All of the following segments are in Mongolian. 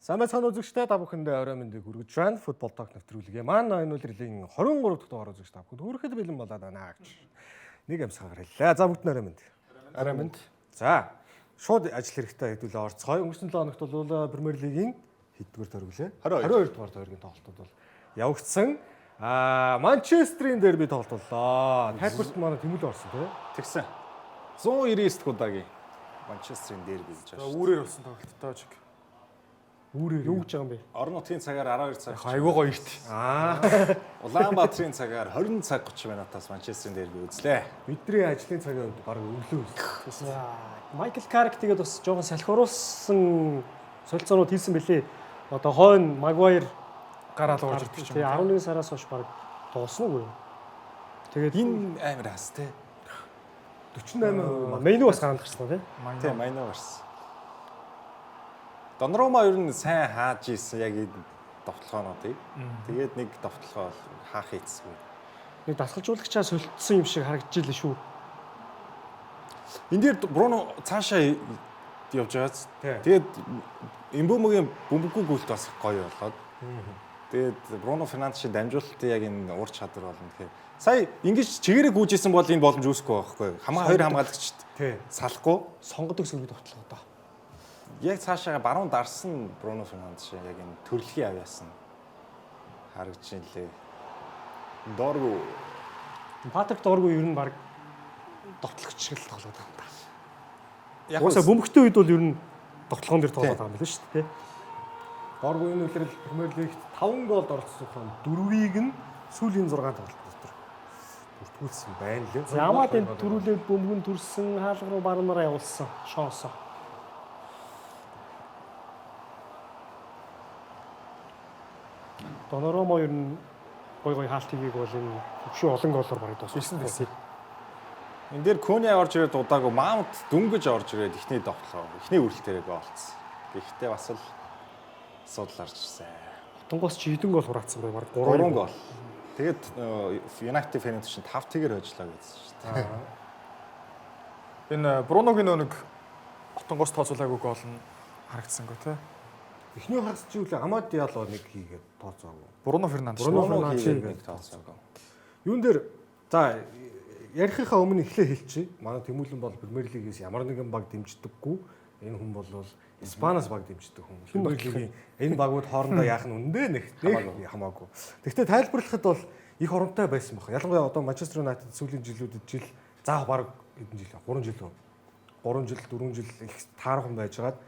Сайн байцгаана үзэгчдээ та бүхэндээ орой мэндийг хүргэж байна. Футбол ток нэвтрүүлгээ маань энэ үлрэлийн 23 дахь дугаар үзэгч та бүхэнд хүрэхэд бэлэн болоод байна гэж. Нэг амсгаар хэллээ. За бүгд орой мэнд. Орой мэнд. За шууд ажил хэрэгтэй хэдүүлээ орцгоё. Өнгөрсөн 7 хоногт бол Премьер лигийн хэддүгээр тойрглээ? 22 дугаар тойргийн тоглолтууд бол явагдсан. Манчестерийн дерби тоглолт боллоо. Тайлбарт манай Тэмүлээ орсон тий. Тэгсэн. 199 дахь удаагийн Манчестерийн дерби гэж байна. Үүрээр болсон тоглолттой чиг. Үүрээр Юу гэж байгаа юм бэ? Орон нутгийн цагаар 12 цаг. айгуу гоё шүү. Улаанбаатарын цагаар 20 цаг 30 минутаас Манчестерийн дерби үзлээ. Бидний ажлын цагийн үед баг өглөө үзсэн. Майкл Карик тэгээд бас жоохон салхируулсан солилцоонууд хийсэн бэлээ. Одоо хойно Магуайр Гараал уурж ирдэг тийм 11 сараас хойш баг дуусна уу? Тэгээд Энэ амар хас те. 48% Мэйнүү бас гараад гарсан тийм. Тийм майнаа гарсан. Донрома ер нь сайн хааж ийсэн яг энэ довтлохоонуудыг. Тэгээд нэг довтлохоо хаах хийцгүй. Нэг дасгалжуулагчаа солилцсон юм шиг харагдаж илээ шүү. Энд дээр Бруно цаашаа явж байгааз. Тэгээд Эмбүмөгийн бөмбөггүй гүйлт бас гоё болоод. Тэгээд Бруно Фернандешийн дамжуулалтын яг энэ ур чадвар болно гэхээр сая ингэж чигээрээ гүйжсэн бол энэ боломж үүсэхгүй байхгүй. Хоёр хамгаалагчд салахгүй Сонгодог сүлбэг довтлоо одоо. Яг цаашаа баруун дарсан Бруно Фернандеш яг энэ төрөлхийн авьяасан харагдаж илээ. Дооргүй Патрик Дооргүй ер нь баг довтлогч шиг л тоглоод байгаа юм да. яг Уусаа бөмбөгтэй үед бол ер нь довтлогон дээр тоглоод байгаа юм байна шүү дээ. Дооргүй энэ үлрэл Премьер лигт 5 голд оролцсон 4-ийг нь сүүлийн 6 тоглолт дотор бүртгүүлсэн байна лээ. Ямаад энэ төрүүлээд бөмбөгөн төрсөн хаалга руу баруунаараа явуулсан. Шоосоо. Доноромо ер нь гой хаалт хийгийг бол энэ хөвшөө олон голоор бараг дууссан. энэ дээр Көни орж ирээд удаагүй Маунт дүнгэж орж ирээд ихний довтлоо. Ихний үрэлтээрээ гоолцсон. Гэхдээ бас л асуудал гарч ирсэн. Утангоос чи хэдэн гол хураацсан бай бараг 3 гол. Тэгээд United фэнүүд чинь 5 тэгээр хожлоо гэсэн шүү дээ. Энэ Бруногийн нэг отонгоос тооцоолаагүй гол нь харагдсангүй тий. Эхний хагас чи үлээ Амад Диалло нэг хийгээд тооцоогүй. Бруно Фернандеш. Бруно хийгээд тооцоогүй. Юун дээр за ярихынхаа өмнө эхлээ хэлчихье. Манай Тэмүүлэн бол Премьер лигээс ямар нэгэн баг дэмждэггүй. Энэ хүн бол Испаниас баг дэмждэг хүн. Премьер лигийн энэ багууд хоорондоо яах нь үндэ нэг хамаагүй. Гэхдээ тайлбарлахад бол их оронтой байсан баг. Ялангуяа одоо Манчестер Юнайтед сүүлийн жилүүдэд жил заах баг хэдэн жил 3 жил 4 жил их таархан байжгаад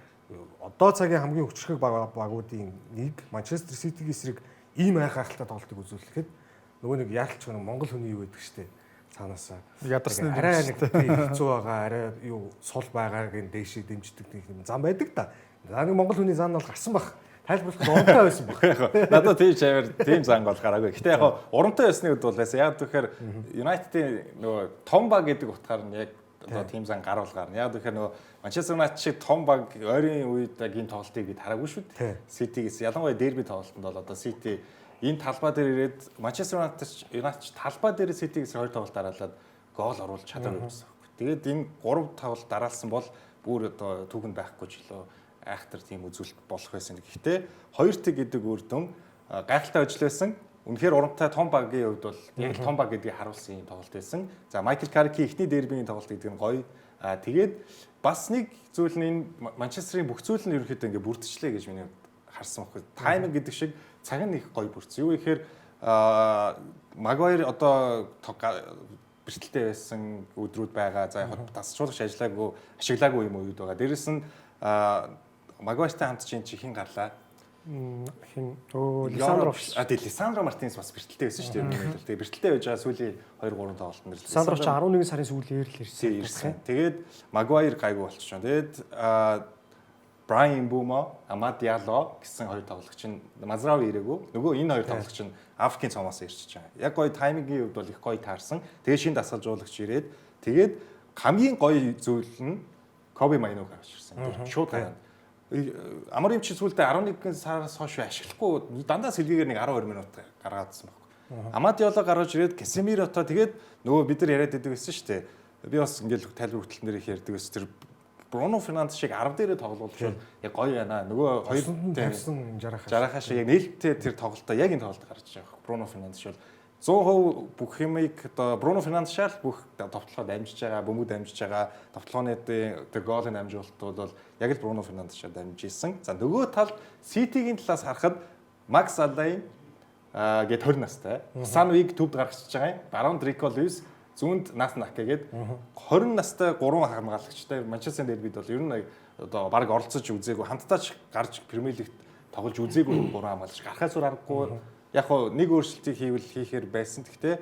одоо цагийн хамгийн хүчрхэг багуудын нэг Манчестер Ситигийн эсрэг ийм айхаартай тоглолтыг үзүүлэхэд нөгөө нэг яалтч нэг Монгол хүний юу байдаг штэ цаанаасаа ядарсны арай нэг хэцүү байгаа арай юу сул байгаагийн дээшээ дэмждэг нэг зам байдаг да. За нэг Монгол хүний зам нь бол гарсан баг. Тайлбарлах урамтай байсан баг. Надад тийм занг бол гараагүй. Гэтэ яг урамтай байсны үед бол байсан. Яг тэгэхээр United-ийн нөгөө том баг гэдэг утгаар нь яг одоо тийм зан гарвал гарна. Яг тэгэхээр нөгөө Манчестер Юнайтед шиг том баг ойрын үед яг энэ тоглолтыг бид хараагүй шүү дээ. Ситигээс ялангуяа дерби тоглолтод бол одоо Сити энэ талбай дээр ирээд Манчестер Юнайтед талбай дээр Ситигээс 2 тоглолт дараалаад гол оруулж чадаагүй байсан. Тэгээд энэ 3 тоглолт дараалсан бол бүр одоо түүхэнд байхгүй ч лөө айхтар тийм үзүүлэлт болох байсан. Гэхдээ 2-1 гэдэг үр дүн гайхалтай ажилласан. Үнэхээр урамтай том багийн хувьд бол яг л том баг гэдгийг харуулсан юм тоглолт байсан. За Майкл Карикийн эхний дербигийн тоглолт гэдэг нь гоё. Тэгээд бас нэг зүйл нь энэ Манчестерийн бүх зүйл нь ерөнхийдөө ингээ бүрдчихлээ гэж миний харсан байхгүй. Тайминг гэдэг шиг цаг нь их гоё бүрдсэн. Юу гэхээр Магуайр одоо бэртэлтэй байсан өдрүүд байгаа. За яг тасчуулагч ашиглаагүй юм уу үед байгаа. Дээрэс нь Магуайртай хамт чинь хэн гарлаа? Лисандро Мартинес бас бэртэлтэй байсан шүү дээ. Тэгээ бэртэлтэй байж байгаа сүүлийн 2-3 тоглолт нь Лисандро ч 11 сарын сүүлээр л ирсэн. Тэгээд Магуайр гайгүй болчихсон. Тэгээд Брайан Эмбумо, Амад Диалло гэсэн хоёр тоглогч нь Мазрави ирээгүй. Нөгөө энэ хоёр тоглогч нь Африкийн цомоос ирчихэж байгаа. Яг гоё таймингийн хувьд бол их гоё таарсан. Тэгээд шинэ дасгалжуулагч ирээд тэгээд хамгийн гоё зүйл нь Коби Майног авч ирсэн. Шууд гараад Амарын чи сүүлдээ 11 сараас хойш ашиглахгүй дандаа сэлгээгээр нэг 12 минут гаргаадсан байхгүй. Амад Диалло гаргаж ирээд Касемирото тэгээд нөгөө бид нар яриад байдаг байсан шүү дээ. Би бас ингээл тайлбар хөтөлбөр дээр их ярьдаг байсан. Тэр Бруно Фернандес шиг 10 дээрээ тоглуулж бол яг гоё байна. Нөгөө хоёр тавьсан жарахаа шиг яг нээлттэй тэр тоглолтоо яг энэ тоглолт гарч байгаа. Бруно Фернандес бол 100% бүх юмыг одоо Бруно Фернандес шал бүх товтлогоо дамжиж байгаа, бөмбөг дамжиж байгаа, товтлогооны тэр гоолын дамжуулалт бол яг л Бруно Фернандес шал дамжижсэн. За нөгөө тал Ситигийн талаас харахад Макс Аллайн гээд 20 настай. Санвиг төвд гаргаж байгаа юм. Барон Дрико Льюис зүүнд Наснак гээд 20 настай 3 хамгаалагчтай Манчестер дербид бол ер нь одоо баг оролцож үзээгүй хамтдаа ч гарч Премьер лигт тоглож үзээгүй 3 хамгаалагч гарахаас өөр аргагүй. Яг хоо нэг өөрчлөлтийг хийхээр байсан. Гэхдээ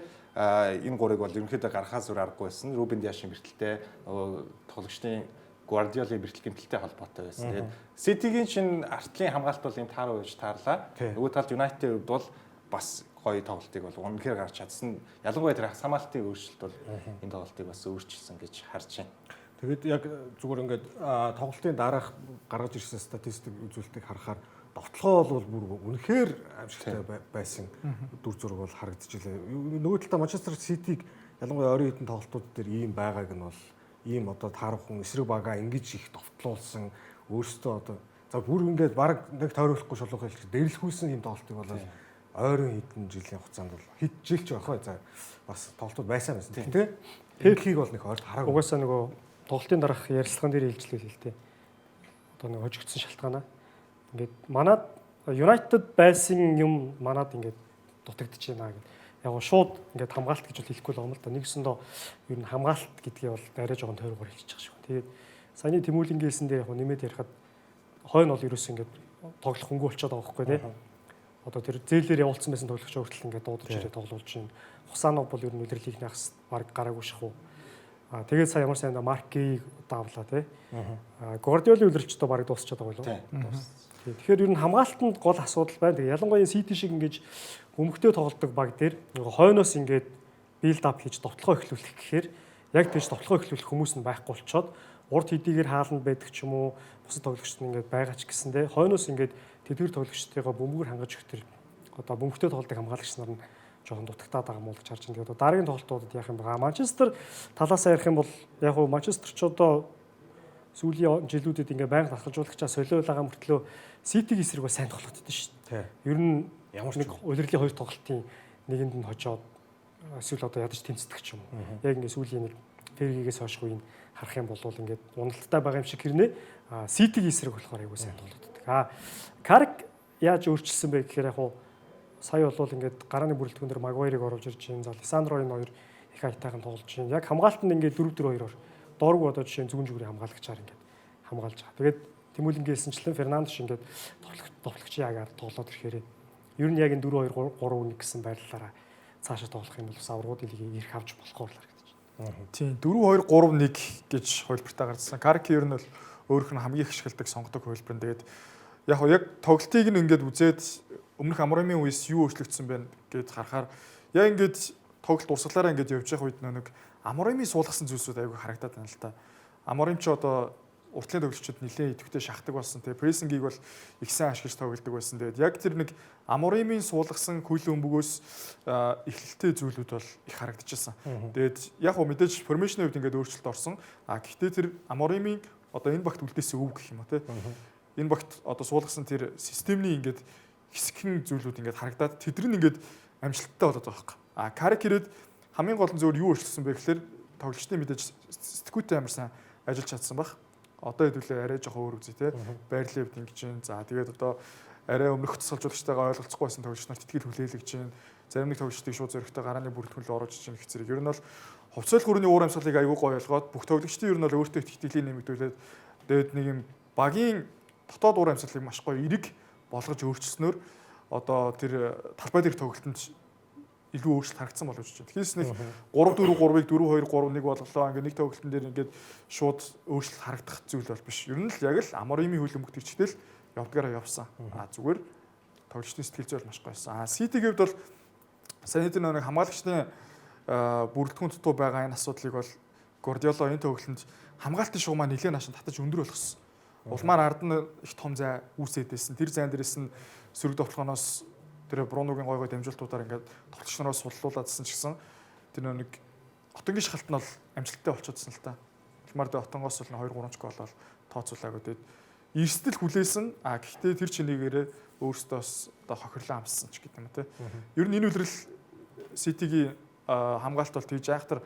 энэ гурыг бол ерөнхийдөө гарахаас өөр аргагүй байсан. Рубен Диашийн бэртэлтэй тоглогчдын Гвардиолын бэртэл гэмтэлтэй холбоотой байсан. Тэгээд Ситигийн чинь артлын хамгаалалт бол юм тааруу байж таарлаа. Нөгөө талд Юнайтедийн хувьд бол бас гоё тоглолтыг бол үнэхээр гарч чадсан. Ялангуяа тэр хамгаалтын өөрчлөлт бол энэ тоглолтыг бас өөрчилсөн гэж харж байна. Тэгээд яг зүгээр ингээд тоглолтын дараах гаргаж ирсэн статистик үзүүлэлтийг харахаар довтлогоо бол бүр үнэхээр аимшигтай байсан дүр зураг бол харагдчихлээ. Нөгөө талдаа Манчестер Ситиг ялангуяа ойрын хэдэн тоглолтууд дээр ийм байгааг нь бол ийм одоо таархан эсрэг багаа ингэж их довтлуулсан өөрөөсөө одоо за бүр ингээд баг нэг тойруулахгүй шулуух хэлж дээрлэхүүлсэн ийм тоглолтыг бол ойрын хэдэн жилийн хугацаанд бол хэд жил ч байх бай за бас тоглолтууд байсан байсан. Гэхдээ хэвлхийг бол нэг ойр хараагүй. Угаасаа нөгөө тоглолтын дараах ярилцлаган дээр хэлжлээ л дээ. Одоо нэг хожигдсон шалтгаанаа. Ингээд манад United байсан юм манад ингээд дутагдж байна гэдэг. Яг гоо шууд ингээд хамгаалт гэж бол хэлэхгүй л байгаа юм л да. Нэгсэндээ ер нь хамгаалт гэдгийг бол арай жоохон тойрогоор хэлчих шиг байна. Тэгээд саяны Тэмүүлэн гэлсэн дээр яг нэмээд ярихад хойно бол ерөөс ингээд тоглох хөнгө болчиход байгаа байхгүй тий. Одоо тэр зээлээр явуулсан байсан тоглогч өөртөл ингээд дуудаж ирээ тоглуулж байна. Хусанов бол ер нь үлрэлийг нахс баг гараагүй шахуу. Тэгээд сая ямар сайн Маркийг давлаа тий. Гвардиолын үлрэлчтэй баг дуусчихад байгаа болов. Тэгэхээр ер нь хамгаалтанд гол асуудал байна. Тэгээ ялангуяа Сити шиг ингэж өмгтөө тоглодог баг дээр хойноос ингээд билд ап хийж довтлогоо эхлүүлэх гэхээр яг тийш довтлогоо эхлүүлэх хүмүүс нь байхгүй болчоод урд хэдийгээр хааланд байдаг ч юм уу бусад тоглогчд нь ингээд байгаа ч гэсэндээ хойноос ингээд тэдгэр тоглогчдыгаа бөмбөгөр хангаж өгөх тэр одоо бөмбөгтөө тоглодог хамгаалагч нар нь жоохон дутагтаад байгаа юм уу гэж харж байна. Тэгээд одоо дараагийн тоглолтуудад яах юм бэ? Манчестер талаас ярих юм бол яг нь Манчестер ч одоо сүүлийн жилүүдэд ингээ байнга татгалжуулагчаа солиол байгаа мөртлөө Ситиг эсрэг бас сайн тоглоод байдаг шүү дээ. Ер нь ямар нэг улирлын хоёр тоглолтын нэгэнд нь хожоод эсвэл одоо ядаж тэмцдэг ч юм уу. Яг ингээ сүүлийн нэг Фергигээс хойшгүй нь харах юм бол ингээд уналттай байгаа юм шиг хэрнээ Ситиг эсрэг болохоор айгүй сайн тоглоод байдаг. Карк яаж өөрчилсөн бэ гэхээр яг сая бол ингээд гарааны бүрэлдэхүүн дээр Магуайрыг оруулж ирж байна. За Лисандро энэ хоёр их айтайхан тоглож байна. Яг хамгаалтанд ингээд 4-4-2-оор дооргүй одоо жишээ нь зүүн зүгүүрийн хамгаалагчаар ингээд хамгаалж байгаа. Тэгээд Тэмүүлэн гэлсэнчлэн Фернандеш ингээд тоглогчийн ягаар тоглоод ирэхээр ер нь яг энэ 4-2-3-1 гэсэн байрлалаараа цаашаа тоглох юм бол бас аврагуудын лигийг ирэх авч болохгүй л харагдаж байна. Тийм 4-2-3-1 гэж хувилбартаа гарцсан. Карки ер нь бол өөрөх нь хамгийн их ашигладаг сонгодог хувилбар. Тэгээд яг тоглолтыг нь ингээд үзээд өмнөх Амрамын үеэс юу өөрчлөгдсөн бэ гэж харахаар яг ингээд тоглолт урсгалаараа ингээд явж байгаа үед нэг Амрамын суулгасан зүйлсүүд айгүй харагдаад байна л та. Амрам ч одоо уртлын тоглогчид нэлээд идэвхтэй шахдаг болсон. Тэгээ прессингийг бол их сайн ашиглаж тоглодог байсан. Тэгээд яг тэр нэг Амрамын суулгасан хүйлийн өмбөгөөс эхлэлтэй зүйлүүд бол их харагдчихсан. Тэгээд яг хөө мэдээж формашны үед ингээд өөрчлөлт орсон. Гэхдээ тэр Амрамын одоо энэ багт үлдээсэн өв гэх юм уу те. Энэ багт одоо суулгасан тэр системний ингээд хэсэгхэн зүйлүүд ингээд харагдаад тэдэр нь ингээд амжилттай болоод байгаа хэрэг. Карик ирээд хамгийн гол нь зөвөр юу өөрчлөсөн бэ гэхээр тоглогчдын мэдээж сэтгүүтэй амар сайн ажиллаж чадсан баг. Одоо хэдүүлээ арай жоохон өөр үзье те. Байрлал хэвд ингэж байна. За тэгээд одоо арай өмнөх тусгалжуулагчтайгаа ойлголцохгүй байсан тоглогч нар тэтгэл хүлээлгэж байна. Зарим нэг тоглогчдыг шууд зөрөгтэй гарааны бүрэлдэхүүнлөөр оруулж иж гэх зэрэг. Ер нь бол хувьцаал хүрээний уур амьсгалыг аягүй гоё ойлгоод бүх тоглогчдын ер нь бол өөртөө итгэлийн нэмэгдүүлээд тэгээд нэг юм багийн дотоод уур амьсгалыг маш гоё эрэг болгож өөрчилснөөр одоо тэр талбай дээр тоглолтод илүү өөрчлөлт харагдсан боловч чинь. Тэгэхээс нэг 3-4-3-ыг 4-2-3-1 болголоо. Ингээд нэг тоглолтын дээр ингээд шууд өөрчлөлт харагдах зүйл бол биш. Ер нь л яг л Амрамын хөлбөмбөг төрчтэй л явдгаараа явсан. Зүгээр тоглолтын сэтгэл зүй маш гойсон. Ситигийн хувьд бол саяны нэг хамгаалагчны бүрэлдэхүүн дутуу байгаа энэ асуудлыг бол Гвардиола энэ тоглолтод хамгаалтын шугам маань нэлээд наашин татаж өндөр болгосон. Улмаар ард нь их том зай үүсээд байсан. Тэр зайн дээрээс нь сөрөг довтлогоноос тэр Бруногийн гой дамжуултуудаар ингээд тоглогч нараас суллуулаадсэн ч гэсэн тэр нэг отонгийн шахалт нь бол амжилттай болчихсон л та. Марди Отонгоос бол 2-3 гол бол тооцоолаагүй. Тэгээд эрсдэл хүлээсэн. Гэхдээ тэр чинийгээрээ өөрөөсөө одоо хохирлоо амссан ч гэдэг юм те. Ер нь энэ үлрэл Ситигийн хамгаалалт бол тэгж айхтар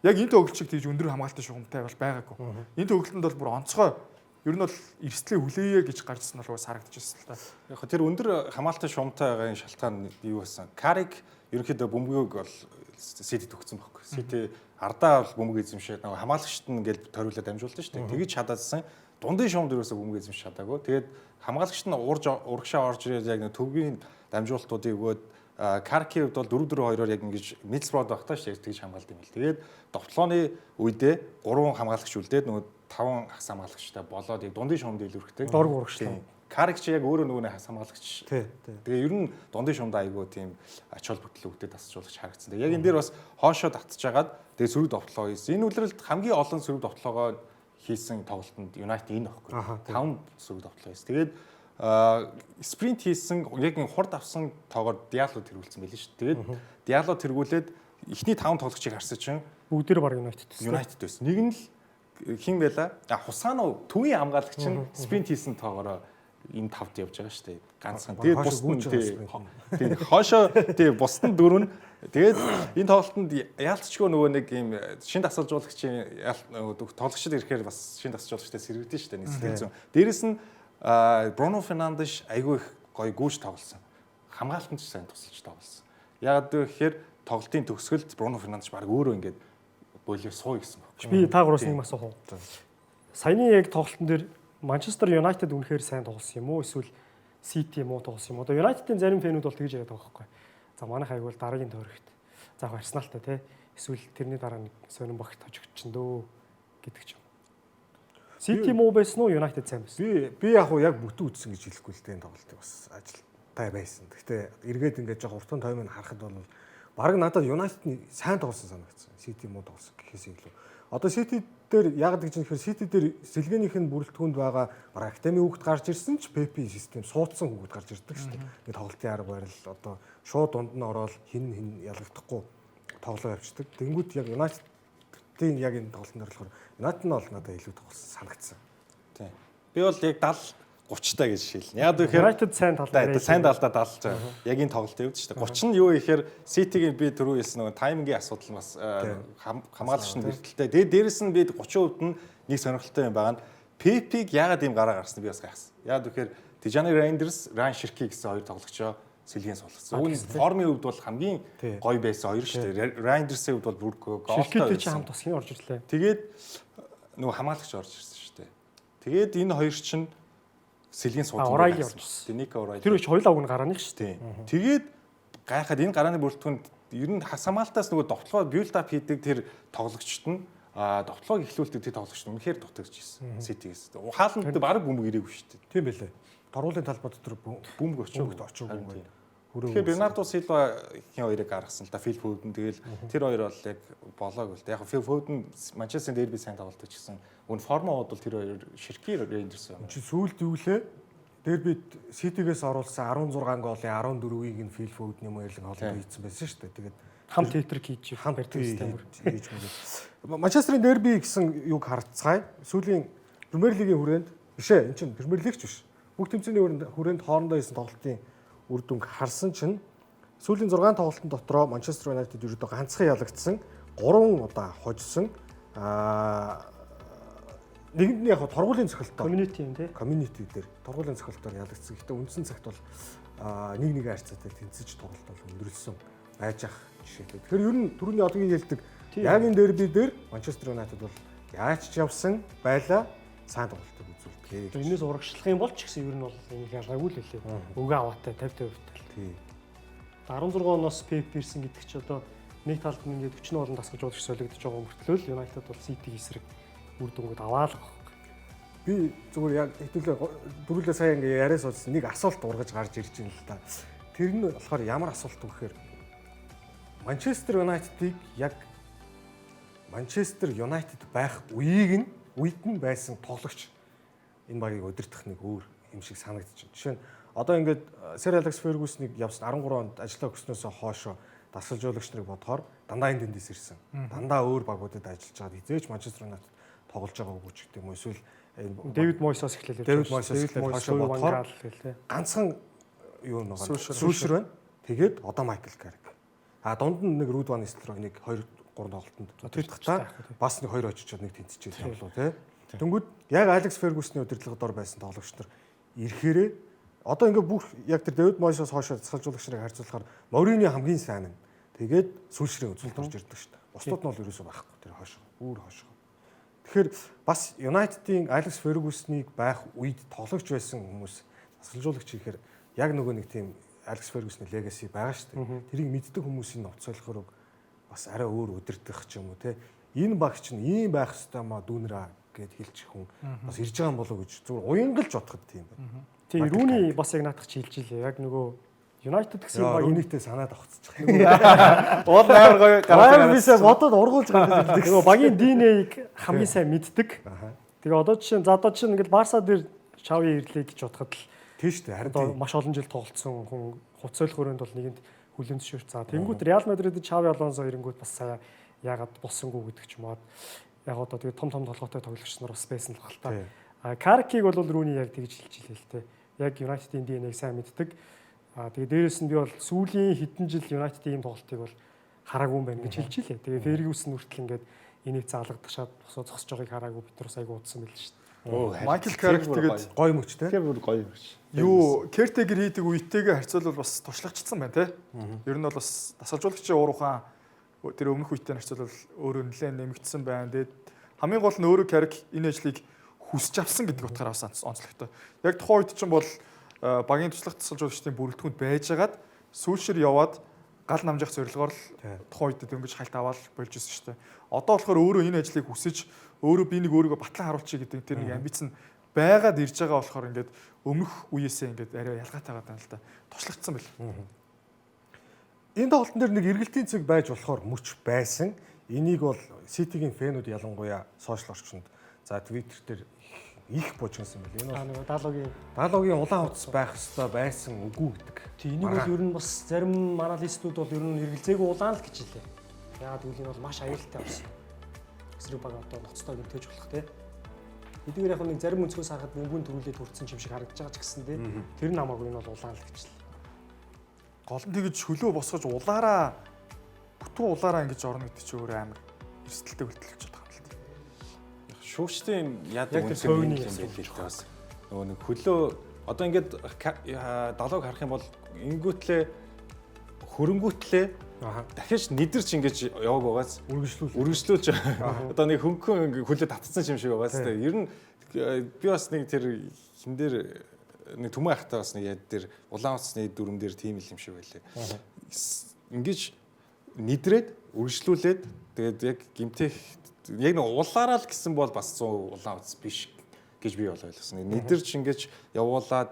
яг энэ тоглолт шиг тэгж өндөр хамгаалтын шугамтай бол байгаагүй. Энэ тоглолтод бол бүр онцгой ер нь бол эрсдлээ хүлээе гэж гарчсан бол харагдчихсан л та. Яг тэр өндөр хамгаалтын шугамтай байгаагийн шалтгаан юу байсан? Карик ерөнхийдөө бөмбөгөөг бол Ситид өгсөн байхгүй. Сити ардаа бол бөмбөг эзэмшээд нөгөө хамгаалагчт нь ингээл тойруулаад дамжуулдаг шүү дээ. Тэгэж чадаадсан. Дундын шугамд ерөөсөө бөмбөг эзэмшиж чадаагүй. Тэгээд хамгаалагчт нь урагшаа орж ирээд яг нэг төвгийн дамжуулалтуудыг өгөөд Каркивд бол 4-4-2-оор яг ингэж Мидсброд багтаа шүү дээ. Тэгж хамгаалт юм л. Тэгээд довтлооны үедээ 3 хамгаалагч үлдээд нөгөө 5 хас хамгаалагчтай болоод яг дундын шугамд илүүрхтэй. Дорг урагшлаа. Карик чи яг өөрөө нөгөө хас хамгаалагч. Тий. Тэгээ ер нь дундын шугамд айгүй тийм ач холбогдол өгдөд тасчуулагч харагдсан. Яг энэ дээр бас хоошоо татж агаад тэгээ сөрөг довтлоо хийсэн. Энэ үлрэлт хамгийн олон сөрөг довтлоогоо хийсэн тоглолтод Юнайтед энэ баггүй. 5 сөрөг довтлоо хийсэн. Тэгээд спринт хийсэн яг энэ хурд авсан тоогоор Диалло тэргүүлсэн байл шүү дээ. Тэгээд Диалло тэргүүлээд эхний 5 тоглогчийг харсан чинь бүгдээр баг Юнайтед байсан. Нэг нь л хин байла. Хусаано төвийн хамгаалагч нь спринт хийсэн тоогоор энэ 5-д явж байгаа шүү дээ. Ганцхан. Тэгээд бусд нь тийм хоошоо тийм бусд нь 4 нь тэгээд энэ тоглолтод яалтчгүй нөгөө нэг ийм шин тасалжуулагчийн тоглогчид ирэхээр бас шин тасалжуулагчтай сэргэгдэн шүү дээ. Нийслэл зүүн. Дээрэс нь Бруно Фернандеш айгүй их гоё гүйж тоглосон. Хамгаалтанд ч сайн тусалж тоглосон. Яг гэхээр тоглолтын төгсгөлд Бруно Фернандеш баг өөрөө ингээд болио сууя гэсэн байна. Би та гураас нэг асуух уу. Саяны яг тоглолтын дээр Манчестер Юнайтед үнэхээр сайн тоглосон юм уу? Эсвэл Сити муу тоглосон юм уу? Одоо Юнайтедийн зарим фэнүүд бол тэгж яриад байгаа байхгүй. За манайх айгуул дараагийн тойрогт. За яг Арсеналтай тий. Эсвэл тэрний дараа нэг сонирн багт хожигдчихэн дөө гэдэг ч юм. Сити муу байсан уу? Юнайтед сайн байсан. Би яг уу яг бүтэн үтсэн гэж хэлэхгүй л дээ энэ тоглолтыг бас ажилтай байсан. Гэхдээ эргээд ингээд жоо уртан тоймыг харахад бол баг надад Юнайтед сайн тоглосон санагдсан. Сити муу тоглосон гэхээс илүү. Одоо Сити дээр яг гэж нэхэр Сити дээр сэлгээнийх нь бүрэлдэхүүнд байгаа академи хүүхэд гарч ирсэн ч Пепи систем суудсан хүүхэд гарч ирдэг шүү дээ. Ингээд тоглолтын арга барил одоо шууд дунд нь ороод хин ялагдахгүй тоглоо явчихдаг. Тэнгүүт яг Юнайтедийн яг энэ тоглолтын дээр болохоор Юнайтед нь бол надад илүү тоглосон санагдсан. Тийм. Би бол яг 70-30 таа гэж шилнэ. Яг тэгэхээр Юнайтед сайн талдаа сайн талдаа 70 байгаа. Яг энэ тоглолт явд шүү дээ. 30 нь юу ихээр Ситигийн би түрүү хэлсэн нөгөө таймингийн асуудал нь бас хамгаалагч нь бэрхтэлтэй. Тэгээд дээрэс нь би 30% нь нэг сонирхолтой юм байгаа нь Пепиг яагаад ийм гараа гаргасан би бас гайхсан. Яг тэгэхээр Тижани Рейндерс, Ран Ширки гэсэн хоёр тоглогчоо сэлгэн суулгасан. Үүний формын хувьд бол хамгийн гоё байсан хоёр шүү дээ. Рейндерсийн хувьд бол бүр гоолтой. Ширкитэй ч хамт тусгийн орж ирлээ. Тэгээд нөгөө хамгаалагч орж ирсэн шүү дээ. Тэгээд энэ хоёр чинь сэлгийн суудлын Орайли орж ирсэн. Ника Орайли. Тэр их хоёулаа уг нь гарааных шүү дээ. Тэгээд гайхаад энэ гарааны бүрэлдэхүүнд ер нь хамгаалтаас нөгөө довтлогоо build up хийдэг тэр тоглогчд нь довтлогоо эхлүүлдэг тэр тоглогчд үнэхээр дутагдж ирсэн. Ситигээс. Хааланд баг бөмбөг ирээгүй шүү дээ. Тийм байлээ. Торгуулийн талбай дотор бөмбөг очоогүй. Тэгэхээр Бернардо Силва хин хоёрыг гаргасан л да. Фил Фоден тэгэл тэр хоёр бол яг болоог л. Яг Фил Фоден Манчестер дерби сайн тоглолт гэсэн. Үн формууд бол тэр хоёр Ширки Рейндерс юм. Чи сүүлд юу лээ? Дербид Ситигээс оруулсан 16 голын 14-ийг нь Фил Фоден юм ярилэг хоолой хийсэн байсан шүү дээ. Тэгээд хамт хэтрик хийж барьдаг системээр хийж мөн. Манчестерийн дерби гэсэн юг харцгаая. Сүүлийн Премьер лигийн хүрээнд биш ээ. Энд чинь Премьер лиг ч биш. Бүх тэмцээний хүрээнд хоорондоо хийсэн тоглолтын үр дүнг харсан чинь сүүлийн 6 тоглолтын дотроо Манчестер Юнайтед ерөөдөө ганцхан ялагдсан 3 удаа хожсон нэгэнд нь яг торгуулийн цохилтоо community юм тий. Community дээр торгуулийн цохилтоор ялагдсан. Гэхдээ үндсэн цагт бол нэг харьцаатай тэнцэж тоглолт бол өндөрлсөн байж ах жишээлбэл. Тэгэхээр ер нь түрүүний одоогийн хэлдэг яг энэ дерби дээр Манчестер Юнайтед бол яаж ч явсан байла сайн тоглолтыг үзүүлдэг. Энэс урагшлах юм бол ч гэсэн ер нь бол энийг ялгаагүй л хэлээ. Өгөө аваатай 50-50 тал. Тий. 16 оноос Пеп ирсэн гэдэг чи одоо нэг талд нь ингээд 40 олон тасгаж уулагч солигдож байгаа мөртлөө Юнайтед бол Сити эсрэг үр дүнгууд аваалга. Би зүгээр яг хэвлээ дөрүлээ сая ингээ яриа суулсан нэг асуулт ургаж гарч ирж байна л та. Тэр нь болохоор ямар асуулт вэ гэхээр Манчестер Юнайтедыг яг Манчестер Юнайтед байх үед нь байсан тоглогч энэ багийг удирдах нэг өөр юм шиг санагдчих. Жишээ нь одоо ингээд Сэр Алекс Фергюснийг явсан 13 онд ажиллаа өгснөөс хойш дасгалжуулагч нарыг бодохоор дандаа энэ дэндээс ирсэн. Дандаа өөр багуудад ажиллаж байгаад хизээч Манчестер Юнайтед тоглож байгаа үг ч гэдэг юм уу эсвэл Дэвид Мойсоос эхлэлээ. Дэвид Мойсоос эхлээд хашаа бодохоор ганцхан юу нэг сүүлшэр байна. Тэгээд одоо Майкл Карик. Дунд нь нэг Руд Ван Нистелройг 2 3 тоглолтод төлөвлөхдөө бас нэг 2 очиж нэг тэнцэж байлаа тий. Тэнгүүд яг Алекс Фергюсны удирдлагад ор байсан тоглогч нар ирэхээрээ одоо ингээ бүх яг тэр Дэвид Мойсоос хоошоо засгалжуулагч нарыг харьцуулахаар Морини хамгийн сайн нь. Тэгээд сүүлшрийн үзүүлэлт орж ирдэг шүү дээ. Бусдууд нь бол ерөөсөө байхгүй тэр хоошоо. Өөр хоошоо. Тэгэхээр бас United-ийн Алекс Фергюсныг байх үед тоглогч байсан хүмүүс засгалжуулагч ихээр яг нөгөө нэг тийм Алекс Фергюсны легаси байгаа шүү дээ. Тэрийг мэддэг хүмүүсийн ноцойлохоор бас арай өөр удирдах ч юм уу те. Энэ багч нь ийм байх ёстой маа дүүнраа гэд хэлчих хүн бас ирж байгаа юм болов уу гэж зүгээр уянгалж бодоход тийм байна. Тийм Рүүни бас яг наадах чи хэлж илээ. Яг нөгөө United гэсэн баг Рүүнитэй санаад авцчих. Уул амар гоё гараад бисээ бодоод ургуулж байгаа гэдэг. Нөгөө багийн ДНХ-ийг хамгийн сайн мэддэг. Тэгээ одоо жишээ ингээл Барса дээр Чави ирлээ гэж бодоход л тийм шүү дээ. Харин одоо маш олон жил тоглолцсон хүн хуцайлах өрөөнд бол нэгэнд хүлэн зөвшөөрч. За тэнгуут Реал Мадридд Чави Алонсо ирэнгүүт бас сая яагаад болсонгүй гэдэг ч юм уу. Яг одоо тэгээ том толгойтой тоглогч нар бас байсан л баг л та. Каркиг бол Рүүни яг тэгж хэлж илээ л те. Яг United-ийн ДНХ-ийг сайн мэддэг. Тэгээ дээрээс нь би бол сүүлийн хэдэн жил United-ийн ийм тоглолтыг бол хараагүй юм байна гэж хэлж илээ. Тэгээ Фергюсон хүртэл ингээд энийг заалгадагшаад босоо зогсож байгааг хараагүй бид нар айгу удсан байл шүү дээ. Майкл Карик тэгээд гоё мөчтэй. Тэр бүр гоё юм шиг. Юу Кертегер хийдэг үетэйгээ харьцуулбал бас туршлагачсан байна те. Ер нь бол бас дасгалжуулагчийн уур ухаан тэр өмнөх үетэй харьцуулбал өөрөө нэлээд нэмэгдсэн байна. Тэгээд хамгийн гол нь өөрөө Карик энэ ажлыг хүсч авсан гэдэг утгаараа бас онцлогтой. Яг тухайн үед чинь бол багийн туслах дасгалжуулагчдын бүрэлдэхүүнд байжгаад сүүлшир яваад гал намжих зорилгоор л тухайн үед дөнгөж хальт аваад болж ирсэн шүү дээ. Одоо болохоор өөрөө энэ ажлыг хүсэж өөрөө би нэг өөрийгөө батлан харуулчих гэдэг тэр нэг амбиц нь байгаад ирж байгаа болохоор ингээд өмнөх үеэсээ ингээд арай ялгаатайгаа байна л да. Туршлагдсан байл. Энэ тоглолтын дээр нэг эргэлтийн цэг байж болохоор мөч байсан. Энийг бол Ситигийн фэнүүд ялангуяа сошиал орчинд за Twitter дээр их бужигнсан байл. Энэ бол даалогийн улаан утас байх ёстой байсан үгүй гэдэг. Тийм энийг бол ер нь бас зарим аналистууд бол ер нь эргэлзээгүй улаан л гэж хэлээ. Яагаад гэвэл энэ бол маш аюултай болсон. Эсрэг баг одоо ноцтой гэртэж болох те. Эдгээр яг нэг зарим өнцгөөс харахад мөнгөнд төрүүлээд хүрсэн юм шиг харагдаж байгаа ч гэсэн те. Тэр нь хамаагүй энэ бол улаан л гэж л. Гол нь тэгж хөлөө босгож улаараа бүтэн улаараа ингэж орно гэдэг чинь өөр амар эрсдэлтэй хүртэлж байгаа юм л та. Шүүгчдийн яадаг үнсэн юм байлээ л бас. Нөгөө нэг хөлөө одоо ингээд далайг харах юм бол ингүүтлээ хөрөнгүүтлээ дахиж нидэрч ингэж яваг байгаас үргэлжлүүлж одоо нэг хөнгөн хөлөө татцсан юм шиг байгаас тэ ер нь би бас нэг тэр хин дээр нэг түмэн ахтаа бас нэг яд дээр улаан утасны дүрм дээр тийм л юм шиг байлээ. Ингэж нидрээд үргэлжлүүлээд тэгээд яг гимтэх яг нэг улаараа л гэсэн бол бас 100 улаан утас биш гэж би бол ойлгосон. Нидэрч ингэж явуулаад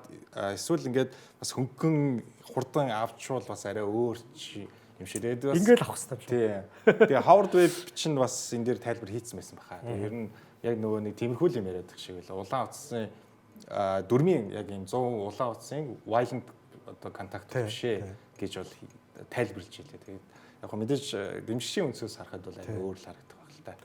эсвэл ингээд бас хөнгөн хурдан авчвал бас арай өөр юм шиг тэгээд бас ингээд авах хэрэгтэй тийм. Тэгээ Howard Webb чинь бас энэ дээр тайлбар хийцэн байсан баха. Ер нь яг нөгөө нэг тиймэрхүү юм яриад шиг байлаа. Улаан утасны дөрмийн яг энэ 100 улаан утасын violent одоо контакт бишээ гэж бол тайлбарлаж илээ. Тэгээд яг хөө мэдээж дэмжигчийн өнцгөөс харахад бол арай өөр л харагдах байх л та.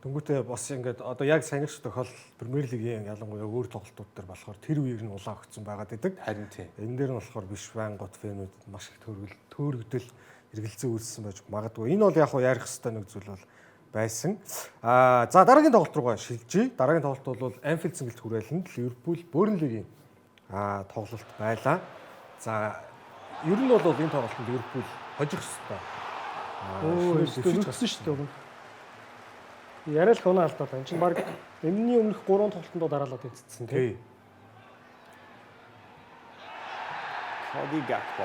Дөнгөтэй бас ингээд одоо яг саяных тохиол Премьер Лигийн ялангуяа өөр тоглолтууд дээр болохоор тэр үеийг нь улаан өгсөн байгаад идэг. Харин тийм. Энэ дээр нь болохоор биш байнгут фэнүүд маш их төөрөгдөл эргэлзээ үүссэн байж магадгүй. Энэ бол яг хөө ярих хэвээр нэг зүйл бол байсан. За дараагийн тоглолт руугаа шилжиж. Дараагийн тоглолт бол Anfield цэнгэлт хүрээлэнд Ливерпул Бurnley-гийн тоглолт байлаа. За ер нь бол энэ тоглолтод Ливерпул хожих хэвээр. Өссөн шүү дээ. Яриа л хоноо алдаад байна. Энд чинь баг өмнөний өмнөх 3 тоглолтонд дараалал тэнцсэн тийм. Cody Gakpo.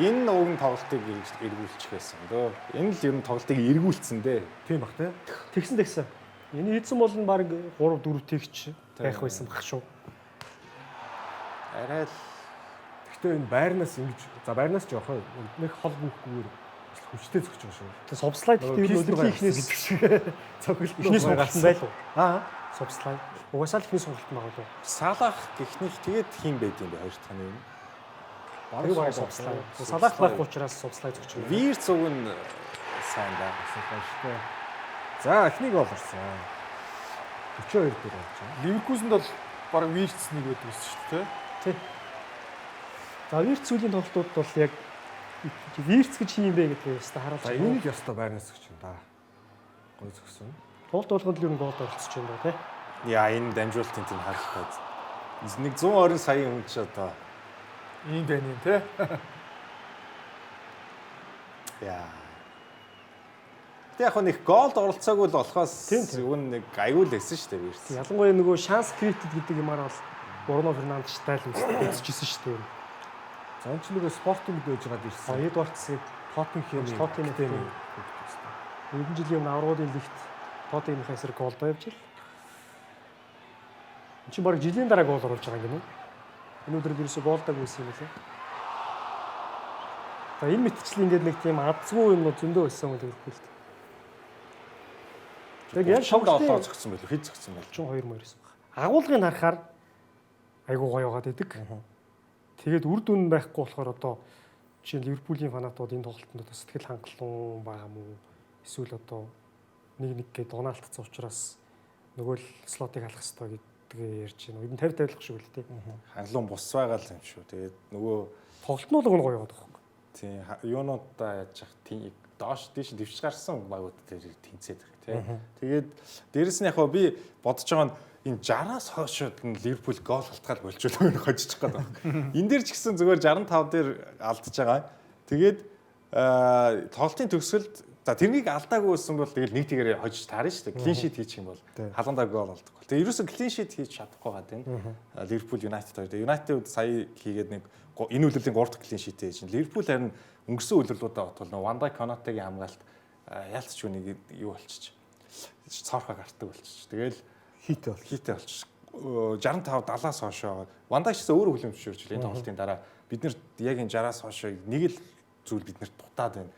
Энэ уг тоглолтыг эргүүлчих байсан дөө. Энэ л ер нь тоглолтыг эргүүлсэн дээ. Тийм бах тий. Тэгсэн. Эний хийсэн бол нь баг 3 4 тэгч байх байсан бах шүү. Арай л гэхдээ энэ байрнаас ингэж за байрнаас ч явах нэг хол бүхгүйгээр хүчтэй зөгч байгаа шүү. Тэгээ субслайд гэдэг нь өдөртний ихнээс гэдэг шиг цогцолт ихнээс сонголт байлуу. Субслайд. Угасаал ихнээс сонголт байгаа лу. Салах гихнийх тэгээд хин байд юм бэ хоёр дахь нь юм. Баг субслайд. Салах байх учраас субслайд зөгч байгаа. Вирц уг нь сайн даа. За эхнийг бол орсон. 42 дээр болж байгаа. Ливеркузенд бол баг Вирц нэг байдаг гэсэн шүү дээ. Тий. За Вирц сүүлийн тоглолтууд бол яг Вирц гэж хин юм бэ гэдгийг өстө харуулж За энийг ёстой байрнаас гэж юм да. Гой зөксөн. тоглолт болгонд л ер нь гол оролцож байна да тий. Яа энэ дамжуулалтын тийм хаалтай. Нэг 120 сая хүн ч одоо Ийм байна юм те. яа. Яг нэг голд оролцоогүй л болохоос Тийм. үн нэг аюул лсэн шүү дээ Вирц. Ялангуяа нөгөө шанс креатив гэдэг юмар бол Бруно Фернандеш стайл үзчихсэн шүү дээ. За энэ ч нөгөө спортинг дэж байгаад ирсэн. Эдвард Сэд Тоттенхэм тийм. Нэгэн жилийн аврагын лигт Тоттенхэм эсрэг гол тавьж ил. Энд чинь баг жилийн дараа гол оруулж байгаа юм гинэ. Энэ өдрөд ерөөсө голдаг байсан юм лээ. За энэ мэтчил ингээд нэг тийм азгүй юм зөндөө байсан юм Ливерпулд. Яг яг шоглоо тоглолтын зөгцсөн байлгүй хэд зөгцсөн байл. 32 мөрөөс баг. Агуулгыг харахаар айгуу гоё байгаад идэг. Тэгээд үр дүн байхгүй болохоор одоо жишээ нь Ливерпулийн фанатууд энэ тоглолтод одоо сэтгэл хангалуун байгаа мó эсвэл одоо нэг гээд унаалтцсан учраас нөгөө л слотыг халах хэрэгтэй гэдгээ ярьж байна. Энд 50 тавилах шүү л тээ. Хангалуун бус байгаа л юм шүү. Тэгээд нөгөө Тоглолтнууд нь гоё байгаад байгаа. тийм юунуудаа яаж яах тийм доош тийш дэвч гарсан багууд дээр тэнцээд байгаа тийм. Тэгээд дээрэс нь яг хоо би бодож байгаа нь энэ 60-аас хойшод нь Ливерпул гол халтгаал болчихлоо энэ хожиж байгаа байна. Энэ дээр ч гэсэн зүгээр 65 дээр алдаж байгаа. Тэгээд тоглолтын төгсгөлд за тэрнийг алдаагүй байсан бол тэгэл нэг тэгээрээ хожиж таарна шүү дээ. Клин шит хийчих юм бол халуундаг гол олдог. Тэгээд ерөөсө клин шит хийж чадахгүй байгаа тийм. Ливерпул Юнайтед хоёр. Юнайтед сая хийгээд нэг энэ үлрэлийн 3 дахь клин шит хийж. Ливерпул харин өнгөрсөн үлрэлүүдээ бодвол Ван Дайк Конатегийн хамгаалалт яалтч үнийг юу болчих. Цаорхоо гартдаг болчих. Тэгэл хийтэй болчих. 65 70-аас хойшоо Ван Дайк ч гэсэн өөрөө хүлэмжшүүлж энэ тоглолтын дараа бид нэр яг энэ 60-аас хойшоо нэг л зүйл биднэрт дутаад байна.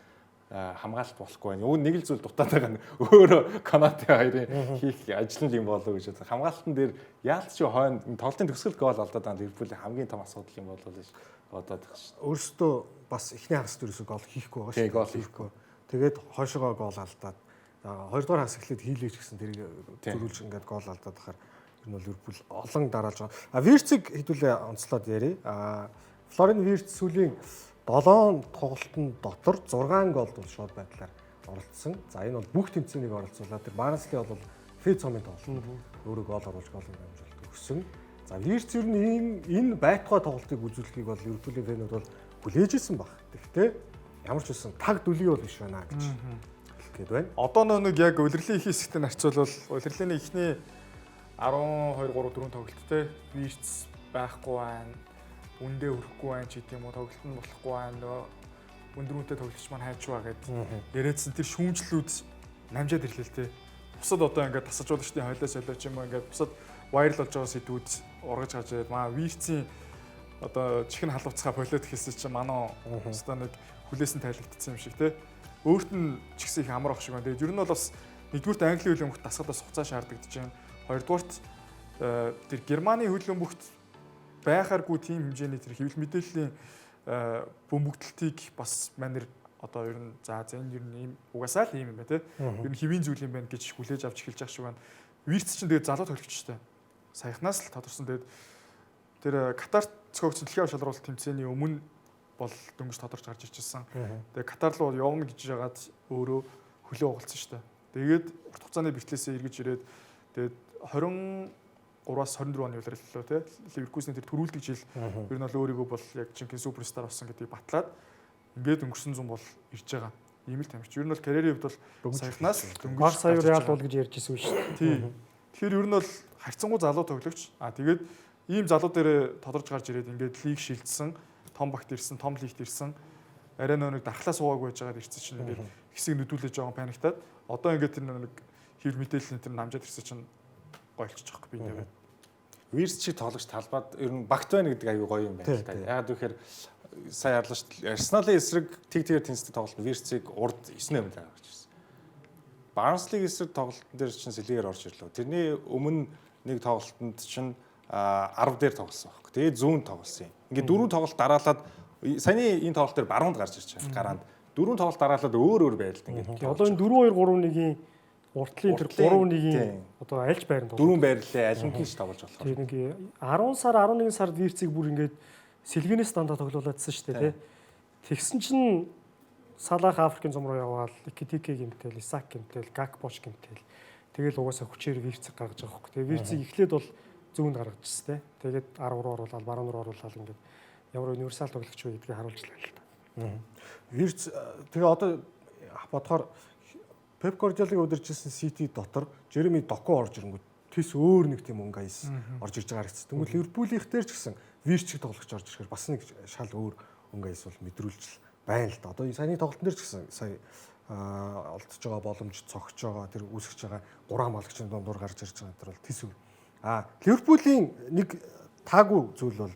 Хамгаалалт болохгүй байна. Өө нэг л зүйл дутаад байгаа нь өөрөө Конате хоёрын хийх ажил нь юм болов уу гэж байна. Хамгаалтан дээр яалтч хойно тоглолтын төгсгөл гол алдаад байгаа Ливерпулийн хамгийн том асуудал юм болов уу гэж бодоод байгаа шүү. Өөрөөсөө бас эхний хагас дээрээс гол хийхгүй байгаа шүү. Гол хийхгүй. Тэгээд хойшоогоо гол алдаад хоёрдугаар хагас эхлээд хийлээч гэсэн тэрийг зөрүүлж ингээд гол алдаад байхаар ер нь бол Ливерпул олон дараалж байгаа. Вирцийг хэдүүлээ онцлоод яриа. Флорен Вирц сүүлийн 7 тоглолтын дотор 6 голд бол шууд байдлаар оролцсон. За энэ бол бүх тэмцээнийг оролцуулаад тэр Барнсли бол Фэ цомын тоглолтод өөрөө гол оруулж голын дамжуулалт өгсөн. За Вирц ер нь энэ байтугай тоглолтыг үзүүлэхийг бол Ливерпулийн фэнүүд бол хүлээж ирсэн баг. Тэгэхдээ ямар ч үсэн таг дүлий бол биш байна гэж хэлэх гээд байна. Одоо нэг яг улирлын их хэсэгт харьцуулбал улирлын ихний 12 3 4 тоглолттой Вирц байхгүй байна. Үндэ өрөхгүй байна ч гэдэм үү тоглолт нь болохгүй байна. Өндрүүнтэй тоглолч маань хайчваа гэдэг яриадсан тэр шүүмжлүүд намжаад ирлээ л тээ. Бусад одоо ингээд тасалжуулж штий хойлоо солиоч юм ингээд бусад вайрал болж байгаа сэдвүүд ургаж гарч ирээд маа Вирцийн одоо чихэн халууцгаа полиот хийсэн чинь манай өстой нэг хүлээсэн тайлагдсан юм шиг те. Өөрт нь ч гэсэн их амар ах шиг байна. Тэгээд ер нь бол бас нэгдүгürt Английн хөлбөмбөгт дасгалаас хуцаа шаарддаг чинь хоёрдугаарт тэр Германы хөлбөмбөгт байхааргүй тийм хэмжээний тэр хэвлэл мэдээллийн бөмбөгдөлтийг бас манер одоо ер нь за энэ ер нь ийм угаасаа л ийм юм байна те. Ер нь хэвийн зүйл юм байна гэж хүлээж авч эхэлж байгаа шиг байна. Вирц чинь тэгээд залуу төлөвчтэй. Саяхнаас л тодорсон тэгээд тэр Катарт цогцсон дэлхийн аварга шалралт тэмцээний өмнө бол дөнгөж тодорч гарч ирчихсэн. Тэгээд Катар руу явна гэж жагаад өөрөө хөлөө угалцсан шүү дээ. Тэгээд урт хугацааны бэртлээсээ эргэж ирээд тэгээд 23-аас 24 оны үлрэллөө те Ливеркузений тэр төрүүлдэг жил ер нь бол өөрийгөө бол яг жинхэнэ суперстаар болсон гэдгийг батлаад ингээд өнгөрсөн зам бол ирж байгаа. Ийм л тамирч. Ер нь бол карьерийн хувьд бол саяхнаас дөнгөж баг сая Реал бол гэж ярьж ирсэн шүү дээ. Тийм. Тэгэхээр ер нь бол харьцангуй залуу тоглогч. Тэгээд ийм залуу дээр тодорж гарч ирээд ингээд лиг шилжсэн, том багт ирсэн, том лигт ирсэн. Арай нэг дархлаа суугаагүй байж байгаад ирсэн чинь ингээд хэсэг нүдүүлж байгаа паниктаад одоо ингээд тэр нэг хэвлэл мэдээллийн тэр намжаад ирсэн чинь гойлчих жоохгүй би тэгээд. Вирц чи тоглогч талбайд ер нь багт байна гэдэг аюу гоё юм байна л та. Ягаад гэвэл сая ярлаа шүү дээ. Арсеналын эсрэг тэг тэнцтэй тоглолт Вирцийг урд 9-8 таа гарч ирсэн. Барнслиг эсрэг тоглолтын дээр чинь сэлгээр орж ирлээ. Тэрний өмнө нэг тоглолтод чинь 10 дээр тоглосон байхгүй. Тэгээд зүүн тоглосон юм. Ингээд 4 тоглолт дараалаад саяны энэ тоглолт дээр баруунд гарч ирж байгаа. Гараанд 4 тоглолт дараалаад өөр байдалд ингээд. Одоо энэ 4-2-3-1-ийн уртлын тэр 3-1-ийн одоо альж байранд дөрвөн байрлалээ аль нь ч тоглож болохоор. Тэр нэг 10 сар 11 сард Вирцийг бүр ингээд сэлгэнээс дандаа тоглууладсан шүү дээ тий. Тэгсэн чинь Салах Африкийн зам руу яваал, Икитике гэмтэл, Исак гэмтэл, Гакпоч гэмтэл. Тэгэл угаасаа хүчээр Вирцийг гаргаж байгаа хөөхгүй. Тэгээ Вирцийг эхлээд бол зүүнд гаргажсэн тий. Тэгээд 10 руу оруулаад, баруун руу оруулаад ингээд ямар универсал тоглогч вэ гэдгийг харуулжлаа л та. Вирц тэгээ одоо бодохоор Пеп Гвардиолагийн удиржсэн Сити дотор Жереми Доку орж ирэнгүүт тэс өөр нэг тийм өнгө аяс орж ирж байгаа хэрэгцээ. Тэгвэл Ливерпулийн ихтер ч гэсэн Вирчиг тоглогч орж ирэхээр бас нэг шал өөр өнгө аяс бол мэдрүүлж байна л да. Одоо саяны тоглолтын дээр ч гэсэн сая олдож байгаа боломж цогч байгаа тэр үүсгэж байгаа 3 хамгаалагчийн дундуур гарч ирж байгаа тэр бол тэс үр. Ливерпулийн нэг таагүй зүйл бол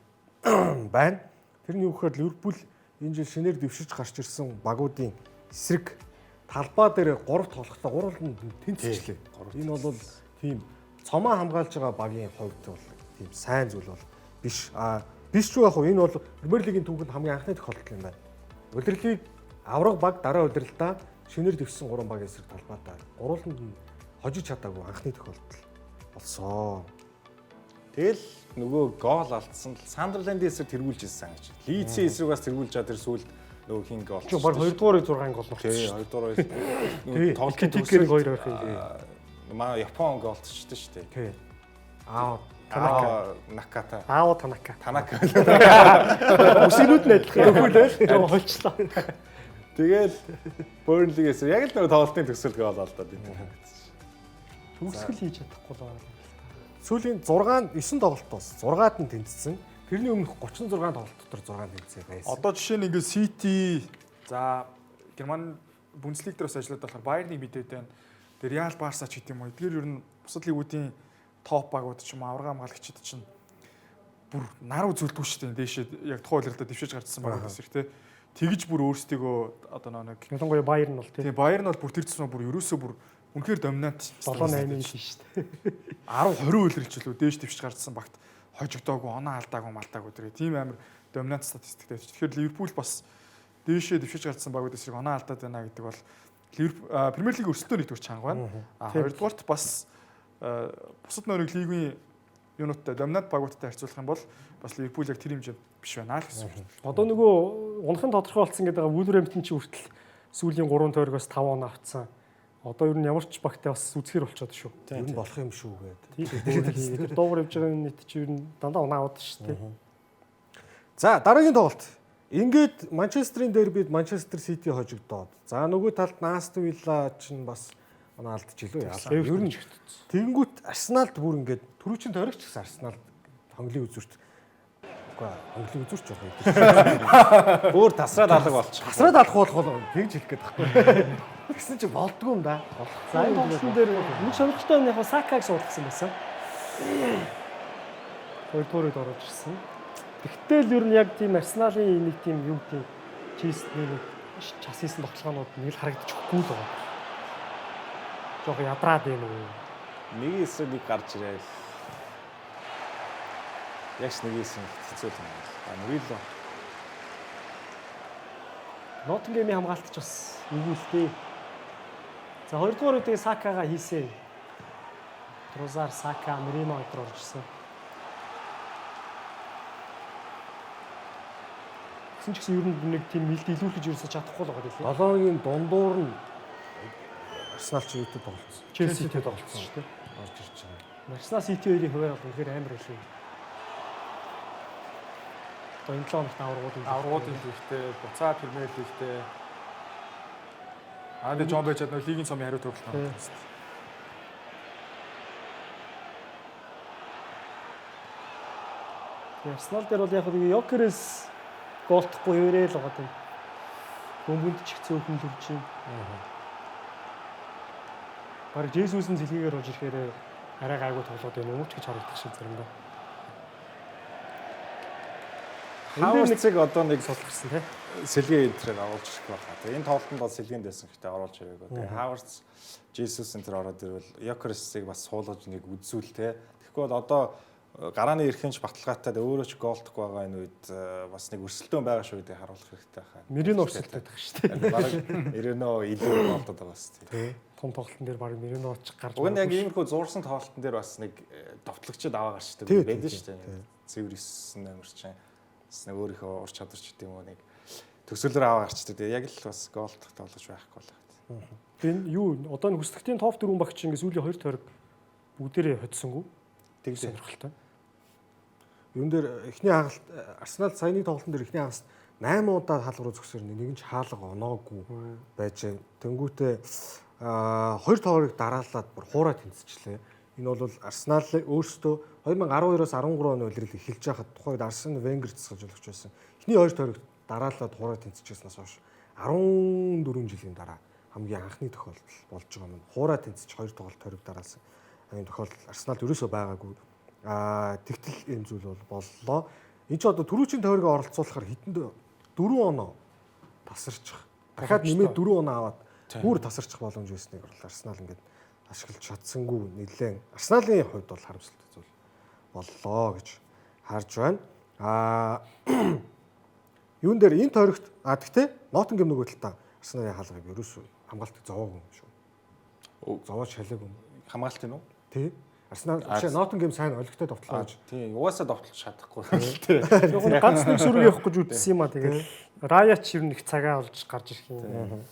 байна. Тэрний юу гэхээр Ливерпул энэ жил шинээр дэвшиж гарч ирсэн багуудын эсрэг талбай дээр 3 тоглохтой 3-нд тэнцвчлээ. Энэ бол тийм цомоо хамгаалж байгаа багийн хувьд бол тийм сайн зүйл бол биш. Биш ч яг энэ бол Премьер лигийн түүхэнд хамгийн анхны тохиолдол юм байна. Удирдлыг авраг баг дараа удирдалтаа шинээр дэвшсэн 3 багийн эсрэг талбайдаа 3-нд нь хожиж чадаагүй анхны тохиолдол болсон. Тэгэл нөгөө гол алдсан Сандерландын эсрэг тэргүүлж ирсэн гэж. Лидсийн эсрэг бас тэргүүлж чад тэр сүүлд нөгөө хин гол. Чи баг 2 дугаар 6 гол нурсан. Тий, 2 дугаар нөгөө тоглолтын Тикер 2 байх юм. Маа Япон голчтой шүү дээ. Тий. Наката. Танака. Үсгнүүд нь адилхан өгөөлөө. Жоо холчлоо. Тэгэл Бurnley-гээс яг л нөгөө тоглолтын төсөл гол алдаад байна. Төгсгөл хийж чадахгүй л байна. Сүүлийн 6-9 тоглолтоос 6-ад нь тэнцсэн. Тэрний өмнөх 36 тоглолт дотор 6 тэнцээ байсан. Одоо жишээ нь ингээд Сити за Герман Бундслиг дээр бас ажиллаад болохоор Байерныг мэдээд байна. Тэр Реал Барса ч гэдэг юм уу. Эдгээр ер нь бусад лигүүдийн топ багууд ч юм уу авраг хамгаалагчид чинь бүр нар үзүүлдэг шүү дээ. Дээшээ яг тухайн үйлрэлтэд дэвшиж гарчсан багууд эсрэг те. Тэгж бүр өөрсдийгөө одоо нэг ялангуяа Байерн бол тийм Байерн бол бүр тэр цэцмээ бүр ерөөсөө бүр үнэхээр доминант 7-8 шүү дээ. 10-20 үйлрэлчлөө дээш дэвшиж гарчсан багт хожигдоогүй, оноо алдаагүй, малтаагүй тэрэг тийм амар доминант статистиктэй. Тэгэхээр Ливерпул бас дээшээ дэвшиж гарчсан багууд эсрэг оноо алдаад байна гэдэг бол Премьер лиг өрсөлдөөр нэгдүгээр чанга байна. Хоёрдугаарт бас бусад нөрөг лигийн юунуудтай доминант багуудтай харьцуулах юм бол бас Ливерпул яг тэр хэмжээнд биш байна л гэсэн үг. Одоо нөгөө унахын тодорхой болсон гэдэг Вулверхэмптон чи хүртэл сүүлийн 3 тойрогоос 5 он авцсан. Одоо ер нь ямар ч багтай бас үзэхэр болчиход шүү. Ер нь болох юм шүү гэдэг. Тийм. Дуугар явж байгаа нийт чи ер нь дандаа унаа аваад шүү дээ. За дараагийн тоглолт. Ингээд Манчестерийн дербид Манчестер Сити хожигдоод. За нөгөө талд Астон Вилла чинь бас оноо алдчихлоо яалаа. Ер нь тэгэнгүүт Арсеналд бүр ингээд түрүүчийн тойрогч гэсэн Арсеналд хонглын үзүүрт. Үгүй хонглын үзүүрч жоох юм. Өөр тасраад алга болчих. Тасраад алах болох тэгж хэлэх гээд байхгүй. Тэгсэн чи болдгоо юм да. За энэ тоглолтын дээр нэг сонирхолтой нь яг Сакаг суулгасан байсан. Хоёрдугаарыг орж ирсэн. Тэгтэл ер нь яг тийм Арсеналын нэг тийм юу гэдэг чийсний нэг час хийсэн тоглоомнууд нэг л харагдаж өгөхгүй л байгаа. Жохо ядраад байна уу? Нэг эсрэг нэг гарч ирээ. Ягш нэг эсрэг хэцүү юм байна. Нэг л Ноттингемийн хамгаалтч бас нэгүүлтэй. За хоёрдугаар үеийг Сакага хийсэн. Трозар, Сака, Мерино өдр орж ирсэн. Гэсэн ч гэсэн ер нь нэг тийм мэлд илүүлж ерөөсө чадахгүй л байгаа дээ. 7-гийн дундуур нь Арсенал ч юутэй тоглолцсон. Челситэй тоглолцсон шүү дээ. Орж ирж байгаа. Арсенал Сити хоёрын хуваар бол үнэхээр амар байлгүй. Одоо энэ 7 хоногт аврагуудын лигтэй, буцаа Премьер лигтэй. Андэ Жон байж чадна лигийн цомын хариу тоглолт байна. Арсенал дээр бол яг нэг Йокерс голтохгүй хэвээрээ л байгаа юм. Бөмбөнд ч их цөөхөн л үрж юм. Бараг Жесус нь зэлхийгээр орж ирэхээр арай гайгүй тоглоод байна уу ч гэж харагдах шиг заримдаа. Хаварцыг одоо нэг сулгарсан тий. сэлгээ энтрээр оруулж ирэх байна. Тэгээ энэ тоглолтод бол сэлгээнд байсан гэхдээ оруулж ирээгүй. Тэгээ Хаварц Жесус энтер ороод ирвэл Йокерсыг бас суулгаж нэг үзүүл тий. Тэгэхгүй бол одоо гарааны эрхэнч баталгаатай өөрөө ч голдохгүй байгаа энэ үед бас нэг өрсөлдөөн байгаа шүү гэдэг харуулах хэрэгтэй байна. Мерино өрсөлдөд байгаа шүү дээ. Бараг Мерино илүү голдод байгаа шүү дээ. том тоглолтын дээр баг Мерино ч гарч Уг нь яг иймэрхүү зуурсан тоглолтын дээр бас нэг довтлогчд аваа гарчдаг Тий, байдаг тий, шүү дээ. Цэвэр 9 номер чинь бас нэг өөрийнхөө ур чадварч гэдэг юм уу нэг төсөөлөр аваа гарчдаг. Яг л бас голд тоглож байхгүй л байна. энэ юу одоо нэг хүсдэгтийн топ 4 багч ингээ сүүлийн 2 тойрог бүгдээрээ хоцсонгүй. Тэг Сонирхолтой. Юун дээр эхний хагалт Арсенал саяны тоглолтын дээр эхний хагас 8 удаа хаалга руу зөксөр нэг нь ч хаалга оноогүй байж тэнгүүтээ 2 тоорыг дараалаад бүр хуурай тэнцэжлээ. Энэ бол Арсенал өөрсдөө 2012-оос 13 оны улирал эхэлж байхад тухайд Арсен Венгер засгалжуулагч байсан. Эхний 2 тоорыг дараалаад хуурай тэнцэжсэнээс хойш 14 жилийн дараа хамгийн анхны тохиолдол болж байгаа юм. Хуурай тэнцэж 2 тоглолт тойрог дараалсан. Энэ тохиолдол Арсеналд ерөөсөө байгаагүй. Тэгтэл энэ зүйл бол боллоо. Энд ч одоо түрүүчийн тойрогоо оролцуулахаар хэдэнд 4 оноо тасарчих. Дахиад нэмээд 4 оноо аваад бүр тасарчих боломж байсныг бол Арсенал ингээд ашиглаж чадсангүй нэлээд Арсеналын хувьд бол харамсалтай зүйл боллоо гэж харж байна. Юун дээр энэ тойрогт гэхдээ Ноттингем нөгөө талдаа Арсеналын хаалгыг ерөөсөө хамгаалтыг зовоогүй юм шүү. Зовоож шалаагүй юм. Хамгаалт нь үү? Тий. Арсенал Ноттингем сайн олигтой довтлоо гэж. Тий, угаасаа довтлож чадахгүй. Яг ганц нэг сүрэг явах гэж үзсэн юм а тэгээд Раяч ер нь их цагаа олж гарч ирэх юм.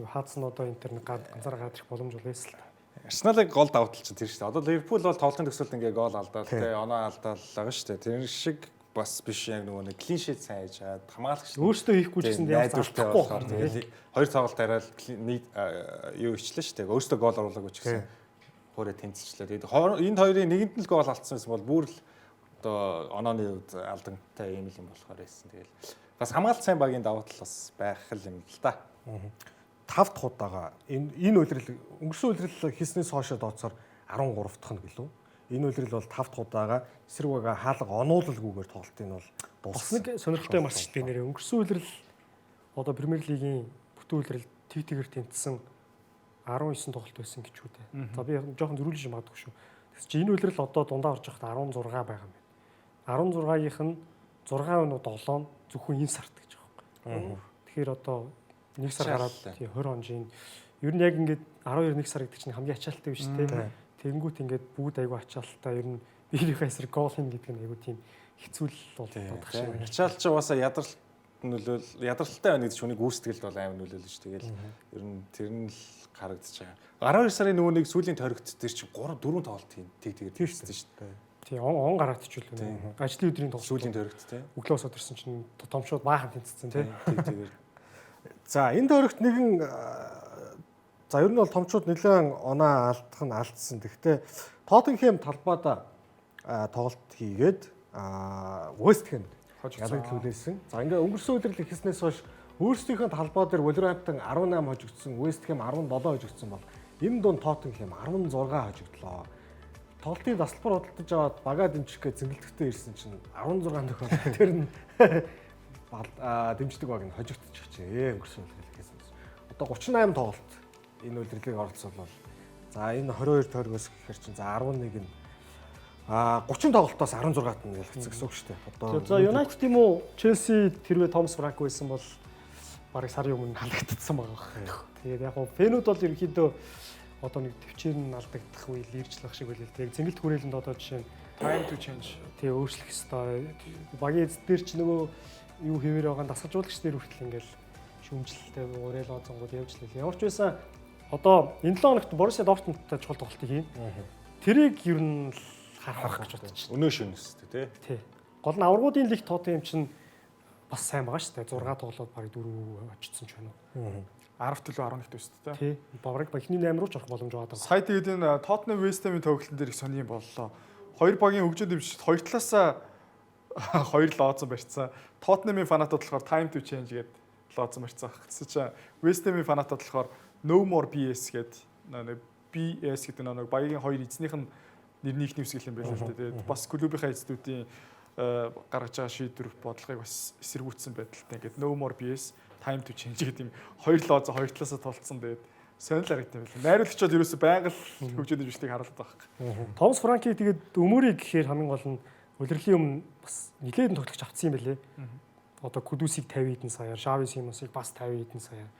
Хаацсан одоо интернет ганцаараа гадрах боломж улайс л. Арсеналыг гол давталч тэр шүү дээ. Одоо Ливерпул бол тоглолтын төгсөлд ингээ гол алдаал тий, оноо алдаал байгаа шүү дээ. Тэр шиг бас биш яг нөгөө нэг клин шит сайн хийж хамгаалагч Өөртөө хийхгүй ч гэсэн яг найдвартай болохоор тэгээд 2 тоглолт арай юу ичлээ шүү дээ. Өөртөө гол оруулаагүй ч гэсэн хуурай тэнцэлчлээ. Тэгээд энэ хоёрын нэгэнд нь л гол алдсан байсан бол бүр л одоо онооны үед алдантай юм л юм болохоор байсан. Тэгээд бас хамгаалт сайн багийн давуу тал бас байх юм л да. 5 дахь удаага энэ улирал өнгөрсөн улирал хийснээс хойш дооцоор 13 дахь нь гэлөө. Энэ улирал бол 5 дахь удаага эсрэг бага хаалга онуулалгүйгээр тоглолтын бол бас нэг сонирхолтой марч дээ нэрээ. Өнгөрсөн улирал одоо Премьер лигийн бүтэн улирал TT-гэр тэнцсэн 19 тоглолт байсан гэж үү дээ. За би жоохон зөрүүлж магадгүй шүү. Тэгс чи энэ улирал одоо дундаа орж байхад 16 байгаа юм байна. 16-ийнх нь 6 өнөө 7 зөвхөн энэ сард гэж байгаа юм. Тэгэхээр одоо 1 сар гараад 20 хонжийн ер нь яг ингээд 12 1 сар гэдэг чинь хамгийн ачаалттай биш үү? Тэгэнгүүт ингээд бүгд айгүй ачаалттай ер нь биерийнхээ эсрэг гол хийн гэдэг нь айгүй тийм хэцүү л болдог шиг байна. Ачаалч угаасаа ядралтай байна гэж хүнийг гүйцэтгэлд бол амар нөлөөлнө ш. Тэгэл ер нь тэр нь л харагдаж байгаа. 12 сарын нөгөө нэг сүүлийн тойрогт тэр чинь 3 4 тоглолт тэгээд тийшсэн ш. Тий он гараадчихвол ажлын өдрийн тоглолт сүүлийн тойрогт тий. Өглөөс өдөрсөн чинь томшууд баахан тэнцсэн тий. Тэгээд за энэ тойрогт нэгэн за ер нь бол томчууд нэлээд оноо алдах нь алдсан. Гэхдээ Тоттенхэм талбайда тоглолт хийгээд West Ham ялагдлуулсан. За ингээ өнгөрсөн үеэр ихснээс хойш өөрсдийнхөө талбай дээр Wolverhampton 18 хожигдсон, West Ham 17 хожигдсон бол энэ дунд Тоттенхэм 16 хожигдлоо. Тоглолтын дасгалбар худалдаж аваад багаа дэмжих гэж зингэлтгтээ ирсэн чинь 16 тохиолдол тэр нь дэмждэг баг нь хожигдчихжээ өнгөрсөн үеэр хийсэн. Одоо 38 тоглолт энэ үлрэлийг оролцуулбал за энэ 22 тойрогоос гэхэр чинь за 11 нь 30 тоглолтоос 16-т нь ялгцсан гэсэн үг шүү дээ. Одоо за United тийм үү Chelsea тэрвээ Томас Франк байсан бол бараг сарын өмнө халагдсан байгаа. Тэгээд яг нь фэнүүд бол ерөнхийдөө одоо нэг төвчээр нь алдагдах үе иржлэх шиг байлээ. Тэгээд зингэлт хүрээлэнд одоо жишээ нь time to change тий өөрчлөх ёстой. Багийн эзэдэр ч нөгөө юу хэвээр байгаа дасгалжуулагч дээр хүртэл ингээл шүүмжлэлтэй уурэл оцонгууд явж лээ. Ямар ч байсан одоо энэ 7 хоногт Борусsia Дортмундтай чухал тоглолтыг хийн. Тэрийг ер нь харах гэж бодож байна. өнөө шөнөс тий. Тий. Гол нь аврагуудын лиг Тоттенхэм чинь бас сайн байгаа шүү дээ. 6 тоглоод бараг 4 очсон ч байна уу. 10 төлөө 11 төстэй. Тий. Бараг ихний 8 руу ч орох боломж байгаа. Сая тэгээд энэ Tottenham West Ham-ийн тоглолтын дээр их сони боллоо. Хоёр багийн хөгжөөд дэвшилт хоёр талаасаа хоёр лооцсон барьцсан. Tottenham-ийн фанатууд болохоор time to change гэдэг лооцсон барьцсан. Гэсэн чинь West Ham-ийн фанатууд болохоор no more BS гэдэг нэг BS гэдэг нэг багийн хоёр эзнийх нь нэрнийх нэвсгэл юм байл л дээ. Тэгээд бас клубийнхаа эзэдүүдийн гаргаж байгаа шийдвэр бодлогыг бас эсэргүүцсэн байдалтай. Ингээд no more BS time to change гэдэг юм хоёр лооцоо хоёр талаасаа тулцсан. Тэгээд сонирхол харагдсан байл. Найруулагчид ерөөсөй байнга л хөгжөөд дэвшлийг харуулдаг байхгүй. Томас Франки тэгээд өмөрийг гэхээр хамгийн гол нь улирлын өмнө бас нэлээд тоглогч авцсан юм байлээ. Одоо Кудусийг 50 хэдэн саяар, Шави Симонсыг бас 50 хэдэн саяар.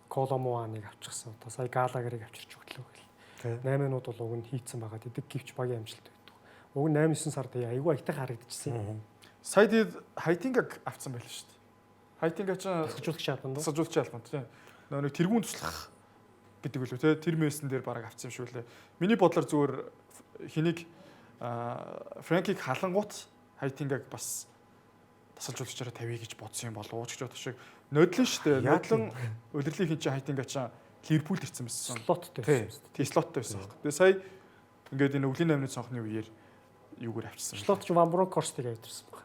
Коломоаныг авчихсан. Одоо сая Галагерыг авчирч өглөө гэл. 8-нууд бол уг нь хийцэн байгаа. Тэдэг гівч багийн амжилт байдаг. Уг нь 8-9 сард айгүй аятайхан харагдчихсан. Сая тэгээд Хайтингаг авцсан байлаа шүү дээ. Хайтинга ч тасалжуулагч албанд. тасалжуулагч албанд тийм. Нэг тэргүүн туслах гэдэг үлээ тийм. Тэр мессен дээр бараг авцсан юм шүү лээ. Миний бодлоор зүгээр хэнийг Франкийг халангуут Хайтингаг бас тасалжуулагчаараа тавья гэж бодсон юм болов уу ч бодох шиг. Нодлон шүү дээ. Нодлон удирлын хин чи Хайтинга ч Ливерпул ирсэн байсан. Слоттой байсан. Тийм слоттой байсан. Тэгээ сая ингээд энэ өвлийн 8-ны цонхны үеэр юугаар авчирсан. Слотч Ван Брокхорстыг авчирсан байна.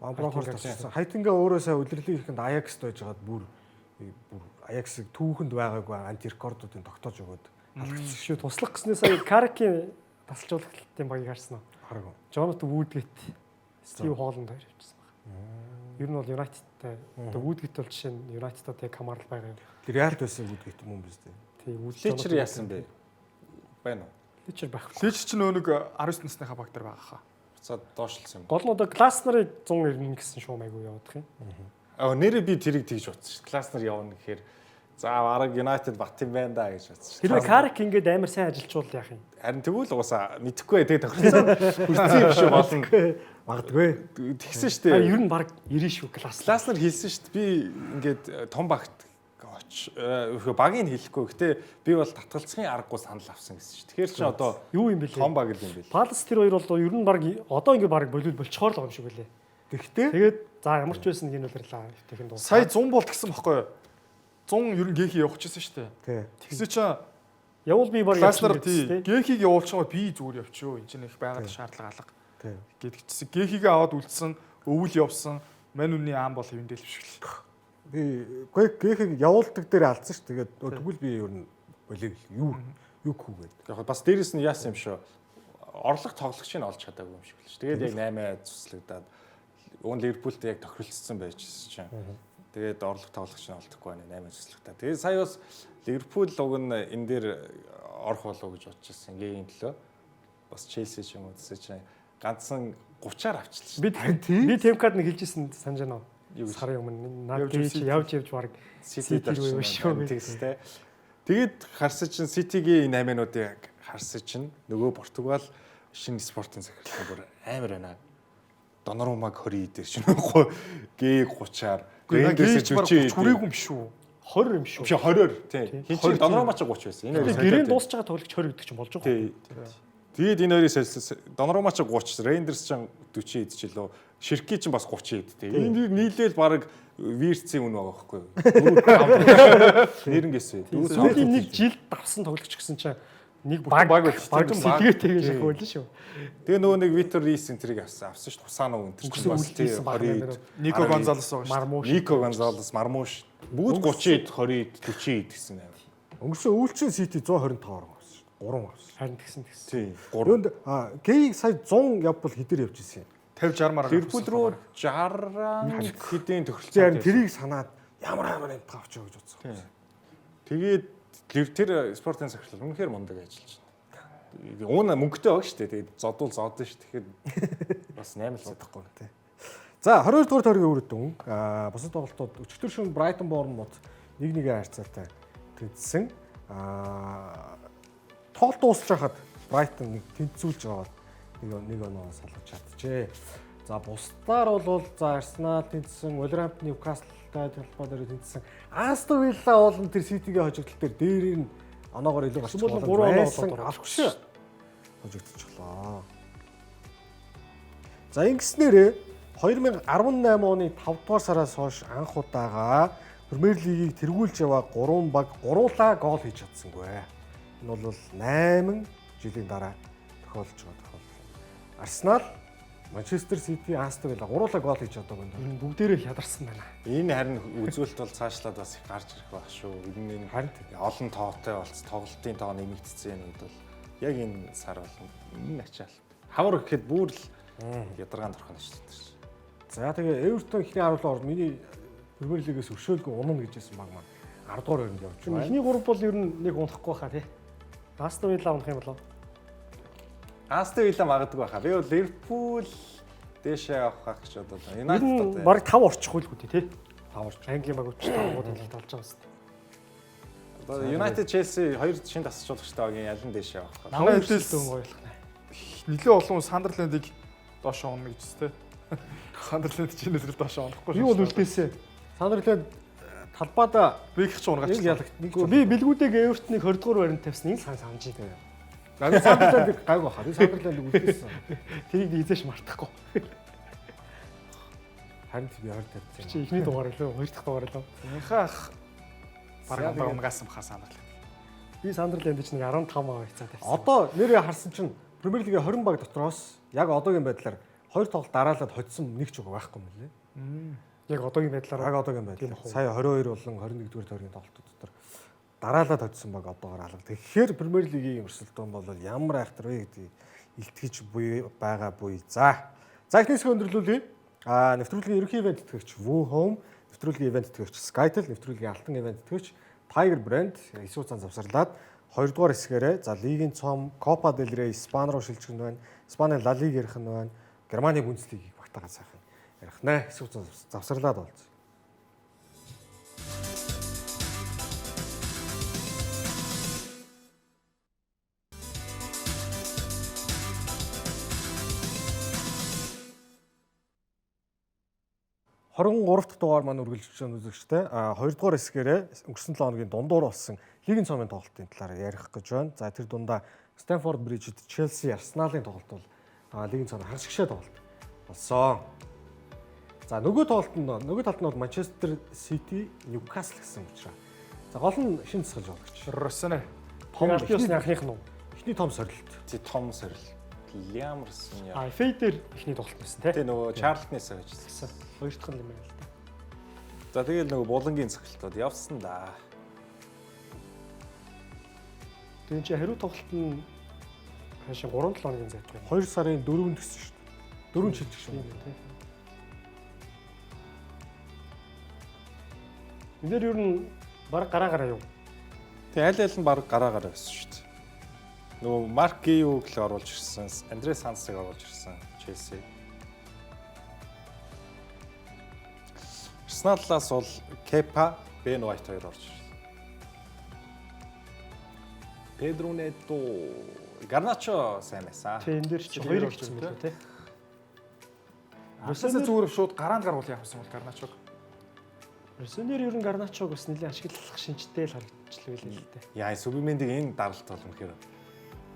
Ван Брокхорст авчирсан. Хайтинга өөрөө сая удирлын ихэнд Аякст байж байгаад бүр Аяксыг түүхэнд байгаагүй антирекордуудыг тогтоож өгөөд халагдсан шүү. Туслах гэснээр сая Каркийн тасалжуулагчдын багийг харсан уу? хараг. Джонатан Вудгейт, Стив Холланд хоёр авчирсан байна. Ер нь бол Юнайтедтай одоо Вудгейт бол жишээ нь Юнайтедтай яг хамаарал байгаа юм. Тэр яард байсан Вудгейт юм биз дээ. Тийм Личер яасан бэ? Байна уу? Личер байх. Лич ч нөө нэг 19 насныхаа баг дээр байгаа хаа. За доошлсон юм. Гол нь одоо Гласнерыг 190 гэсэн шуум айгуу явуудах юм. Нэрээ би тэрийг тэгж утсан шүү. Класнер явна гэхээр за арга United бат юм байна да гэж утсан шүү. Хэрвээ Карк ингээд амар сайн ажилчвал яах юм? Харин тэгвэл угаасаа мэдэхгүй тэгээ тохирсон хүрсэн юм шиг болно. Магадгүй. Тэгсэн шүү дээ. Ер нь баг 90 шүү Класнер хэлсэн шүү дээ. Би ингээд том багт багийг хэлэхгүй. Гэтэ би бол татгалзахын аргагүй санал авсан гэсэн шүү. Тэгэхээр чи одоо юу юм бэлээ? том баг юм бэл. Палас тэр хоёр бол ер нь баг одоо ингээд баг болиул болчхоор л байгаа юм шиг байлээ. Тэгтээ Тэгээд за ямар ч байсан нэг нь үлэрлээ. Тэхэн дуусна. Сая 100 болт гэсэн бохгүй юу? 100 ер нь Гэхи явуулчихсан шүү дээ. тий. Тэгсэн чинь Явал би баг Класнер тий Гэхийг явуулчихгаа би зүгээр явчихё. Энд чинь их байгаад шаардлага алга Тий. гэдгийгчсэн. Гэхийг аваад үлдсэн, өвөл явсан. Мань үнний аан бол хэвэн дэлвшиг л. Би Гэхийг явуулдаг дээр алдсан шүү. Тэгээд тэгвэл би ер нь болиг юу гүгээд. Яг бас дээрэс нь яасан юм шүү. Орлого тоглогчийг олж чадаагүй юм шиг л шүү. Тэгээд яг 8 цуслагдаад уун Ливерпултэй яг тохиролцсон байжсэн чинь. Тэгээд орлого тоглогчийг олдохгүй байна 8 цуслагдаад. Тэгээд сая бас Ливерпул уг нь энэ дээр орох болов гэж бодож байсан. Гэхийн төлөө бас Челси ч юм уу гэсэн чинь ганцхан 30-аар авчлаа. би темкад нэг хэлжсэн санаж байна уу? Юу гэж? Сарын өмнө наад явж баг Сити руу шүү. тэгстэй. Тэгээд харсан чинь Ситигийн 8-уудыг харсан чинь нөгөө Португал шинэ спортын захирлын бүр амар байна. Доноруумаг 20 дээр шинэ гээ 30-аар Гэрээс 40 хүрээгүй юм шүү. 20 юм шүү. биш 20-оор тийм. Хин чинь Доноруумач 30 байсан. Энэ хоёр Гэрээ дуусч байгаа тоглогч 20 гэдэг чинь болж байгаа. тийм. Тэгээд энэ хоёрын солилцсон Доноруумач 30, Рейндерс ч 40 идчихлөө. Ширки ч бас 30 идтэй. Энэ нийлээл баг Вирцийн үн байгаа байхгүй юу? Нэрнгэсээ. Сүүлийн нэг жил давсан тоглогч гэсэн чинь нэг баг сэлгээтэй гэж хөөглөн шүү. Тэгээ нөгөө нэг Витер Рис энтрийг авсан шүү. Хусаано энтер чинь бас тийм 20. Нико Гонзалес байгаа шүү. Мармуш. Нико Гонзалес, Мармуш бүгд 30-д 20-д 40-д гэсэн байна. Өнгөрсөн үүлчин Сити 125 авсан шүү. 3 авсан. Харин тэгсэн. Тийм. Юунд Гэхийг сая 100 явбал хэдэр явж ирсэн юм. 50-60 маар. Ливерпул руу 60 хэдийн тохиролцоо. Тэгэхээр тэрийг санаад ямар энэ тавч гэж бодсон. Тэгээд тэр спортын захирлал үнэхээр мундаг ажиллаж байна. Уун мөнгөтэй баг шүү дээ. Тэгээд зодвол зодсон шүү. Тэгэхээр бас 8 л Бодохгүй тий. За 22 дугаар тойргийн үр дүн бусад тоглолтууд өчигдөр шөнө Брайтон Борнмут 1-1 харьцаатай тэнцсэн. Тоглолт дуусч хахад Брайтон нэг тэнцүүлж байгаа нэг оноо салгаж чадчихэ. За бусдаар бол за Арсенал тэнцсэн, Wolverhampton Newcastle-тай талбай дээр тэнцсэн. Астон Вилла болон тэр Ситигийн хожигдол дээр нь оноогоор илүү гарч байгаа. 3 оноо авч хожигдчихлоо. За ингэснээр 2018 оны 5 дугаар сараас хойш анх удаага Премьер лигийг тэргүүлж яваа 3 баг гуруулаа гол хийж чадсангүй. Энэ бол 8 жилийн дараа тохиолж байгаа тохиолдол. Арсенал, Манчестер Сити, Астон Вилла гуруулаа гол хийж чадаагүй юм. Бүгдээрээ ядарсан байна. Энэ харин үзүүлэлт бол цаашлаад бас их гарч ирэх байх шүү. Энэ Харин олон тоотой болц тоглолтын тоо нэмэгдсэн үед бол яг энэ сар бол энэ ачаал. Хавар гэхэд бүр л ядаргаанд орох нь ажилтдаг шүү. За тэгээ Эвертон ихний 10 орд миний Премьер лигээс өршөөлгүй унана гэжсэн баг маань 10 дугаар өрөнд явж байна. Эхний 3 бол ер нь нэг унахгүй хаа тий. Астон Вилла унах юм болов. Астон Вилла магадгүй байхаа. Би бол Ливерпул дээшээ авах гэж бодлоо. Юнайтед Баг 5 орчих байлгүй тий. 5 орч. Английн баг 5 удаа хэлэлт олж байгаа юм. United Chelsea хоёр шинэ тасалжуулагчтай багийн ялан дэше явах. Намаа хэлсэн гоёлох нэ. Нилээ олон Сандерлендийг доош оно гэж тест. Сандерленд чинь нэсрэл доош онохгүй. Юу бол үлдээсэ. Сандерланд талбайда би их ч унагч. нэг ялагт нэг Би бэлгүүдийг Эвертоныг 20 дугаар байранд тавьсныг санаж байна. Гавь Сандерланд гайгүй хаа. Би Сандерланд үлдээсэн. Тэрийг хизээш мартахгүй. Харин би 20 тавьсан. Чи эхний дугаар лөө, хоёр дахь дугаар лөө. Инхаах бараг унгасан баха Сандерланд. Би Сандерланд ч нэг 15 хавцаа тавьсан. Одоо нэрээ харсан чинь Премьер лигийн 20 баг дотроос яг одоогийн байдлаар 2 тоглолт дараалаад хоцсон нэг ч үг байхгүй юм лээ. Яг одоогийн байдлаар Яг одоогийн байдлаар сая 22 болон 21-р тойргийн тоглолтууд дотор дараалаад хоцсон баг одоогоор алга. Тэгэхээр Премьер лигийн өрсөлдөөн бол ямар айхтар вэ гэдгийг илтгэж буй байгаа буй. За ихний хэсэг өндөрлүүлье. Нэвтрүүлгийн ерөнхий ивент тэтгэгч Woo Home, нэвтрүүлгийн ивент тэтгэгч Skytel, нэвтрүүлгийн алтан ивент тэтгэгч Tiger Brand Исүү цан завсарлаад 2 дугаар хэсгээрээ за лигийн цом Copa del Rey Испани руу шилжих нь байна. Испани Ла Лиг ярих нь байна. Германы Бундслигийг багтаагаад сайхан ярих нэ. Исүү цан завсарлаад болж. Хорон 3 дахь дугаар маань үргэлжлэж байгаа үзэгчтэй 2 дугаар хэсгээрээ өнгөрсөн 7 хоногийн дундуур болсон лигийн цомын тоглолтын талаар ярих гэж байна. За тэр дундаа Stamford Bridge-д Chelsea Arsenal-ын тоглолт бол лигийн цомын хагас гişэ тоглолт болсон. За нөгөө талд нь бол Manchester City Newcastle гэсэн учраас. За гол нь шинэ засгалж болгоч. Россонер. Том ихний анхных нь. Эхний том сорилт. Тий том сорил. Лиамерсон яа. Фейдер ихний тоглолт байсан тий. Тий нөгөө Чарлтнээс ажилласан. Хоёр дахь нь юм байна л да. За тэгэл нөгөө булангийн цохилтууд явсан да. Тэгээ чи хариу тоглолт нь хаашаа 3-7 хоногийн зайд байна. 2 сарын 4-нд гэсэн шүү дээ. 4 шилжих шүү дээ. Энд дээр ер нь баг гараа юу? Тэг аль аль нь баг гараа байсан шүү дээ. Нөгөө Марк Гиюг л оруулж ирсэн, Андре Сансыг оруулж ирсэн Челси. Арсеналаас бол Кепа, Бен Вайт хоёр орж ирсэн. Педро Нето, Гарначо сайн байсан. Тэ энэ дээр чи хоёр гэсэн мэлээ тий. Россонер зүгээр шууд гараанд гаруул яах вэ Гарначог. Россонер ер нь Гарначог бас нэлээд ашиглах шинжтэй л харагдчихлээ л дээ. Яа, Сүбимендиг энэ даралт бол үнэхээр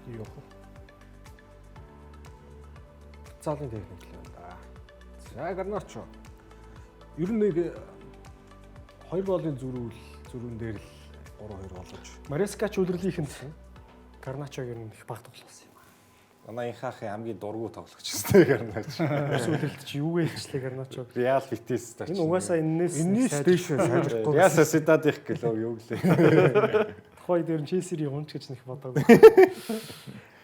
Юу вэ? Цаалын техник л байна да. За Гарначо. Ер нь нэг 2 голын зүрүүн дээр л 3-2 болгож. Марескач үлрэлийнхэнд Гарначог ер нь их баг тоглосон юм аа. манай инхаахын хамгийн дургу тоглогч гэсэн Гарнач. Үлрэлт чи юу ээлжлээ Гарначог. Реал Битис тач. Энэ угаасаа энэс дэше сайжрахгүй. Реал Сосидад их гэлөө юу гэлээ. тухай дээр нь Челсиний унч гэж нэг бодоогүй.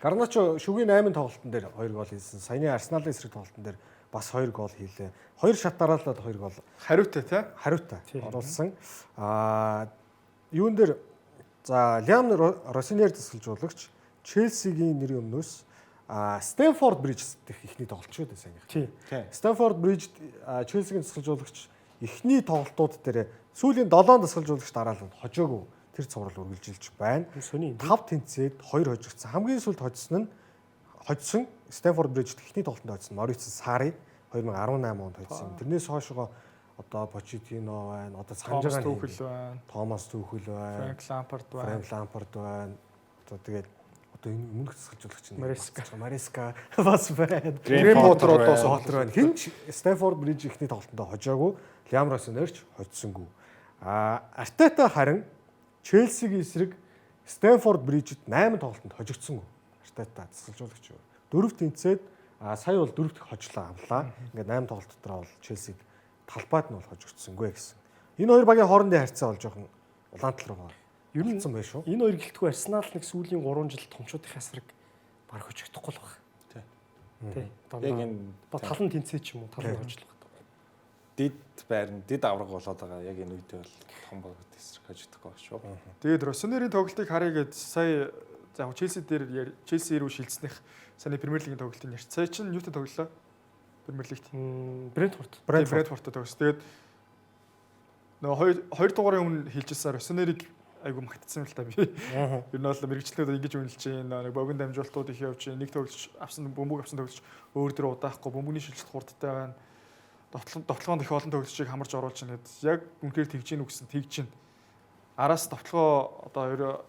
Гарначо шүгийн 8 тоглолтын дээр 2 гол хийсэн. Саяны Арсеналын эсрэг тоглолтын дээр бас 2 гол хийлээ. 2 шат дараалаад 2 гол. Хариутай тий? Хариутай оруулсан. Юун дээр за Лиам Россинер засгалжуулагч Челсигийн нэрийн өмнөөс Stamford Bridge дэх ихний тоглолт шүү дээ сайн. Тий. Stamford Bridge Челсигийн засгалжуулагч ихний тоглолтууд дээр сүүлийн 7 засгалжуулагч дараалал хожоогүй тэр цуврал үргэлжилж байна. 5 тэнцээд 2 хожигдсан. Хамгийн сүүлд хоцсон Stamford Bridge ихний тоглолтод хоцсон Мориц Сари 2018 онд хоцсон. Тэрнээс хойшоо одоо Почетино байна, одоо Санжагаан Түүхэл байна. Томас Түүхэл байна. Фрэнк Лампард байна. Одоо тэгээд одоо энэ өмнөх засгалжуулагч нь Мареска бас байна. Грэм Поттер байна. Хинч Stamford Bridge ихний тоглолтод хожоогүй, Лиам Россонерч хоцсонгүй. Артета харин Челсигийн эсрэг Stamford Bridge-д 8 тоглолтод хожигдсангүй. Артета засгалжуулагч юу. 4 тэнцээд сая бол 4 дэх хожлоо авлаа. Ингээд 8 тоглолт дотроо бол Челсиг талбайд нь бол хожигдсангүй гэсэн. Энэ хоёр багийн хоорондын харьцаа бол жоохон улаан тал руу Ер нь болсон байх шүү. Энэ хоёр гэлтгүй Арсенал нэг сүүлийн 3 жил томчуудын эсрэг баг хожигдохгүй л баг. Тий. Яг энэ тал нь тэнцээ ч юм уу тал нь хожлох. Дид байрны дид авраг болоод байгаа яг энэ үедээ бол том багт эсрэг хожигдохгүй байх шүү. Тэгээд Россонерийн тоглолтыг харъя гэж сая за Челси дээр Челси рүү шилжснэх саяны Премьер лигийн тоглолтыг ярьж. Сая чинь юутай тоглолоо? Премьер лигт. Брентфорд тогс. Тэгээд нөгөө 2 дугарын өмнө хэлжсэн Россонерийг айгу магтсан л та би. Ер нь бол мэрэгчлүүд ингэж үнэлж байна. Нэг богино дамжуултууд их явж байна. Нэг тоглож авсан бөмбөг авсан тоглож өөр дөр удаахгүй бөмбөгийн шилжилт хурдтай байна. Довтлогоонд их олон тоглогчийг хамарч оруулж байна гэдэг. Яг үнэхээр тэгж гин үгсэн тэгж гин. Араас довтлогоо одоо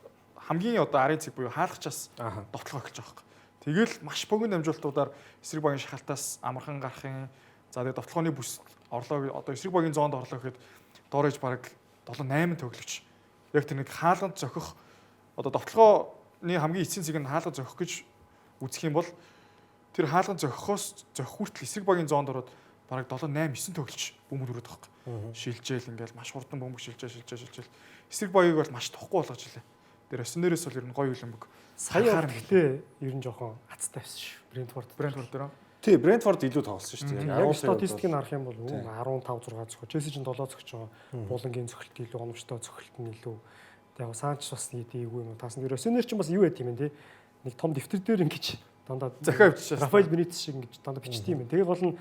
хамгийн одоо арын цэг буюу хаалгачаас довтлогоо эхэлж байгаа юм. Тэгэл маш богино дамжуултуудаар эсрэг багийн шахалтаас амархан гарахын за тэгээ довтлогооны бүс орлоо одоо эсрэг багийн зоонд орлоо гэхэд доорож баг 7-8 тоглогч яг тэр нэг хаалганд зохих одоо довтлогооны хамгийн эцсийн цэг нь хаалганд зохих гэж үзэх юм бол тэр хаалганд зохихоос зохих хүртэл эсрэг багийн зоонд ороод бараг 7-8-9 тоглогч бөмбөг өрөөд байгаа юм. Шилжээл ингээл маш хурдан бөмбөг шилжээл. Эсрэг багийг бол маш тохгүй болгож илээ. Тэр өснөрөөс бол ер нь гоё үлэмбэг. Сая гэхдээ ер нь жоохон хацтай байсан шүү. Брентфорд дээр. Тий, Брентфорд илүү тоглосон шүү дээ. Яг статистикийг харах юм бол 15 6 зөхөж. Челси чинь 7 зөхөж байгаа. Булангийн зөхөлт илүү, оновчтой зөхөлт нь илүү. Яг Санч бас нийт эйгүй юм. Таасан дээр өснөр чинь бас юу байт юм бэ те? Нэг том дэвтэр дээр ингэж дандаа захиа биччихсэн. Рафаэль Бенитес шиг ингэж дандаа бичдэг юм. Тэгээд гол нь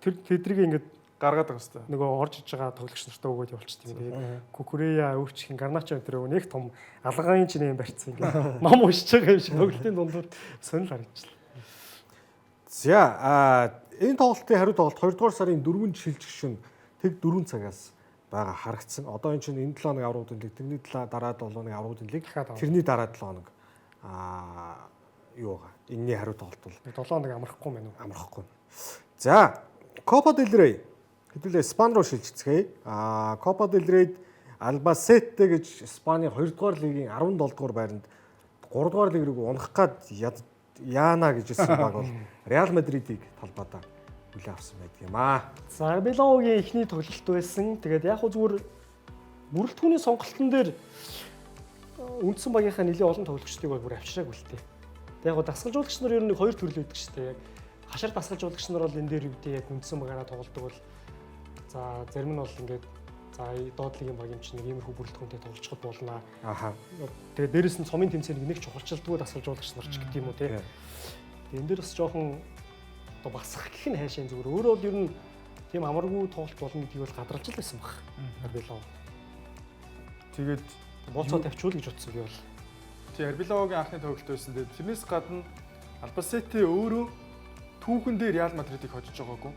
тэр тэдрийг ингэж гаргаад байгаа хэвээр. Нөгөө орж иж байгаа тоглогч нартай өгөөд явуулчихдаг юм. Тэгээд Кукурея, Өвчхин, Гарначо энэ төр нэг том алгааны чинь юм барьцсан ингэ. Ном уншиж байгаа юм шиг тоглолтын дундуур сонир харагдчихлаа. За энэ тоглолтын хариу тоглолт 2 дугаар сарын 4-нд шилжих шин тэг 4 цагаас байгаа харагдсан. Одоо энэ чинь энэ 7 хоног аврагуудын лиг, тэрний дараа 7 хоног аврагуудын лиг, тэрний дараа 7 хоног юу байгаа. Энэний хариу тоглолт бол 7 хоног амрахгүй мэн үү? Амрахгүй. За Copa del Rey хэдүүлээ Испани руу шилжицгээе. Copa del Rey Albacete гэж Испаний 2 дугаар лигийн 17 дугаар байранд 3 дугаар лиг рүү унах гад яана гэж хэлсэн баг бол Real Madrid-ийг талбайдаа хүлээн авсан байдаг юм аа. За Arbeloa-гийн эхний тоглолт байсан. Тэгээд яг зүгээр бүрэлдэхүүний сонголтын дээр үндсэн багийнхаа нэлээд олон тоглогчдыг бол бүр авчираагүй л дээ. Яг дасгалжуулагч нар ер нь 2 төрөл байдаг шүү дээ. Яг хашаар дасгалжуулагч нар бол энэ дээр үүдээ яг үндсэн багаараа тоглодог бол за зарим нь бол ингээд за доотлогийн баг юм чинь нэг иймэрхүү бүрэлдэхүүнтэй тоглолцоход болно. Аха. Тэгээд дээрэс нь цомын тэмцээнийг нэг чухалчилдгүй дасгалжуулагч нар ч гэдэг юм уу те. Тэгээд энэ дээр бас жоохон одоо басах гэх нь хайшаа зүгээр. Өөрөө бол ер нь тийм амаргүй тоглолт болно гэдгийг бол гадралж л байсан баг. Arbeloa. Тэгээд болцоо тавьчуул гэж утсан би бол. Тий, Arbeloa-гийн анхны тоглолт байсан. Тэгээд тэрнээс гадна Albacete өөрөө түүхэн дээр Real Madrid-ийг хожиж байгаагүй.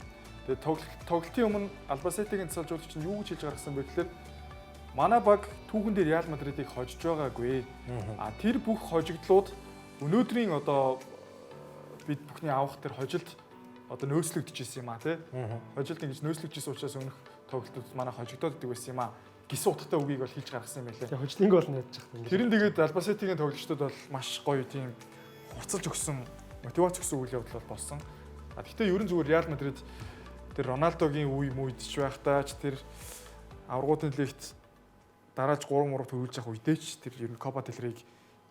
Тэгээд тоглолтын өмнө Albacete-гийн цалжуулагч нь юу гэж хэлж гаргасан бэ гэхээр манай баг түүхэн дээр Real Madrid-ийг хожиж байгаагүй. Тэр бүх хожигдлууд өнөөдрийн одоо бид бүхний авах тэр хожилд одоо нөөцлөгдөж ирсэн юм тий. Хожилд ингэж нөөцлөгдөж учраас өмнөх тоглолтууд манай хожигдоод идэг байсан юм гэсэн утгатай үгийг бол хэлж гаргасан юм байлээ. Тэгээ хожлынг бол нээж байгаа. Тэр нь тэгээд Albacete-гийн тоглогчдод бол маш гоё тийм хурцлж өгсөн мотивац өгсөн үйл явдал бол болсон. Гэхдээ ерөн зүгээр Real Madrid тэр Роналдогийн үе мүйдч байхдаа ч тэр аврагуудын лигт дарааж 3-3 төрүүлж явах үедээч тэр ер нь Copa del Rey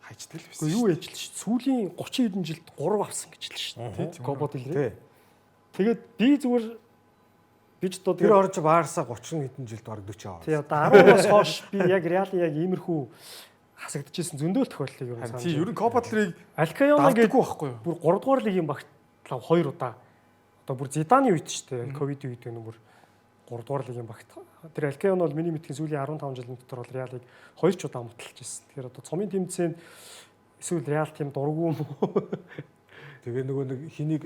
хайчдаг л байсан. Юу ээж л ш. Сүүлийн 30 хэдэн жилд 3 авсан гэж л ш. Тий. Copa del Rey. Тэгээд би зүгээр бич доо тэр орж Барса 30 хэдэн жилд баг 40 аваа. Тий одоо 10-аас хойш би яг Реалын яг иймэрхүү хасагдчихсэн зөндөө тохиолдлыг юу санаж. Тий ер нь Copa del Rey Alcayon гэдэг байхгүй юу? Бүр 3 дугаар лигийн багт 2 удаа. Одоо бүр Зиданы үед ч тий ковид үед гэнэ бүр 3 дугаар лигийн багт. Тэр Alcayon бол миний мэдхийн сүүлийн 15 жилийн дотор бол Реалыг 2 ч удаа муталж ирсэн. Тэгэхээр одоо цомын тэмцээнд эсвэл Реал тим дурггүй юм уу? Тэгээ нөгөө нэг хэнийг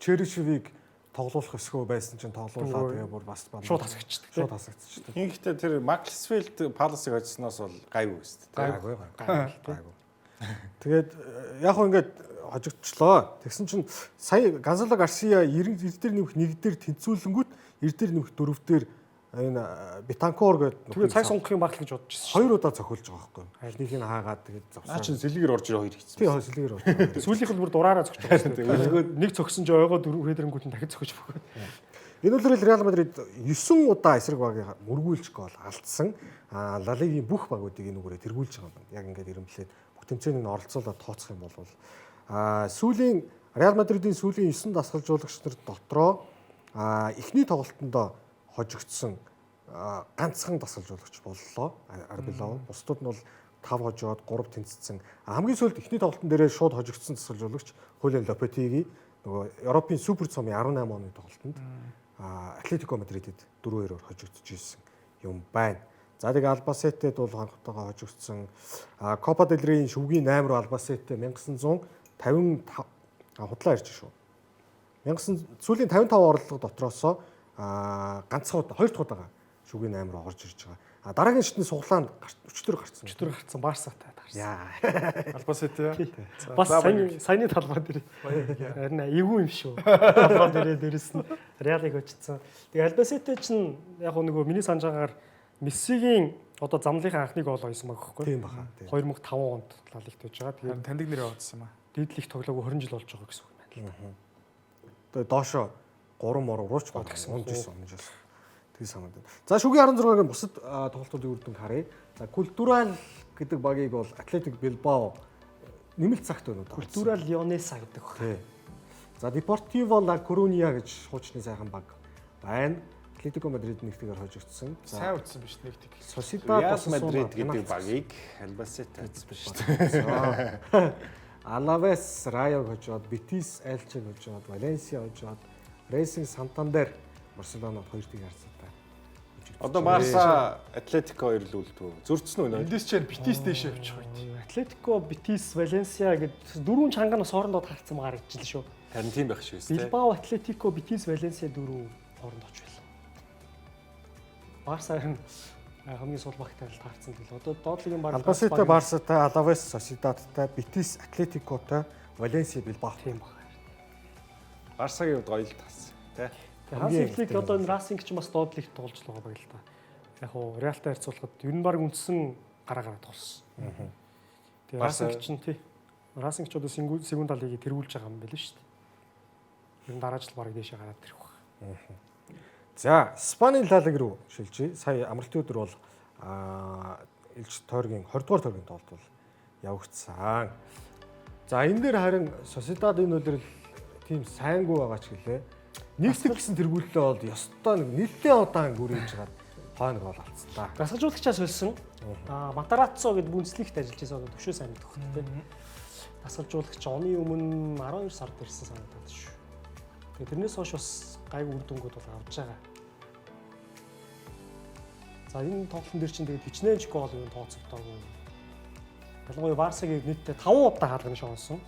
Черешевийг тоглуулах өсгөө байсан чинь тоглуулаад тэгээ бүр бас шууд хасагдчихдаг. Шууд хасагдчихдаг. Гэхдээ тэр Maxfield Palace-ыг хоцсноос бол гайгүй өст. Гайгүй. Тэгээд яг хөө ингээд хожигдчлоо. Тэгсэн чинь сая Гонсало Гарсиа 90 дээр нэмэх 1 дээр тэнцүүлэнгүүт 90 дээр нэмэх 4 дээр энэ Бетанкор гэдэг тэгээд цаг сонгох юм баг л гэж бодож байсан. 2 удаа цохиулж байгаа байхгүй юу? Хайлныг нь хаагаад тэгээд Наа чи сэлгээр орж ирээ 2 хийсэн. Тий, сэлгээр орж ирээ. Сүүлийнх нь бүр дураараа зогсож байгаа. Нэг цогсон ч ойгоо 4 хэдрэнгүүт нь дахиж цогж байгаа. Энэ үлрэл Реал Мадрид 9 удаа эсрэг багийг мөргүүлж гол алдсан. Ла Лигийн бүх багуудыг энэ үгээрээ тэргүүлж байгаа юм. Яг ингээд ирэмблээд бүх тэмцээнийг оролцуулаад тооцох юм бол сүүлийн Реал Мадридын сүүлийн 9 дасгалжуулагч нар дотроо эхний тоглолтонд хожигдсон ганцхан дасгалжуулагч боллоо. Arbeloa. Бусдууд нь бол 5 хожоод 3 тэнцсэн. Хамгийн сүүлд эхний тоглолтын дээрээ шууд хожигдсон дасгалжуулагч Julian Lopetegui нөгөө Европын супер цомын 18 оны тоглолтод Атлетико Мадридэд 4-2-оор хожигдож ирсэн юм байна. За тэгээ Альбасетед бол хангалтайгаа хожигдсон. Копа дель Рейн шүггийн 8 руу Альбасетед 1955 худлаа ирж шүү. Сүүлийн 55 орлого дотроосоо ганцхан удаа 2 дахь удаага шүггийн 8 руу орж ирж байгаа. Дараагийн шатны суглаанд өчтөр гарцсан. Өчтөр гарцсан Барсатай гарсан. Яа. Альбасетед. Бас саяны талбай дээр харин эвгүй юм шүү. Талбай дээр дээрэс нь Реалыг очсон. Тэгээ Альбасетед чинь яг нөгөө миний санаж байгаагаар Мессигийн одоо замлынхаа анхны гол ойсон баг гэхгүй. Тийм баха. 2005 онд La Liga-т байж байгаа. Тэгээд таньдаг нэр явуулсан юм аа. Дийдлих тоглоагүй 20 жил болж байгаа гэсэн үг байна. Тэгээ доошо 3 мор урууч болгосон. Унжсэн. Тэг санагдав. За шүггийн 16-гийн бусад тоглолтуудын үр дүнг харъя. За Культурал гэдэг багийг бол Атлетик Билбао нэмэлт цагт өнөд. Культурал Лионеса гэдэг баг. Тий. За Депортиво Ла Коруния гэж хуучны сайхан баг байна. Атлетико Мадрид нэгтгэгээр хожигдсон. Сайн үтсэн биш нэгтгэх. Sociedad Реал Мадрид гэдэг багийг Альбасетед эзэлсэн шүү дээ. Алавес Райог хожоод, Бетис Элчег хожоод, Валенсиа хожоод, Рейсинг Сантандер Барселонад 2-1 харцаатай. Одоо Барса Атлетико хоёр л үлдв. Зөрчсөн үү? Эндээс ч Битис дэше явчих байт. Атлетико, Бетис, Валенсиа гэдэг дөрвөн чангаас хоорондоо таарсан байгаа гэж л шүү. Харин тийм байх шүү дээ. Билбао, Атлетико, Бетис, Валенсиа дөрөв хооронд очив. Барса хамгийн сул багтай л таарсан гэл. Одоо доотлогийн баг Альбасетед Барсатай, Алавес Sociedadтай, Бетис Атлетикотой, Валенсиа Билбао тийм баг. Барсагийн хувьд гоё л таарсан. Тэ. Ханси Флик одоо энэ Расинг ч бас доотлогт тоглож байгаа баг л та. Яг уу Реалтай харьцуулахад ер нь баг үндсэн гараа тоглосон. Тэгээ Расинг ч тий. Расинг ч одоо секунд лигийг тэргүүлж байгаа юм байл шүү дээ. Ер нь дараа жил баг дээшээ гараад ирэх баг. За, Испаний Ла Лиг руу шилжиж, сая амралтын өдөр бол Илж тойргийн 20 дугаар тойргийн тоглолт бол явагдсан. За, энэ дээр харин Sociedad энэ өдөр тийм сайнгүй байгаа ч гэлээ. Нэгтгэх гэсэн тэргүүлэлээ бол ёстой нэг нэлээд удаан гүрийж гад хойно гол алдсан. Дасгалжуулагчаас болсон. Матараццо гэдэг бүнцлэгт ажиллаж байсан одоо төвшөө сайн мэдэх хэрэгтэй. Дасгалжуулагч оны өмнө 12 сард ирсэн санагдаад шүү. Тэгээ тэрнээс хойш бас гайгүй үр дүнгууд бол авч байгаа. За энэ тоглолтын дээр чинь тэгээд хичнээн ч гол юм тооцогдоогүй. Ялангуяа Барсагийн нийтдээ 5 удаа хаалганы шоонсон.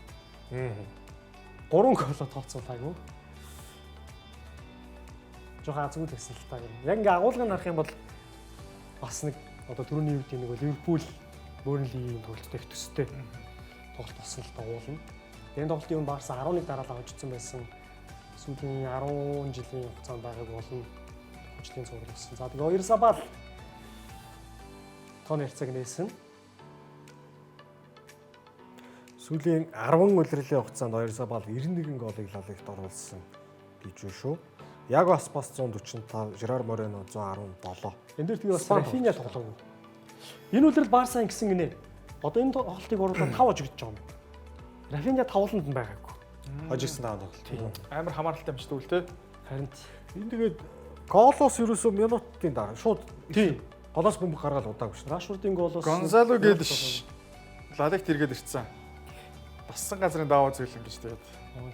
3 голоо тооцоолаагүй. Жохоо азгүй гэсэн л та юм. Яг ингээ агуулгыг харах юм бол бас нэг одоо түрүүний үед нэг Ливерпул Бөөрнлийн тоглолттой их төстэй тоглолт болсон л та уулна. Энэ тоглолтын Барса 11 дараалал хожигдсон байсан. Сүүлийн 10 жилийн хугацаанд байгааг болно. Хүчлийн цуглуулсан. За тэгээ Оёрсабал тооны хэрцээг нээсэн. Сүүлийн 10 улирлын хугацаанд Оёрсабал 91 голыг Ла Лигт оруулсан гэж байна шүү. Яго Аспас 145, Жерар Морено 117. Энд дээр тэгээ бас Рафиня тоглоом. Энэ үлрэл Барса ингэсэн гинэ. Одоо энэ тоглолтыг оруулаад 5 хожигдож байгаа юм. Рафиня тавланд нь байгаагүй. Хожигдсан таа тоглолт. Амар хамааралтай юм шүү дээ. Харин Энэ тэгээд голоос ерөөсөө минутын дараа шууд тийм голоос бөмбөг гаргаад удаагүй шүү. Рашфордын голоос Гонзало гэдэж Ла Лигт эргээд ирсэн. Бассан газрын даваа зөвлөн гэж тэгээд.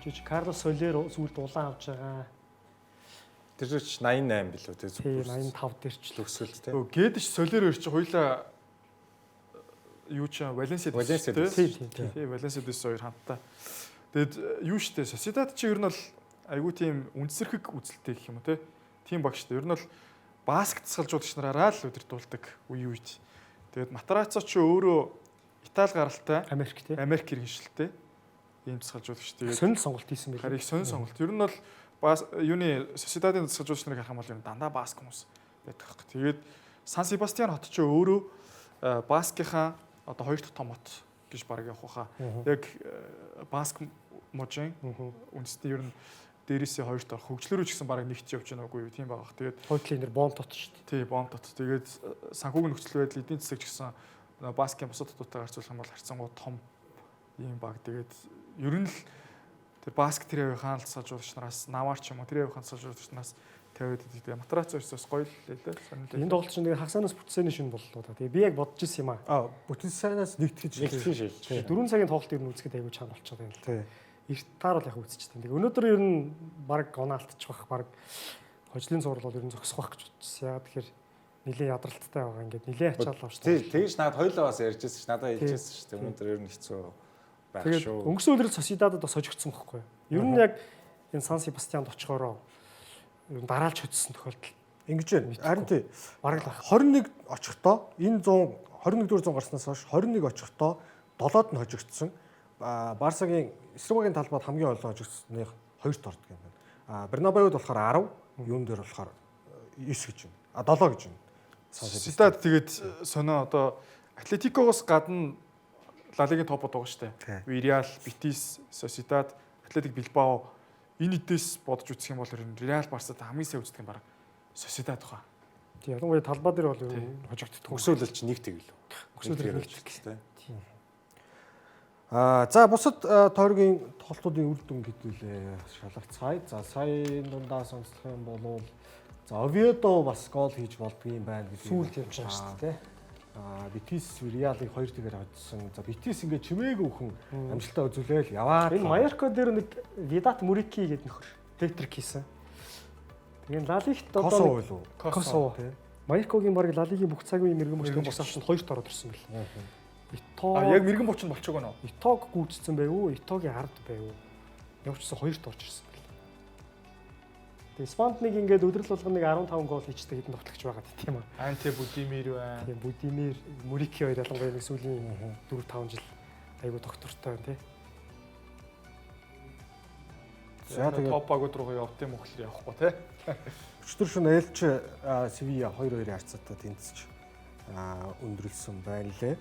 Жиж Карлос Солеро сүүлд улаан авч байгаа. Тэр ч 88 билүү те Тийм 85 дээр ч л төгсгөлд те. Гэдэж солиор ирч хоёлаа юу ч Валенсиад тийм Валенсиад хоёр хамтдаа. Тэгэд юу штэ Sociedad чи ер нь бол айгүй тийм үндсэрхэг үзэлтэй гэх юм уу те. Тийм баг штэ. Ер нь бол баскет салжуулагч нараараа л удирдуулдаг үе үед. Тэгэд Матараццо ч өөрөө Итали гаралтай Америк тийм Америк иргэншилтэй ийм салжуулагч. Тэгээд сонир сонголт хийсэн байл. харин сонир сонголт. Ер нь бол юуны Sociedad-ын салжуулагч нарыг харах юм бол дандаа баск хүмүүс байдаг хэрэг. Тэгээд Сан Себастьян хот ч өөрөө баскийнхаа одоо хоёр дахь том хот гэж баг явах хаа. Яг баск можин үндэсний ер нь дээрээсээ хоёрт орох хөгжлөрөө ч гэсэн баг нэгт явж байна уугүй юу тийм байгаа. Тэгээд хойтлын нэр бом тот шүү дээ. тий бом тот. Тэгээд санхүүгийн нөхцөл байдал эдийн засаг ч гэсэн баскийн бусад хотуудтай харьцуулах юм бол харьцангуй том ийм баг. Тэгээд ер нь л тэр баск тэр явахын салжуулагч нараас наваар ч юм уу тэр явахын салжуулагч нараас тавиад идэг. Матраццо өсөс гоё л лээ. Энэ тоглолт чинь тэгээ хагасанаас бүтсэний шин боллоо да. Тэгээ би яг бодож ирсэн юм аа. Бүтэн сайнаас нэгтгэж шилж. 4 цагийн тоглолт ер нь үзэхэд аягүй чанга болчиход байна л. Тий. Эрт тааруул яг үзчихсэн. Тэгээ өнөөдөр ер нь баг онаалтчих бах баг хожлын зурвал бол ер нь зогсох байх гэж бодчихсон. Яа тэгэхээр нэлээ ядралттай байгаа. Ингээд нэлээ ачаал авч. Тэгж надад хоёлоо бас ярьжсэн ш. Надад хэлжсэн ш. Өнөөдөр ер нь хэцүү байх шүү. Өнгөрсөн үеэр Сосидадад бас хожигдсон байхгүй юу? Ер нь яг энэ Сан Себастьянд очихороо ер нь дараалж хоцсон тохиолдол ингэж байна. Харин тий бараг л 21 очихдоо энэ 21 100 гарснаас хойш 21 очихдоо 7-д нь хожигдсон. Барсагийн эсрэг багийн талбайд хамгийн олон хожигдсны 2-т ордог юм байна. Бернабеуд болохоор 10, юун дээр болохоор 9 гэж байна. 7 гэж байна. Сосидад тэгээд сонио одоо Атлетикогоос гадна Ла Лигийн топод байгаа шүү дээ. Вириал, Битис, Сосидад, Атлетик Билбао энэ эдээс бодож үзэх юм бол Реал Барсад хамгийн сайн үздэг юм баг. Сосидад тухай. тий ялангуяа талбай дээр бол ер нь хожигддог. Өсөөлөл чи нэг тэгэлөө. Өсөөлөл нэг тийм. За бусад тойргийн тоглолтуудын үр дүн хэдүүлээ шалгацгаая. За саяын дундаа сонслох юм бол за Овьедо бас гол хийж болдгийм байна гэж сүүлд явж байгаа шүү дээ. Битис Реалыг 2-1-ээр хоцсон. За Битис ингээд чимээгүй хүн амжилтаа үзүүлээл яваад. Энэ Майорко дээр нэг Видат Мурики гэдэг нөхөр Петрик хийсэн. Тэгээ Ла Лигт Косово одоо юу? Косово. Майоркогийн баг Ла Лигийн бүх цагийн мэрэгэн бочтой бос авчинд 2-т ороод ирсэн бэл. Ито Яг мэрэгэн боч нь болчихог нөө. Итог гүйцсэн байв уу? Итогийн ард байв уу? Явчихсан 2-т орж ирсэн бэл. Тэгээ Испанд нэг ингээд өдрөл болгоныг 15 гол хийчтэй хэдэн тоглогч байгаа тийм үү? Анте Будимир байна. Тийм Будимир, Мурики хоёр ялангуяа нэг сүүлийн 4-5 жил айгу доктортой байна тий. За тэгээд топ багууд руу явт юм уу гэхэл явахгүй тий. Өчтөр шөнө Элч Севиа 2-2-ийн харьцаатай тэнцэж өндөрлсөн байна лээ.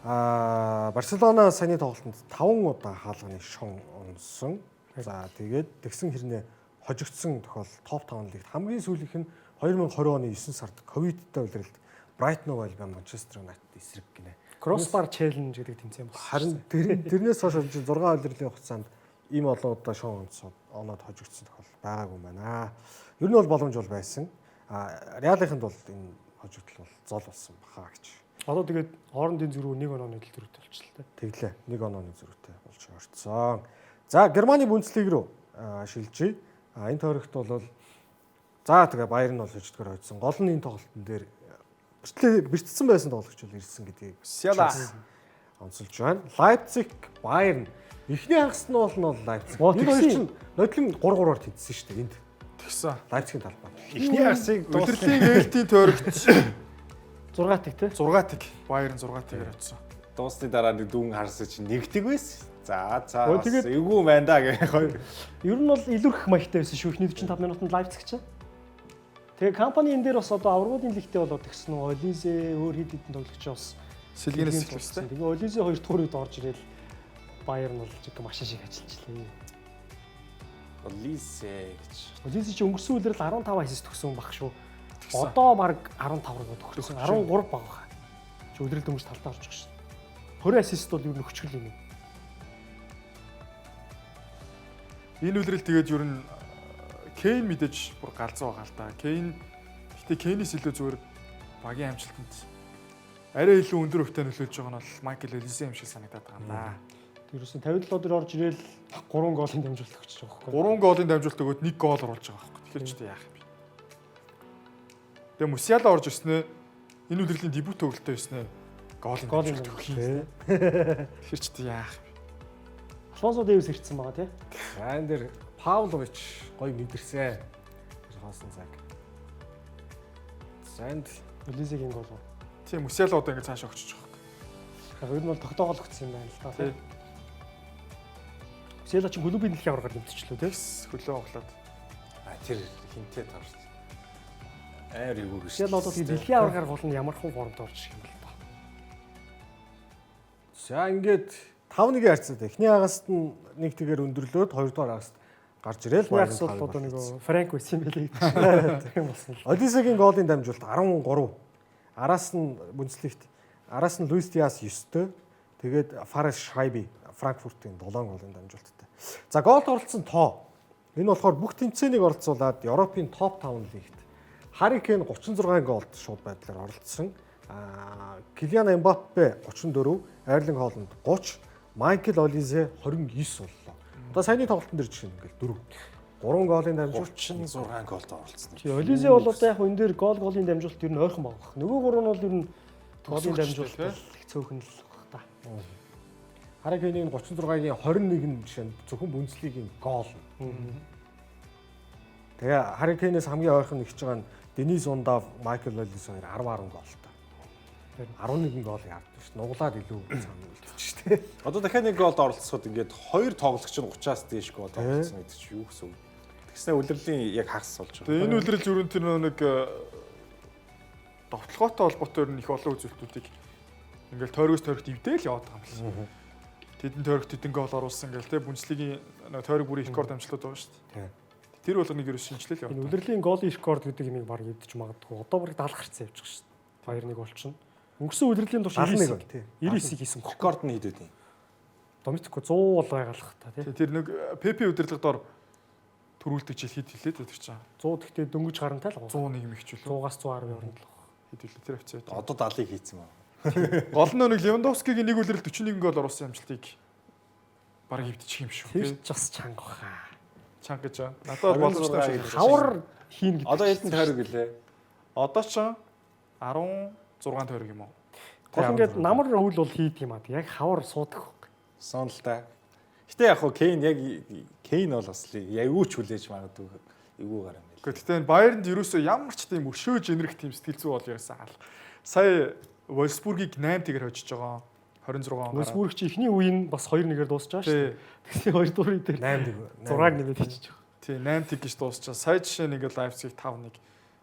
Барселона саяны тоглолтод 5 удаа хаалганы шон унсан. За тэгээд тэгсэн хэрнээ хожигдсон тохиол топ 5 лигт хамгийн сүүлийнх нь 2020 оны 9 сард ковидтай улиралд Брайтон Альбион Манчестер Юнайтед эсрэг гинэ. Кроссбар челленж гэдэг тэмцээн болсон. Харин тэрнээс хойш 6 улирлын хугацаанд ийм олон удаа шон унсаад оноод хожигдсон тохиол байгаагүй байна. Ер нь бол боломж бол байсан. Реалынханд бол энэ хожигдол бол зол болсон баха гэж. Одоо тэгээд хоорондын зөрүү 1 онооны дэлгэрүүлэлт болчихлоо. Тэглээ. 1 онооны зөрүүтэй болж орцсон. За Германы Бундслиг рүү шилжиж. Энэ тойрогт бол за тэгээ Баерн бол хожигдгоор хоцсон. Гол нь энэ тоглолтын дээр бэртсэн байсан тоглогч бол ирсэн гэдгийг Сяла онцолж байна. Лайпциг, Баерн эхний хагас нь бол Лайпциг. Энэ хоёр чинь нодлон 3-3-аар тэнцсэн шүү дээ энд. тэгсэн. Лайпцигийн талбай. Эхний хагасыг Удирдлагын ээлтийн тойрогт 6 тэг тий. 6 тэг. Баерн 6 тэгээр очсон. дуусны дараа нэг дүүн харсан чинь нэгдэг байсан. За Тэгээд эвгүй байна да гэх хоёр. Ер нь бол илүүрх маягтай байсан шүү. Эхний 45 минутанд Лайпциг ч. Тэгээ компани энэ дээр бас одоо аврагуудын лигтээ болоод гисэн нь Олизе өөр хэд хэдэн тоглогч бас Сэлгэнээс эхэлсэн. Тэгээ Олизе 2 дахь үед орж ирэл Баерн бол жиг машин шиг ажиллажлаа. Олизе гэж. Олизе чи өнгөрсөн үеэр л 15 ассист төгсөн баг шүү. Одоо баг 15 руу төгсөн. 13 баг байгаа. Чи өдрөл дөнгөж талдаа орж байгаа шүү. 20 ассист бол ер нь өчгөл юм. Энэ үлрэл тэгээд ер нь Кейн мэдээж бүр галзуу байгаа л да. Кейн гэтээ Кейнээс илүү зүгээр багийн амжилтанд арай илүү өндөр өвтэй нөлөөлж байгаа нь бол Майкл Олизе юм шиг санагдаад байгаа юм да. Тэрөөсөн 57 дээр орж ирэл 3 голын дамжуулалт өгч байгаа байхгүй. 3 голын дамжуулалт өгөөд 1 гол оруулж байгаа байхгүй. Тэгэхээр ч яах юм бэ? Тэгээ Мусиала орж ирснээр энэ үлрэлийн дебют тоглолттой байснаа голын дамжуулалт өгөх юм. Тэгэхээр ч яах юм бэ? Алфонсо Дэвис ирсэн байгаа тий. За энэ дээр Паулович гоё мэдэрсэн. Тэр хоосон цаг. За энд Олизегийн гол. Тийм Мусиала одоо ингэ цаашаа өгчөж байгаа. Яг ер нь бол тогтоогол өгсөн юм байна л да тий. Мусиала ч клубын дэлхийн аваргаар дэмжчихлөө тий. Хөлөө оглоод. Тэр хинтээ таарч. Аяр юу гэж. Мусиала одоо дэлхийн аваргаар гол нь ямар хүн формд орж ирэх юм бол та. за ингээд 5-1-ийн харьцаад эхний хагаст нь нэг тэгээр өндөрлөөд 2 дугаар хагаст гарч ирээл Яг бол одоо нэг Франк байсан юм байлээ гэдэг юм болсон л. Олисегийн гоолын дамжуулалт 13. Араас нь Бундслигт араас нь Луис Диас 9-тэй. Тэгээд Фарес Шайби Франкфуртын 7 гоолын дамжуулалттай. За гоолд оролцсон тоо. Энэ болохоор бүх тэмцээнийг оролцуулаад Европын топ 5 лигт Harry Kane 36 гоолд шууд байдлаар оролцсон. Килиан Эмбаппе 34, Эрлинг Хооланд 30, Майкл Олизе 29 боллоо. Одоо саяны тоглолтын дээр жишээ нь ингээл 4. 3 голын дамжуулалт 36 голд оролцсон. Чи Олизе бол одоо яг энэ дээр голын дамжуулалт ер нь ойрхон баг. Нөгөө гурав нь бол ер нь голын дамжуулалт хэцөөхөн л баг та. Harry Kane-ийн 36-гийн 21 жишээ нь зөвхөн Бундслигийн гол. Тэгээ Harry Kane-ээс хамгийн ойрхон нэгж байгаа нь Денис Ундав, Майкл Олис хоёр 10 голтой. 11 гол яардаг шүү дээ. Нуглаад илүү цаана үлдчих шүү дээ. Одоо дахиад нэг голд оролцоход ингээд хоёр тоглогч нь 30-аас дээш гол оролцсон гэдэг чинь юу гэсэн үг? Тэгснэ үлрэлийн яг хагас болж байгаа. Тэгээ энэ үлрэл зүрэн тэр нэг довтлогоотой холбоотой ер нь их олон үзүүлэлтүүдийг ингээл тойрогоос тойрогт ивдээл яваад байгаа юм байна. Тэдэн тойрогт тэдэн гол оруулсан гэл те Бундслигийн тойрог бүрийн рекорд амжилтууд байгаа шүү дээ. Тэр бол нэг ерөөс шинжилэл яваад. Энэ үлрэлийн голын рекорд гэдэг энийг баг эдэж магадгүй. Одоо баг 70 гарцсан явж байгаа шүү дээ. 2-1 болчихно. Өнгөрсөн үлрэлийн турш 99 хийсэн. Рекорд нь хэд вэ? Домитко 100 бол байгалах та тий. Тэр нэг ПП удирдлага дор төрүүлдэг жил хэд хэлээд байдаг чинь. 100 гэхдээ дөнгөж гарантай л 101 юм ихчлээ. 100-аас 110 орнд л баг. Хэд хэлээ тэр авцаа. Одоо 70-ыг хийцэн байна. Гол нь нэг Левандовскигийн нэг үлрэл 41 гол оруулсан амжилтыг баг хөвдчих юм шүү. Тэр ч бас чанга баха. Чанга гэж байна. Надад боломжтой шиг. Хавар хийн гэдэг. Одоо хэдэн тойрог гэлээ? Одоо ч 16 тойрог юм уу? Гол ингээд намар өвл бол хийд юм аа. Яг хавар суудаг. Сонлтой. Гэтэ яг хуу Кейн бол бас яг юу ч хүлээж магадгүй эвгүй гараа юм. Гэхдээ Баернд ерөөсөө ямар ч тийм өршөөж энерги тийм сэтгэл зүй бол яасан хаал. Сая Вольсбургийг 8-1-ээр хожиж байгаа. 26 он. Вольсбург чи ихний үеийн бас 2-1-ээр дуусч байгаа шүү дээ. Тэгсэн 2 дуурай дээр 8-1 6-г нэмээд хийчих. Тий 8-1 гэж дуусчаа. Сая жишээ нэг Лайпциг 5-1.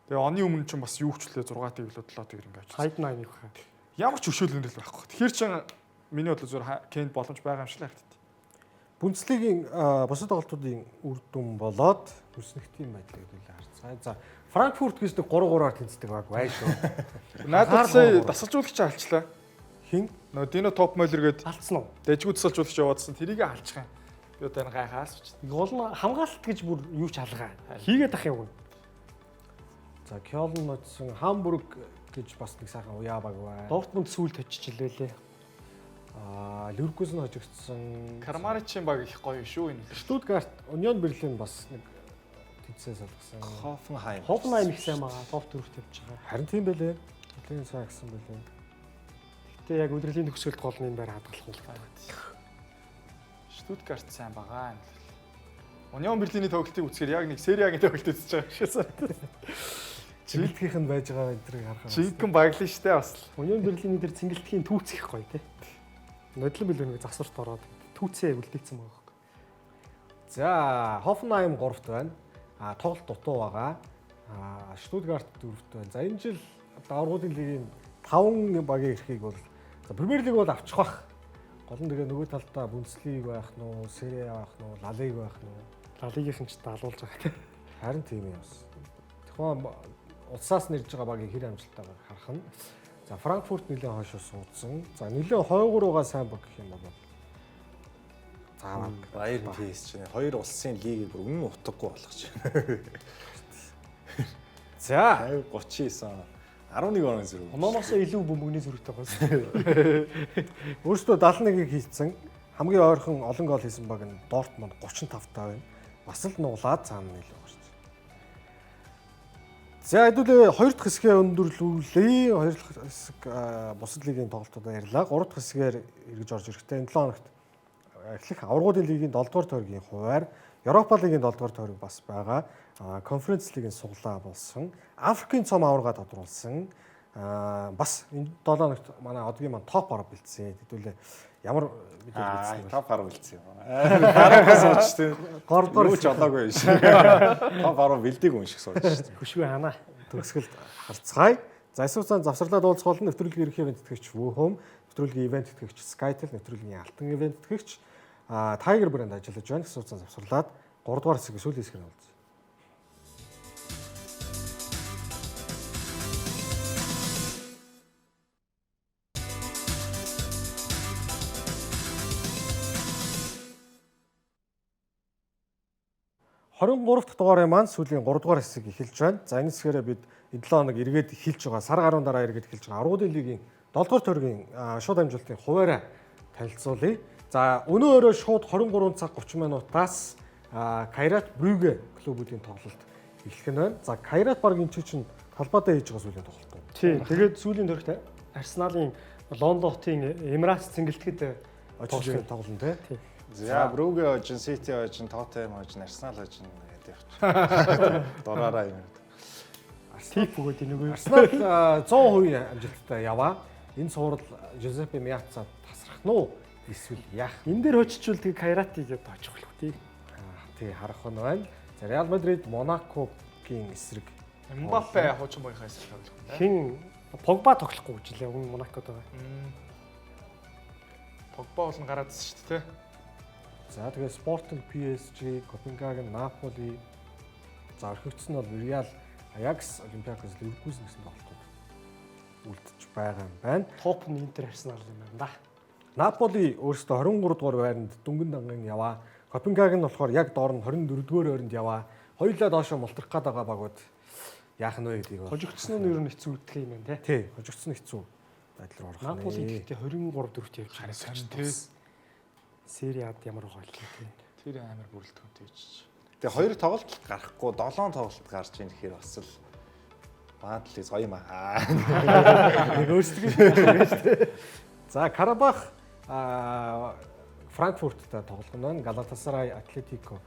Тэгээ оны өмнө ч бас юу хчлээ 6-ыг лөө 7-ыг ингээд авчихсан. Хайд 8 баха. Ямар ч өршөөлөндөл байхгүй. Тэгэхээр чин миний бодлоор зөвхөн Кейнд боломж байгаа юм шиг л харагдав. Бундслигийн бусад тоглолтуудын үр дүн болоод өснөх тийм байдлыг хэлээ харцгаая. За Франкфурт гэж нэг 3-3-аар тэнцдэг баг бай шүү. Надад сая дасгалжуулагч алчлаа. Хин? Нөө Дино топ мойлер гээд Алдсан уу? дэжгүү дасгалжуулагч яваадсан. Тэрийг алчих юм. Би одоо энэ гайхаас ч. Гол нь хамгаалалт гэж бүр юу ч алгаа. Хийгээд ах юм. За Кёлн ноцсон Хамбург гэж бас нэг сайхан уяа баг бай. Дортмунд сүүлд очиж илвэлээ. Ливеркузен хожигдсон. Кармаричийн баг их гоё шүү энэ. Штутгарт, Union Berlin бас нэг тэнцээ салгасан. Хофенхайм их сайн байгаа. Топ дөрөвт явж байгаа. Харин тийм байлээ. Нэлээд сайн гисэн байлээ. Гэтэ яг өдрөлийн төгсгөлд гол нь энэ байр хадгалах юм байна. Штутгарт сайн байгаа юм. Union Berlin-ийн тоглолтыг үзэхээр яг нэг Serie A-гийн тоглолт үзэж байгаа шээсээ. Цэнгэлтгийнх нь байж байгаа энэ тэрийг харахаар. Жинхэнэ баяглан штэ бас. Union Berlin-ийн дээр цэнгэлтгийн түүцэх гоё те. Нодлон билүү нэг засварт ороод түүцээ үлдээсэн байгаа. За Hoffenheim 3-т байна. Тоглолт дутуу байгаа. Штутгарт 4-т байна. За энэ жил аврагуудын лигийн 5 багийн эрхийг бол Премьер лиг бол авчих бах. Гол нь тэгээ нөгөө талдаа Бундслиг байх нь уу, Serie A байх нь уу, La Liga байх нь уу. La Liga-ийн ч даалуулж байгаа те. Харин тийм юм. Тэгвэл улсаас нэрж байгаа багийн хэр амжилттайгаар харах нь. За Франкфурт нэлээд хойшоо суудсан. За нэлээд хойгуугаа сайн баг гэх юм бол. За Баерн кейс чинь хоёр улсын лигийг бүр үнэн утгагүй болгож байна. За 39 11 оны зэрэг. Номоосоо илүү бөмбөгний зүрхтэй байсан. Өөрөөсөө 71-ийг хийцэн хамгийн ойрхон олон гол хийсэн баг нь Дортмунд 35 таа байна. Бас л нуглаад цаана нийлээ байгаа шүү дээ. За хэдүүлээ 2 дахь хэсгээ өндөрлүүлээ. 2 дахь хэсэг бусад лигийн тоглолтуудаа ярьлаа. 3 дахь хэсгээр эргэж орж ирэхдээ энэ 7 хоногт эхлэх аврагуудын лигийн 7 дугаар тойргийн хуваар Европа лигийн 7 дугаар тойрог бас байгаа. Конференц лигийн суглаа болсон. Африкийн цом аварга тодруулсан. Бас энэ 7 хоногт манай одгийн маань топ ороо бэлдсэн. Хэдүүлээ ямар мэдээ бэлдсэн. Топ ороо бэлдсэн юм. Гараас сууч тийм. Юу ч одоогүй юм шиг. Топ ороо бэлдэг юм шиг сууж шүү дээ. Хөшгүй ханаа. Төгсгөлд харцгаая. За эсвэл завсарлаад уулзах болно. Нэвтрүүлгийн ерөнхий ивент тэтгэгч Woohome, нэвтрүүлгийн ивент тэтгэгч Skytel, нэвтрүүлгийн алтан ивент тэтгэгч Tiger брэнд ажиллаж байна. Гэсэн утсаа завсарлаад 3 дугаар хэсэг сүүлийн хэсгээр нь уулзъя. «23 дахь дугаарын маань сүүлийн 3 дугаар хэсэг эхэлж байна. За энэ хэсгээрээ бид энэ 7 хоног эргээд эхэлж байгаа, сар гаруун дараа эргээд эхэлж байгаа аврагуудын лигийн 7 дугаар тойргийн шууд амжилтын хуваараа танилцуулъя. За өнөө өрөө шууд 23 цаг 30 минутаас Кайрат Брюге клубүүдийн тоглолт эхлэх нь байна. За Кайрат баг энэ чинь талбайдаа хийж байгаа сүүлийн тоглолт байна. Тий. Тэгээд сүүлийн дөрөвт Арсеналын Лондон хотын Эмиратс цэнгэлдэгэд очиж тоглоно тий. За Брюге очин, Сити очин, Тоттенхэм очин, Арсенал очин гэдэг явчих. Дураараа юм. тип өгөөд энийг Арсенал 100% амжилттай яваа. Энэ суурал Жозепе Меаццад тасрах нь уу? Эсвэл яах? энэ дээр хоччихвол тэгээ Кайратыг гээд очих болох тий. Тий харах нь байна. За Реал Мадрид Монакогийн эсрэг Мбаппе хуучин боёхаас л тоглох. Хин Погба тоглохгүй гэж лээ. Өмнө Монакод байгаа. Погба бол гараад ирсэн шүү дээ. За тэгээ Спортинг PSG, Копенгаген, Наполи за орхигдсон нь бол Реал, Аякс, Олимпиакос, Ливерпулс гэсэн тоглолтууд үлдэж байгаа юм байна. Топ нь Интер Арсенал юм байна да. Наполи өөрөөсөө 23 дугаар байранд дөнгөн дангийн яваа. Копенгаген болохоор яг доор нь 24 дугаар байранд яваа. Хоёулаа доошоо мултрах гээд байгаа багууд яах нь вэ гэдгийг Хожигдсон нь ер нь хэцүү үтгэх юм байна тий. Хожигдсон хэцүү байдал руу орох нь. Наполи гэхдээ 23 дөрөвт явж байгаа. Харин тий. Сери Ад ямар байгаа юм тий. Тэр амар бүрэлдэхүүнтэй гэж. Тэгээ хоёр тоглолт гарахгүй 7 тоглолт гарч ийн гэхээр бас л баадлыг гоё юм аа. Нэг өөрсдөө. За Карабах Франкфурттай тоглох нь байна. Галатасарай, Атлетико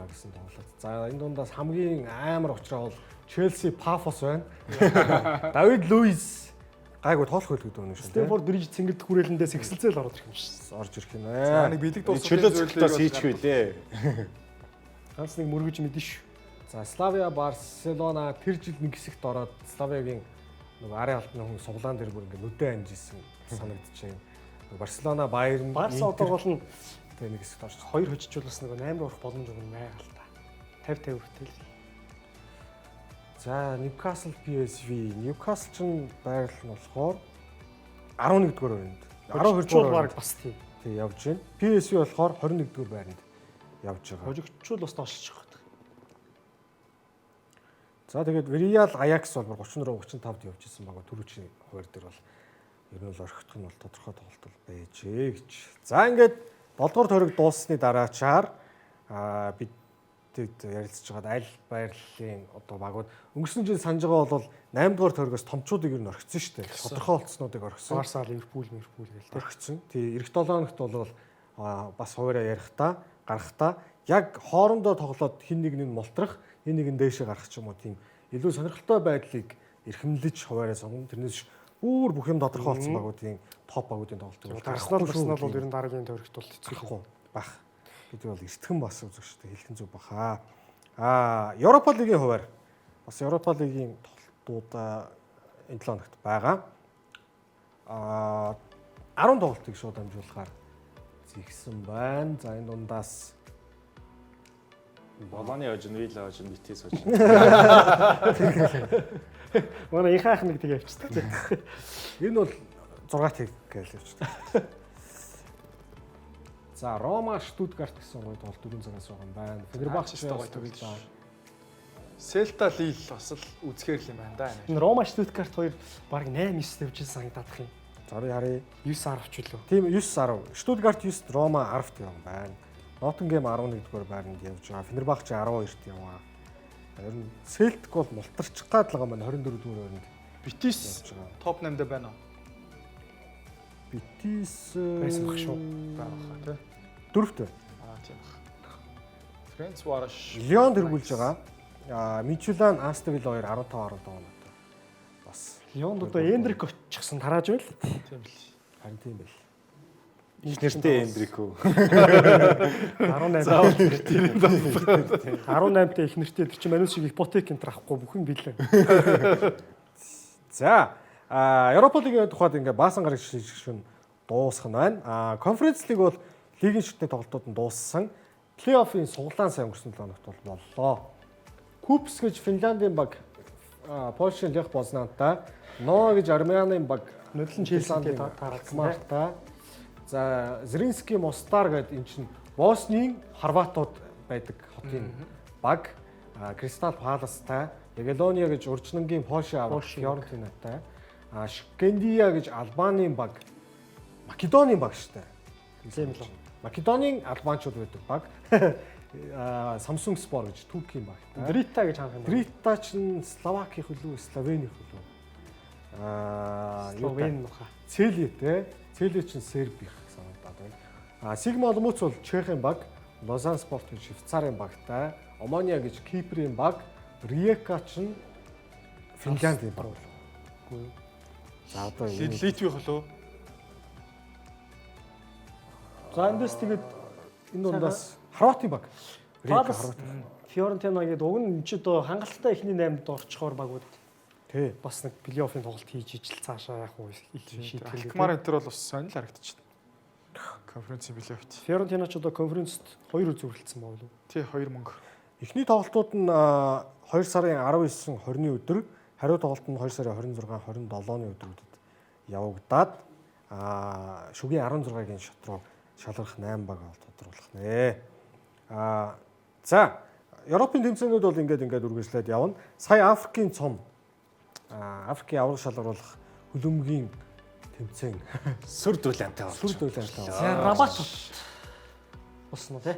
гэсэн тоглолт. За энэ дундаас хамгийн амар очроо бол Челси Пафос байна. Давид Луис гайгүй тоолох хөлгөд өгнө шүү дээ. Стэнфорд Бриж цэнгэлд хүрээлэндээс эксэлзэл орж ирэх юм шиг. Орж ирэх юм За байна. нэг бэлэг дуусах Чөлөө цогтоос хийчихвээ лээ. Ганц нэг мөргөж мэдэн шүү. За Славия Барселона тэр жил нэг хэсэгт ороод Славиагийн нөгөө ари алтны хүн суглаан дээр бүр ингээд нүдэ амжижсэн санагдчихэв. Барселона, Байерн, Барса одоо гол нь тэг нэг хэсэгт орж. хоёр хожижуулсан нэг 8 орох боломж өгнө байгаа л та. 50-50 хүртэл. За Ньюкасл PSV. Ньюкасл ч байрал нь болохоор 11 дугаар байранд. 12 дугаар баг бас тийм. тий явж байна. PSV болохоор 21 дугаар байранд явж байгаа. Хожигчул бас доошчих. За тэгээд Real Ajax бол 33-35-д явж исэн байгаа. Түрүүчийн хуваар дээр бол ер нь л орхидох нь бол тодорхой тоглолт бол байжээ гэж. За ингээд 7 дугаар тойрог дууссаны дараачаар бид ярилцж байгаад аль байрлалын одоо багууд өнгөрсөн жил санаж байгаа бол 8 дугаар тойрогоос томчуудыг ер нь орхисон шүү дээ. Тодорхой болцснуудыг орхисон. Барса, Ливерпул гээл Орхисон. Тий, эх 7 хоногт бол бас хуваараа ярихдаа гарахдаа яг хоорондоо тоглоод хин нэг нь мултрах, хин нэг нь дээшээ гарах ч юм уу тийм илүү сонирхолтой байдлыг эрхэмлэж хуваараа сонгоно. Тэрнээс бүр бүх юм тодорхой болсон багуудын топ багуудын тоглолтыг Арсенал бол ер нь дараагийн тойрогт бол хэцүү байх гэдэг бол эртхэн бас үзэх шүү дээ. Хэлхэн зүг баха. Европа лигийн хуваар бас Европа лигийн тоглолтууд энэ 7 хоногт байгаа. 10 тоглолтыг шууд амжуулахаар зэгсэн байна. За энэ дундаас Болоны ожин, Вилла ожин, Битис ожин. Манай ихаах нэг тэг явчихдаг. энэ бол 6 тэг гэж явчихдаг. За Рома, Штутгарт гэсэн гоё тоглолт 4 цагаас байгаа юм байна. Фенербахче гоё тоглож байгаа. Селта Лил бас л үзэхэр л юм байна да. Энэ Рома, Штутгарт хоёр баг 8-9 явж санагдах юм. Харъя. 9-10 ч үлээ. Тийм 9-10. Штутгарт 9, Рома 10-т явсан байна. Ноттингем 11 дугаар байранд явж байгаа. Фенербахче 12-т яваа. Ер нь Селтик бол мултарчих гад л байгаа маань 24 дугаар байранд. Битис топ 8-д байна уу? Битис байсан бах шүү. Баах тий. 4-т. Тийм бах. Френц Вараш. Лион тэргүүлж байгаа. Мичулан, Астон Вилла 2 15-10 оноотой. Бас Лионд одоо Эндрик очихсан тарааж байл. Тийм л. харин тийм байл. Нэртэй Эндрико. 18-тай их нэртэй тэр чинь манус шиг ипотек энэ авахгүй бүх юм билээ. За Европа лигийн тухайд ингээ баасан гараг шилжих нь дуусах нь байна. Конференц лиг бол лигийн шүтний тоглолтууд нь дууссан. Плей-оффын суглаан сайн өнгөрсөн 7 хоногт бол боллоо. Купс гэж Финляндийн баг Польшийн Лех Познантай, Ноо гэж Армянийн баг Нодлон Челситэй таарсан. За Зринский Мостар гэдэг эн чинь Боснийн Хорватууд байдаг хотын баг, Кристал Паластай, Ягелония гэж урьдчилангийн Польши авах Фиорентинатай, Шкендия гэж Албанийн баг, Македонийн баг шүү дээ. Тийм л. Македонийн албанчууд байдаг баг. Samsung Sport гэж Туркийн баг. Дрита гэж хаах юм. Дрита чинь Словакийн хөлөө, Словений хөлөө. Словен нуха. Цэлие те. Цэлие чинь Сербих санагдаад байна. Сигма Оломоц бол Чехийн баг, Лозан Спорт гэж Швейцарын багтай, Омония гэж Киприйн баг, Риека чинь Финляндийн баг. За одоо Литвийн холоо. За эндээс тэгээд энэ дундаас Хорватын баг. Палас Фиорентина гэдэг уг нь ч одоо хангалттай эхний 8-д орчхоор багууд Тий. бас нэг плей-оффын тоглолт хийж ижил цаашаа явах уу шийтгэл. Алкмар энтер бол бас сонир харагдчихна. Конференцийн плей-оффт. Фиорентина ч одоо конференцт 2 үзүүлэлцсэн байна уу? Тий 2 мөнгө. Эхний тоглолтууд нь 2 сарын 19, 20-ны өдөр, хариу тоглолт нь 2 сарын 26, 27-ны өдрүүдэд явагдаад шүгийн 16-гийн шат руу шалгах 8 баг тодруулах нэ. За Европын тэмцээнүүд бол ингээд үргэлжлээд явна. Сая Африкийн цом Африкийн аврал шалгаруулах хөлбөмбөгийн тэмцээн Сүр дүүлэнтэй болж. сүр дүүлэнтэй. Рабат болсон уу те?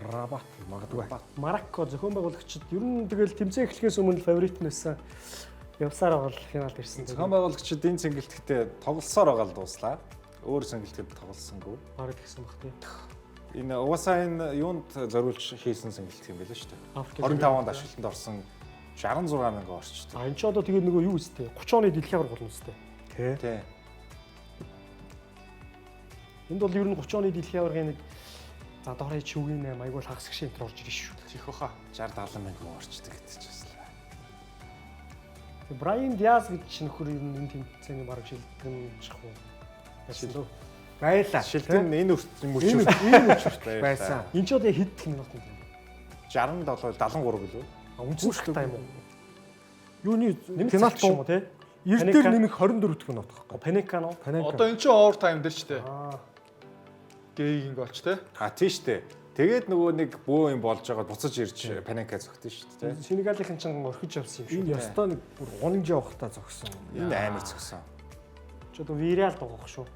Рабат магадгүй. Марокко зохион байгуулагчид ер нь тэгэл тэмцээн эхлэхээс өмнө фаворит нэсэн явсаар байгаа л финалд ирсэн. Зохион байгуулагчид энэ цэнгэлтгтээ тоглолсоор байгаа л дууслаа. Өөр цэнгэлтэд тоглосонгүй. Бараг гэсэн баг те. Энэ угаасаа энэ юунд зориулж хийсэн цэнгэлт юм байл шүү дээ. Африк 25 онд ашиглалтанд орсон 66 мянган орчтой. энэ ч одоо тэгээд нөгөө юу үстэй 30 оны дэлхийн аварга болно үстэй. Тий. Энд бол ер нь 30 оны дэлхийн аваргын нэг за доорой шүгийн 8 айгуул хагас гişin энэ орж ирж шүү. Тийх баха. 60 70 мянган орчтой гэдэг ч баслаа. Брайан Диаз гэж нөхөр ер нь энэ тэмцээний бараг шилдэгэн чих уу. Яасан. Байлаа. Шилдэг нь энэ Энэ өчөрт байсан. Энд ч одоо хэд минут юм. 67 73 гэлөө. Үнцэнтэй та юм уу? Юуны Финал финалт юм уу те? 90 дээр нэмэх 24 минут байхгүй. Пенекано. Одоо эн чинь овер тайм дээр ч те. Гээгийн голч те. Тийм штэ. Тэгээд нөгөө нэг бөө юм болж байгаа буцаж ирж паника зогтсон шүү дээ. Сенегалийн чинь орхиж явсан юм шүү. Энэ ёстой нэг бүр гонж явахтаа зогсон. Энэ амар зогсон. Ч одоо вириал доогох шүү.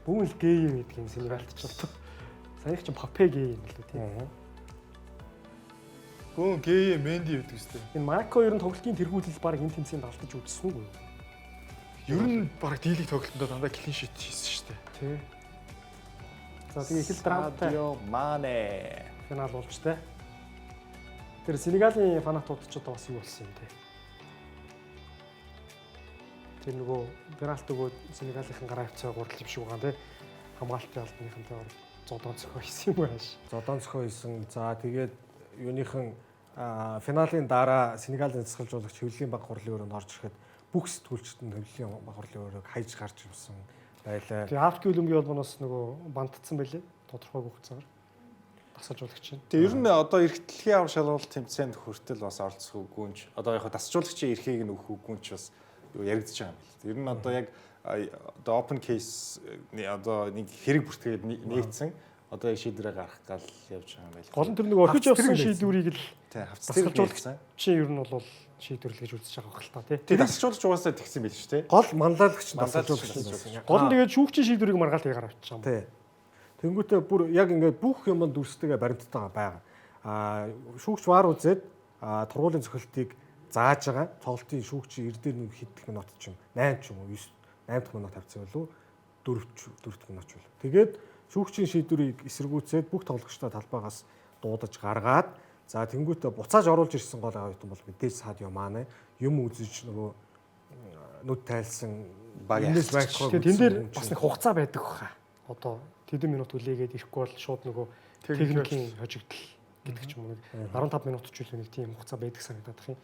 Бүгд л гээ юм гэдэг юм Сенегалт ч одоо. Саяхан ч Папе гээ юм л дээ тийм. Гүн гээ Менди гэдэг үстэй. Энэ Марокко ер нь тоглолтын тэргүүлэл баг энэ тэмцээнд алдаж үзсэн үгүй. Ер нь баг дийлэг тоглолтод дандаа клин шит хийсэн шүү дээ. Тий. За тэгээ их л драматай Мане. финал болж тэ. Тэр Сенегалийн фанатууд ч одоо бас юу болсон юм те. Тэр нөгөө пенальт өгөөд Сенегалийн гараа авцгаа гурал юм шиг байгаа те. Хамгаалтын алдныхантай зодон цохоо хийсэн юм байна ш. Зодон цохоо хийсэн. За тэгээд юуныхан финалийн дараа Сенегалийн засгалжуулагч хөвлийн баг хурлын өрөөнд орж ирэхэд бүх сэтгүүлчид нь хөвлийн баг хурлын өрөөг хайж гарч ирсэн байлаа. Тэгээ Африкийн Олимпийн холбооноос нөгөө бантцсан байлээ. Тодорхойгүй хугацаагаар тасалжуулагч чинь. Тэгээ ер нь одоо эрхтлэхийн авар шалгуулалт тэмцээнд хүртэл бас оролцох үгүйнч одоо яг тасалжуулагчийн эрхийг нь өгөх үгүйнч бас яригдчихэж байгаа юм байна. Ер нь одоо яг одоо open case одоо нэг хэрэг бүртгээд нээсэн одоо яг шийдвэрээ гаргах гал явж байгаа юм байна. Гол нь тэр нөгөө орхиж явсан шийдвэрийг л тий хавцлуулагч чинь ер нь бол шийдвэрлэж үзэж байгаа хэл та тий. Тий тасалжуулагч угаасаа тэгсэн байл шүү дээ. Гол манлайлагч нь Манлайлагч тасалжуулагч. Гол нь тэгээд шүүгчийн шийдвэрийг маргаал ягаар авчих юм. Тий. Тэнгүүтээ бүр яг ингээд бүх юмд дүрстэйгээ баримттайгаа байгаа. Шүүгч вар үзээд тургуулийн цохилтыг зааж байгаа. Тоглолтын шүүгчийн эрдээр нэг хэдэх минут ч юм 8 ч юм уу 9 8 дахь минут тавьсан болов 4 дахь минут ч болов. Тэгээд шүүгчийн шийдвэрийг эсэргүүцээд бүх тоглогчдоо талбайгаас дуудаж гаргаад за тэнгүүтээ буцааж оруулж ирсэн гол аваад бол мэдээж садио маана юм үзэж нөгөө нүд тайлсан баг энэс байхгүй. Тэгээд тэн дээр бас нэг хугацаа байдаг хаа. Одоо тэдэн минут үлээгээд ирэхгүй бол шууд нөгөө техникийн хожигдол гэдэг ч юм уу 15 минут ч үл нэг тийм хугацаа байдаг санагдаад их юм.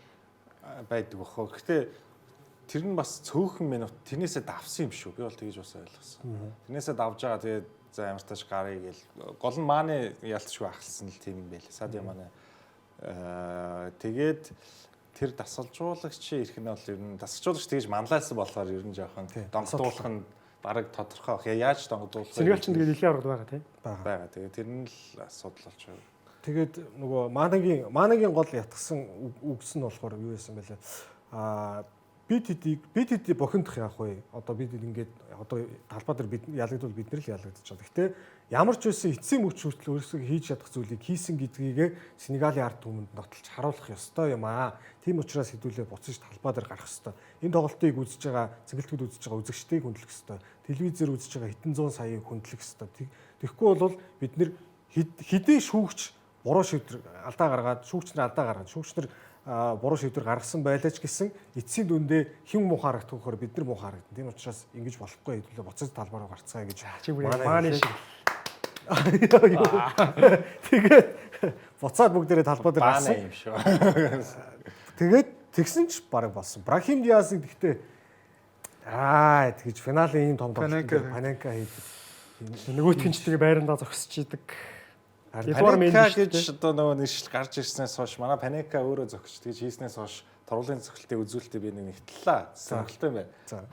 Байдаг бохоо. Гэхдээ тэр нь бас цөөхөн минут тэрнээсээ давсан юм шүү. Би бол тэгж бас ойлгосон. Тэрнээсээ давж байгаа тэгээд за ямар тааш гарыг гээл гол нь мааны ялцгүй ахалсан л тийм юм байл. Садио мааны тэгээд тэр дасгалжуулагчийн эрх нь бол ер нь дасгалжуулагч тэгж манлайлсан болохоор ер нь жоохон донгодуулах нь бараг тодорхой. Яаж донгодуулах вэ? Сенегал ч тэгээд дэлхийн аварга байгаа тийм. Байгаа. Тэгээд тэр нь л асуудал болж байгаа. Тэгээд нөгөө Манагийн гол ятгсан үгс нь болохоор юу байсан бэлээ. бид бохиндох яах вэ? Одоо бид ингээд одоо талбай дээр бид ялагдвал бид нар л ялагдчих жаа. Гэхдээ ямар ч байсан эцсийн мөч хүртэл өөрсдөө хийж чадах зүйлийг хийсэн гэдгийг Сенегалийн ард түмэнд нотолж харуулах ёстой юм аа. Тийм учраас хэдүүлээ буцаж талбай дээр гарах ёстой. Энэ тоглолтыг үзэж байгаа, цэнгэлтгүүд үзэж байгаа үзэгчдийг хүндлэх ёстой. Телевизээр үзэж байгаа хэдэн зуун саяыг хүндлэх ёстой. Тэгэхгүй бол бид нэр хэдийн шүүгч буруу шийдвэр алдаа гаргаад шүүгчнэр буруу шийдвэр гаргасан байлаач гэсэн эцсийн дүндээ хэн муу харагдахаар бид нар муу харагдана. Тийм учраас ингэж болохгүй хэдүүлээ буцаж талбай руу гарцгаая гэж Мааны шиг. Тэгээд буцаад бүгдээрээ талбай дээр Баана гарсан. юм шүү. Тэгээд тэгсэн ч бараг болсон. Брахим Диасыг гэхдээ тэгж финалийн ийм том Паненка хийдэг. Нөгөөтгөн ч тэгээ байрандаа зогсож идэг. Паненка гэж одоо нөгөө нэршил гарч ирснээс хойш манай Паненка өөрөө зогсож тэгж хийснээс хойш тургуулын цогцолтыг үзүүлэлтээ би нэг нэгтлээ. Сонирхолтой юм байна. За.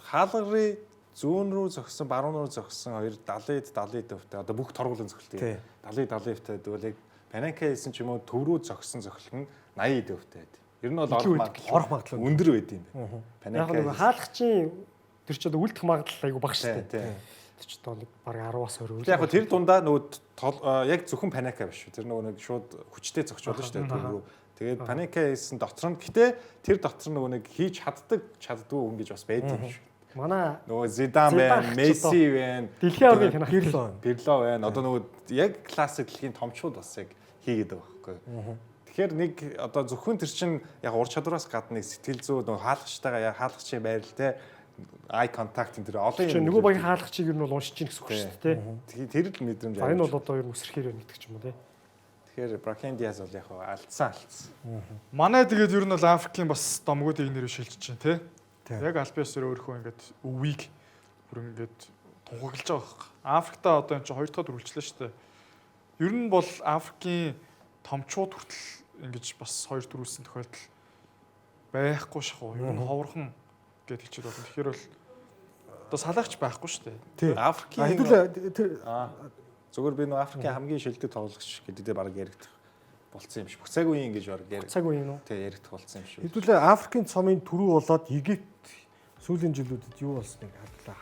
Хаалгарын зүүн рүү зогссон, баруун руу зогссон хоёр 70-70 төвтэй одоо бүх тургуулын цогцолтыг 70-70 төвтэй дүүлэг Паненка хийсэн ч юм уу төв рүү зогссон цогцолт нь 80 төвтэй байд. Ер нь бол орох магадлал өндөр байд юм байна. Яг нэг хаалгачийн тэр ч одоо үлдэх магадлал айгу бага шүү дээ. Тэр ч одоо нэг бараг 10-аас 20. Яг тэр дундаа нөгөө яг зөвхөн Паненка биш шүү. Тэр нөгөө нэг шууд хүчтэй зогсчихлоо шүү дээ төв рүү. Тэгээд Паненка хийсэн дотор нь гэтээ тэр дотор нөгөө нэг хийж чаддгүй хүн гэж бас байдаг юм шүү. Манай нөгөө Зидан байна, Месси байна, дэлхийн аваргын финал Пирло байна. Одоо нөгөө яг классик дэлхийн томчууд бас яг хийгээд байгаа байхгүй. Тэгэхээр нэг одоо зөвхөн тэр чин яг ур чадвараас гадна нэг сэтгэл зүй нөгөө хаалгачтайгаа яг хаалгачийн байрал те eye contact энэ тэр олон юм. нөгөө багийн хаалгачийг ер нь бол уншиж чинь гэсэн үг шүү дээ. Тэр л мэдрэмж. Энэ бол одоо ер нь үсрэхээр байна гэдэг ч юм уу те. Тэгэхээр Брахим Диас бол яг алдсан. Манай тэгээд ер нь бол Африкийн бас домгуудыг нэрээр шилжиж чинь тий. Яг Альбиасэр өөрхөө ингээд өвийг бүр ингээд тунхаглаж байгаа хэрэг. Африктаа одоо энэ чинь 2 дахь төрүүлчлээ шүү дээ. Ер нь бол Африкийн томчууд хүртэл ингэж бас 2 төрүүлсэн тохиолдол байхгүй шахуу. Ер нь ховорхон гэж хэлчихэж байна. Тэгэхээр бол одоо салаагч байхгүй шүү дээ. Африкийн зүгээр би нөө Африкийн хамгийн шилдэг тоглогч гэдэг дээр баг яригдах болцсон юм шиг. Бүх цаг үеийн гэж баг яригдах. Цаг үеийн үү? Тэ яригдах болцсон юм шиг. Хэдүүлээ Африкийн цомын түрүү болоод Египт сүүлийн жилүүдэд юу болсныг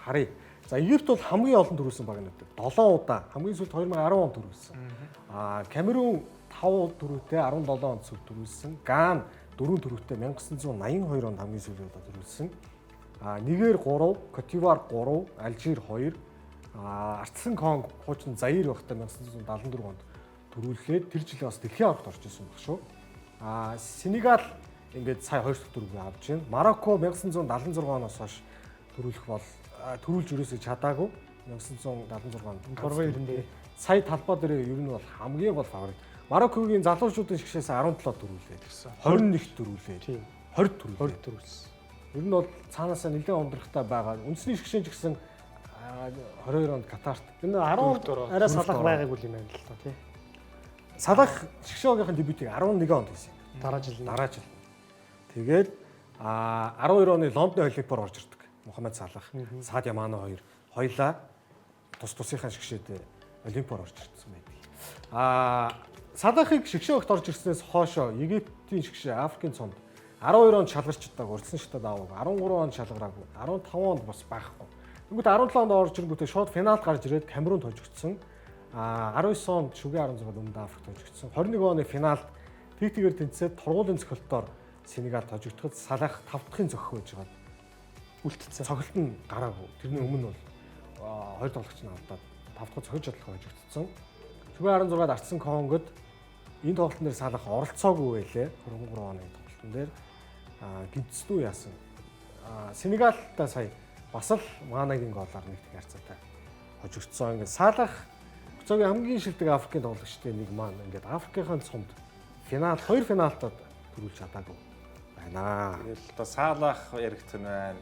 харъя. За Египт бол хамгийн олон төрүүлсэн баг нэг 7 удаа. Хамгийн сүүлд 2010 онд төрүүлсэн. Камерун 5 төрүүтэй 17 онд сүл төрүүлсэн. Ган 4 төрүүтэй 1982 онд хамгийн сүүлийн удаа төрүүлсэн. Нигер 3, Котивар 3, Алжир 2, Ардсан Конго хуучин Заир байхдаа 1974 онд төрүүлээд тэр жилээ бас дэлхийн аваргад орж ирсэн баг шүү. Сенегал ингээд сая 2 дахь төрөгийг авч байна. Марокко 1976 оноос хойш төрүүлэх бол төрүүлж өрөөсөж чадаагүй 1976 онд. Боргоо ирэндээ Сая талбай дээр ер нь бол хамгийн гол фаворит. Мароккогийн залуучуудын шгшээс 17 төрүүлээд ирсэн. 21 төрүүлээд. 20 төрүүлсэн. Ер нь бол цаанаасаа нэлээд ундрахтай байгаа. Үндэсний шгшэн ч гэсэн 22 онд Катарт. Энэ 10 арай салах байгаагүй юм байна л та тий. Салах шгшөөгийн дебютийг 11 онд хийсэн. Дараа жил. Тэгээд 12 оны Лондонын Олимпиар орж ирдэг. Мухаммед Салах, Садио Мане хоёлаа тусынхаа шгшээд Олимпиар орж ирсэн байдаг. Салахыг шгшөөгт орж ирснээс хоошоо Египтийн шгшээ Африкийн цомд 12 онд шалгарчдаг урьдсан шатад ааваг 13 онд шалгараагүй 15 онд бас байхгүй. Тэгвэл 17 онд орж ирэнгүүтээ шууд финалд гарч ирээд Камерунд хожигдсон. 19 онд шүгэ 16-д Өмнөд Африкт хожигдсон. 21 оны финалд тэгтэйгээр тэнцээд тургуулын цогцолтоор Сенегалд хожигдоход Салах 5 дахьын зохих байж байгаа. Үлдсэн. Цогцолт нь гараагүй. Тэрний өмнө бол 2 тоглогч нь алдаад 5 дахь цохиж чадлах хожигдсон. Шүгэ 16-д Ардсан Конгод энэ тоглолтын дээр Салах оролцоогүй байлээ. 23 оны тоглолтын дээр гинцлүү яасан. Сенегалтай сая бас л Манагийн голоор нэг тэг харьцаатай хожигдсон. Ингээд Салах Цогийн хамгийн шилдэг Африкийн тоглогчтой нэг маань ингээд Африкийн цомд финал 2 финаалтад төрүүлж чадаагүй байна. Тэгэл одоо Салах яригдсан байна.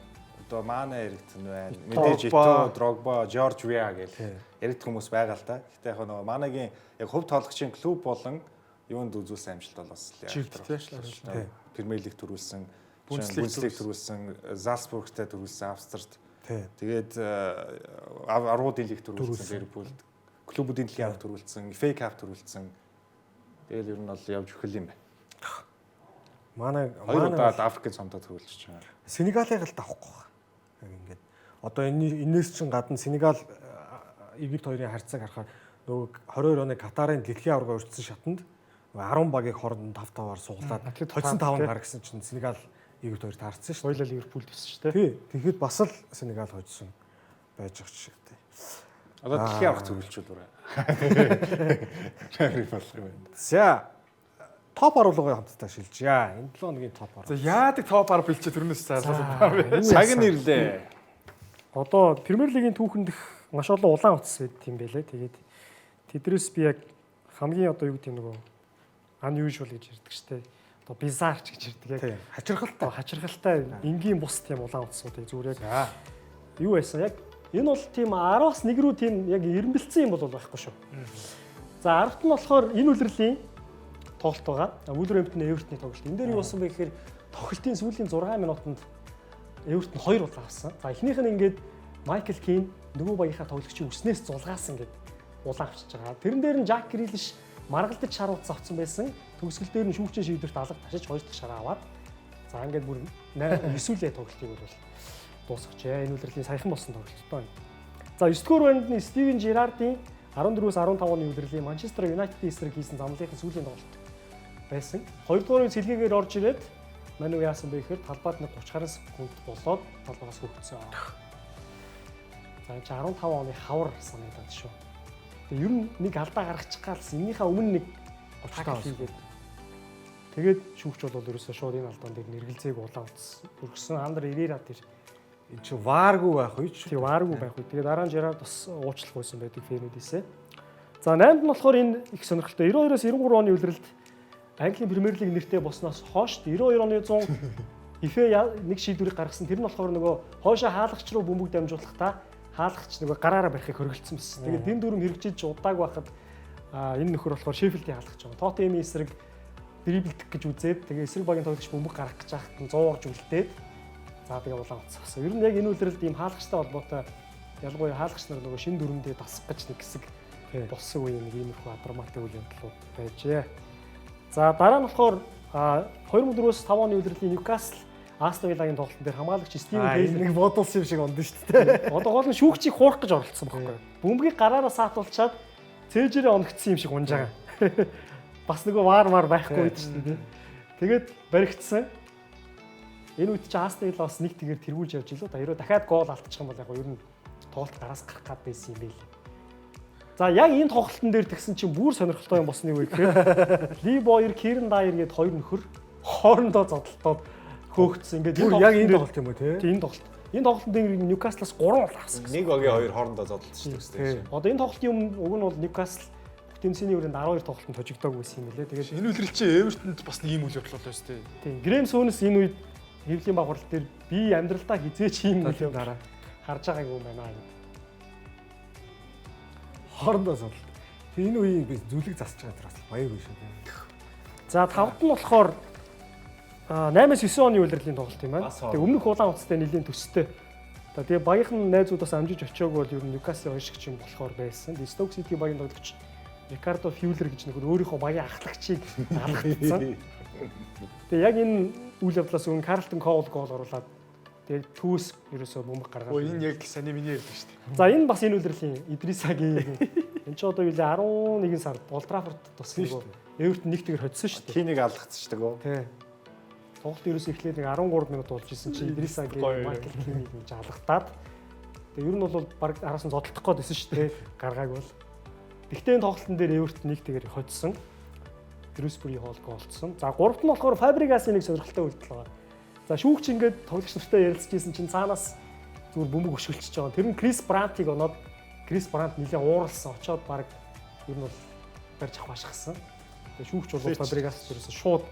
Одоо Мане яригдсан байна. Мэдээж Ито, Дрогба, Жорж Виа гэл яригдах хүмүүс байгаа л да. Гэтэ яг нөгөө Манегийн яг хөв тоглогчийн клуб болон юунд үзүүлсэн амжилт бол бас Чигтэй. Премьер лиг төрүүлсэн, Бундслиг төрүүлсэн, Залцбургтай төрүүлсэн Австрид. Тэгээд аргуудын лиг төрүүлсэн Ливерпулд, клубүүдийн дэлхийн аварга төрүүлсэн, FA Cup төрүүлсэн. Тэгэл ер нь бол явж өгөх юм байна. Манай Хоёр удаа Африкийн цомдоо төвлөж байгаа. Сенегалыг л давахгүй байна. Яг ингээд одоо энэс чинь гадна Сенегал Египт хоёрын харьцааг харахаар нөгөө 22 оны Катарын дэлхийн аварга өртсөн шатанд 10 багийг хооронд 5-5-аар суглаад хоцсон 5 гаргасан чинь Сенегал Египт хоёр таарсан шүү. Хоёулаа Ливерпул төссөн шүү дээ. Тий. Тэгэхэд бас л Сенегал хоцсон байж байгаа ч гэдэг. Одоо дэлхийн аварга зөвлөлчүүл үрээ. болох юм байна. За топ оруулгыг хамтдаа шилжье. Энэ 7 хоногийн топ орол. За яадаг топ 10 бэлчээ түрнээс зарлаа. Цаг нь ирлээ. Одоо Премьер Лигийн түүхэнд маш олон улаан утас байд юм байлээ. Тэгээд тэдрээс би яг хамгийн одоо юу гэдэг нөгөө unusual гэж ярьдаг штэ. Одоо bizarre ч гэж ярьдаг яг. Хачирхалтай. Хачирхалтай энгийн бус тийм улаан утасуудыг зүгээр яг юу байсан яг энэ бол тийм 10-аас 1 рүү тийм яг эренбэлцсэн юм бол байхгүй шүү. За 10-т нь болохоор энэ үлрэлийн тоглолт байгаа. Wolverhampton Everton-ийн тоглолт. Энэ дээр юу болсон бэ гэхээр тоглолтын сүүлийн 6 минутанд Everton 2 удаа авсан. За эхнийх нь ингээд Michael Keane нөгөө багийнхаа тоглогчийн үснээс зулгаасан гэдэг улаан авчиж байгаа. Тэрэн дээр нь Jack Grealish маргалдаж шар утас авсан байсан. Төгсгөл дээр нь шүүгчийн шийдвэрт алга ташиж 2 дахь шараа аваад за ингээд бүр 9-үүлээ тоглолтыг бол дуусгачээ. Энэ үлрэлийн саяхан болсон тоглолт тоо. За 9 дугаар байранд нь Steven Gerrard-ийн 14-өөс 15 оны үлрэлийн Manchester United-ийн эсрэг хийсэн замлынхын сүүлийн тоглолт байсан. 2 дугаар үе сэлгээгээр орж ирээд Ману яасан бэ гэхээр талбайд нэг 30 гаруй секунд болоод талбайгаас хөвгцсөн. За чи 15 оны хавар санагдаад шүү. Тэгээ ер нь нэг алдаа гаргачих гаалс энийхээ өмнө нэг 30 хийгээд тэгээд шүүгч бол ерөөсөө шууд энэ алдаан дээр нэргэлзээг улаан утас өргөсөн Андер Ирера тэр Энд чи вааргүй байх үү? Тий вааргүй байх үү. Тэгээд дараа нь Жерард бас уучлах байсан байдаг фэнүүдээсээ. За 8-нд нь болохоор энэ их сонирхолтой 92-оос 93 оны үлрэлт Английн Премьер Лиг нэртэй болсноос хойш 92 оны 100 ифэ нэг шийдвэрийг гаргасан. Тэр нь болохоор нөгөө хойшоо хаалгач руу бөмбөг дамжуулахдаа хаалгач нөгөө гараараа барихыг хөргөлдсөн байсан. Тэгээд энэ дүрм хэрэгжиж удааг байхад энэ нөхөр болохоор Шеффилдийн хаалгач байгаа. Тоттенхэмийн эсрэг дриблдэх гэж үзээд тэгээ эсрэг багийн тоглогч бөмбөг гаргах гэж байхад нь 100 орж үлдээд за тэгээ улаан утас авсан. Ер нь яг энэ үлрэлт ийм хаалгачтай холбоотой ялангуяа хаалгач нар нөгөө шин дүрмдээ дасах гэж нэг хэсэг болсон үе нэг иймэрхүү драматик үйл явдлууд байжээ. За дараа нь болохоор 2004-өөс 5 оны үлрэлийн Ньюкасл Астон Виллагийн тоглолтын дээр хамгаалагч Стивен Хейл нэг бодулсан юм шиг ондоо шүү дээ. Одоо гол нь шүүгчийг хуурах гэж оролцсон байхгүй. Бөмбөгийг гараараа саатуулчаад цээжээрээ онгоцсон юм шиг унж байгаа. Бас нөгөө ваар байхгүй үед шүү дээ. Тэгээд баригдсан. Энэ үед чи Астон Вилла бас нэг тэгээр тэргүүлж явж илүү. Ерөө дахиад гол алдчих юм бол яг ер нь тоглолт гараас гарах гад байсан юм байл. За яг энэ тоглолтын дээр тэгсэн чинь бүр сонирхолтой юм болсныг үе гэхээр Ли Бойер, Кирен Дайер гээд хоёр нөхөр хоорондоо зодтолтоод хөөгдсөн. Ингээд бүр яг энэ тоглолт юм уу те? Тийм энэ тоглолт. Энэ тоглолтын дээр Ньюкаслаас 3 гол авсан. Нэг багийн хоёр хоорондоо зодтолчихсон гэсэн. Одоо энэ тоглолтын өмнө уг нь бол Ньюкасл Тэмсэний өрөөнд 12 тоглолтод хожигдоогүй байсан юм лээ. Тэгээд энэ үлрэл чинь Эвертонд бас нэг юм үйл явдал болоо шүү дээ. Тийм. Грэм Сүүнес энэ үед хэвлийн багварлт дээр би амьдралдаа хизээч юм үйл явдал харж байгаагүй юм байна гэдэг. Хоорондоо зол. Энэ үеийг би зүлэг засч байгаа тэр бас баяргүй шүү дээ. За 5-д нь болохоор 8-9 оны улирлын тоглолт юм байна. Тэгээ өмнөх улаан утастай нэлийн төстэй. Тэгээ багийнхан найзуудаас амжиж очиагүй бол ер нь Ньюкаслын ойшигч юм болохоор байсан. Stoke City багийн тоглогч Рикардо Фьюлер гэж нөхөр өөрийнхөө багийн ахлагчийг алгацсан. Тэгээ яг энэ үйл явдлаас өмнө Карлтон Коул гол оруулаад тэгээ түүс ерөөсөө бөмбөг гаргаад. Энэ яг саний миний ярьдаг шүү дээ. За энэ бас энэ үлрэлийн Идрисагийн энэ ч одоо юу лээ 11 сард Олд Траффорд туссан гоо Эвертон нэг тэгэр хоцсон шүү дээ. Кинийг алгацчихдаг гоо. Тий. Тоглолт ерөөсөө эхлээд нэг 13 минут болж исэн чинь Идрисагийн Майкл Кинийг ингэж алгатаад тэгээ ер нь бол баг араас нь зодтолдох гээд байсан шүү дээ. Гаргааг бол. Тэгтээ энэ тоглолтын дээр Эвертон нэг тэгэр хоцсон. Дрюсбери хоол голцсон. За 3-т нь болохоор Фабригасийн нэг сонирхолтой үйлдэл байгаа. За шүүгч ингээд тоглогч нартай ярилцчихсэн чинь цаанаас зүгээр бөмбөг өшгөлчихөж байгаа. Тэр нь Крис Брантыг оноод Крис Брант нэлээд ууралсан. Очоод баг ер нь бол барьж авах башгсан. Тэгээ шүүгч бол Фабригас дээрээс шууд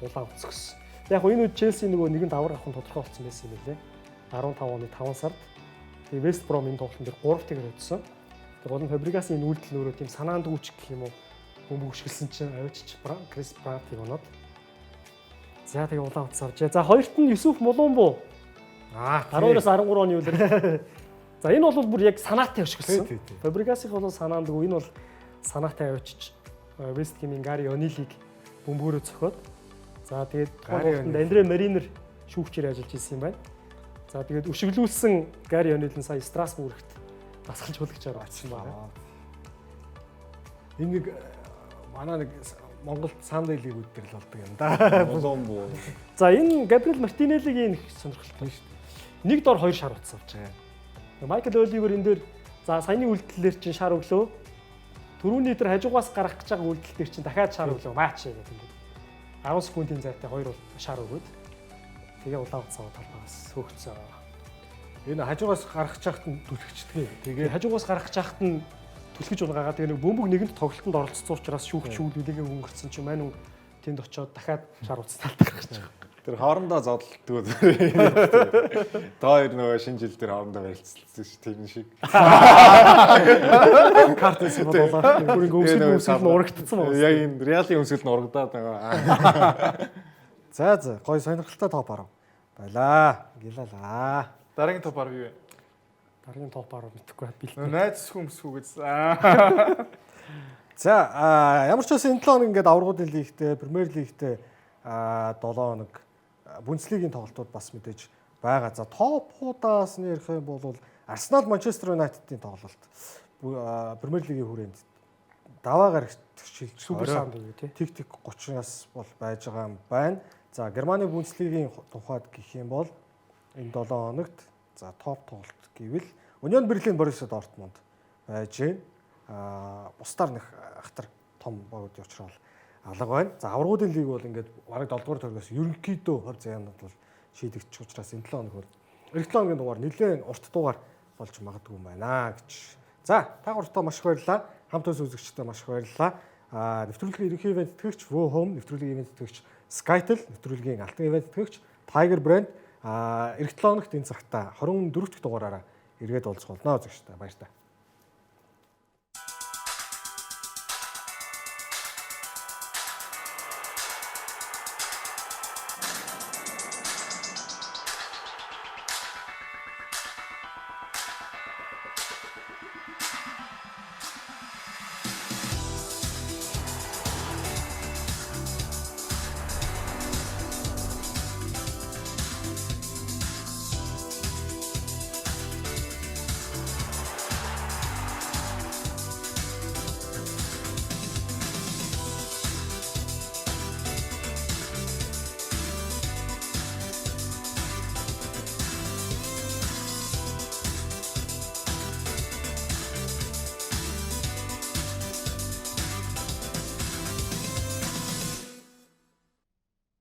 улаан өцгсөн. Яг энэ үед Челси нөгөө нэгэн давар авах нь тодорхой болсон байсан юм лээ. 15 оны 5 сард. Тэгээ Вест Бром энэ тоглолтын дээр 3 тэгэр өдсөн. Тэгээ гол нь Фабригасын энэ үйлдэл нөрөө тийм санаанд үүчих гэх юм уу бөмбөг өшгөлсөн чинь авчиж Крис Брантыг оноод за тэгээ улаан утас авчээ. За хоёрт нь Юсуф Мулумбу 12-оос 13 оны үлрэл. За энэ бол бүр яг санаатай өшгөлсөн. Фабригасыг бол санаандгүй энэ бол санаатай авчиж Вест Хэмийн Гари Онилийг бөмбөгөөрөө цохиод За тэгээд Гари тухайн Андре Маринер шүүгчээр ажиллаж ирсэн юм байна. За тэгээд өшөглүүлсэн Гари Онилн сая Страсбургт дасгалж хүлэгчээр очсон байна. Энэ нэг манай нэг Монголд Сандей лиг үдэрл болдог юм да. Коломбо. За энэ Габриэл Мартинеллигийн нэг сонирхолтой шүү дээ. Нэг дор 2 шар утсан авч байгаа. Майкл Оливер энэ дээр за саяны үйлдэлээр чинь шар өглөө. Түрүүний дээр хажуугаас гарах гэж байгаа үйлдэл дээр чинь дахиад шар өглөө матч гэдэг ингээд 10 секундын зайтай 2 шар өгөөд тэгээ улаан цаваа талбаас хөөгцөө. Энэ хажуугаас гарах чахт нь түлхэгчдэг. Тэгээ хажуугаас гарах чахт нь түлхэж унаагаа тэгээ нэг бөмбөг нэгэнд тоглолтод оролцсон учраас шүүгч шүүлүүдийг өнгөрцөн чинь мань тэнд очиод дахиад шар утас талд гаргаж байгаа. Тэр хоорондоо зодтолтгүй. Та хоёр нөгөө шинэ жил дээр хоорондоо барилцсан шүү тийм шиг. Картес болоо. Бүр ингээ өмсгөл урагдсан байна. Яг энэ реалын өмсгөл нь урагдаад байгаа. За гой сонирхолтой топ 10 байлаа. Гэлалаа. Дараагийн топ 10 юу вэ? Дараагийн топ 10 мэдэхгүй бэлтээ. Найз хүмсгүй гэж. За ямар ч бас энэ 7 хоног ингээд аврагуудын лигтэй, Премьер лигтэй 7 хоног Бундслигийн тоглолтууд бас мэдээж байгаа. За топуудаас нь ярих юм бол Арсенал Манчестер Юнайтедийн тоглолт Премьер лигийн хүрээнд даваагаар шилж Супер саунд үү тий. Тик 30-аас бол байж байгаа юм байна. За Германы Бундслигийн тухайд гэх юм бол энэ 7 хоногт за топ тоглолт гэвэл Union Berlin Borussia Dortmund байж байна. Бусдаар нэг ахтар том багуудын учраас алга байна. За аврагуудын лиг бол ингээд бараг 7 дугаар төргөөс ерөнхийдөө 20 зайнууд бол шийдэгдчих учраас энэ 7 хоног эх 7 хоногийн дугаар нэлээд урт дугаар болж магадгүй юм байна гэж. За та гуртаа маш их баярлалаа. Хамт үзэгчдээ маш их баярлалаа. Нэвтрүүлгийн ерөнхий ивент тэтгэгч Wo Home, нэвтрүүлгийн ивент тэтгэгч Skytel, нэвтрүүлгийн алтан ивент тэтгэгч Tiger Brand эх 7 хоногт энэ цагта 24 дахь дугаараараа эргээд уулзах болно үзэгчдээ баярлалаа.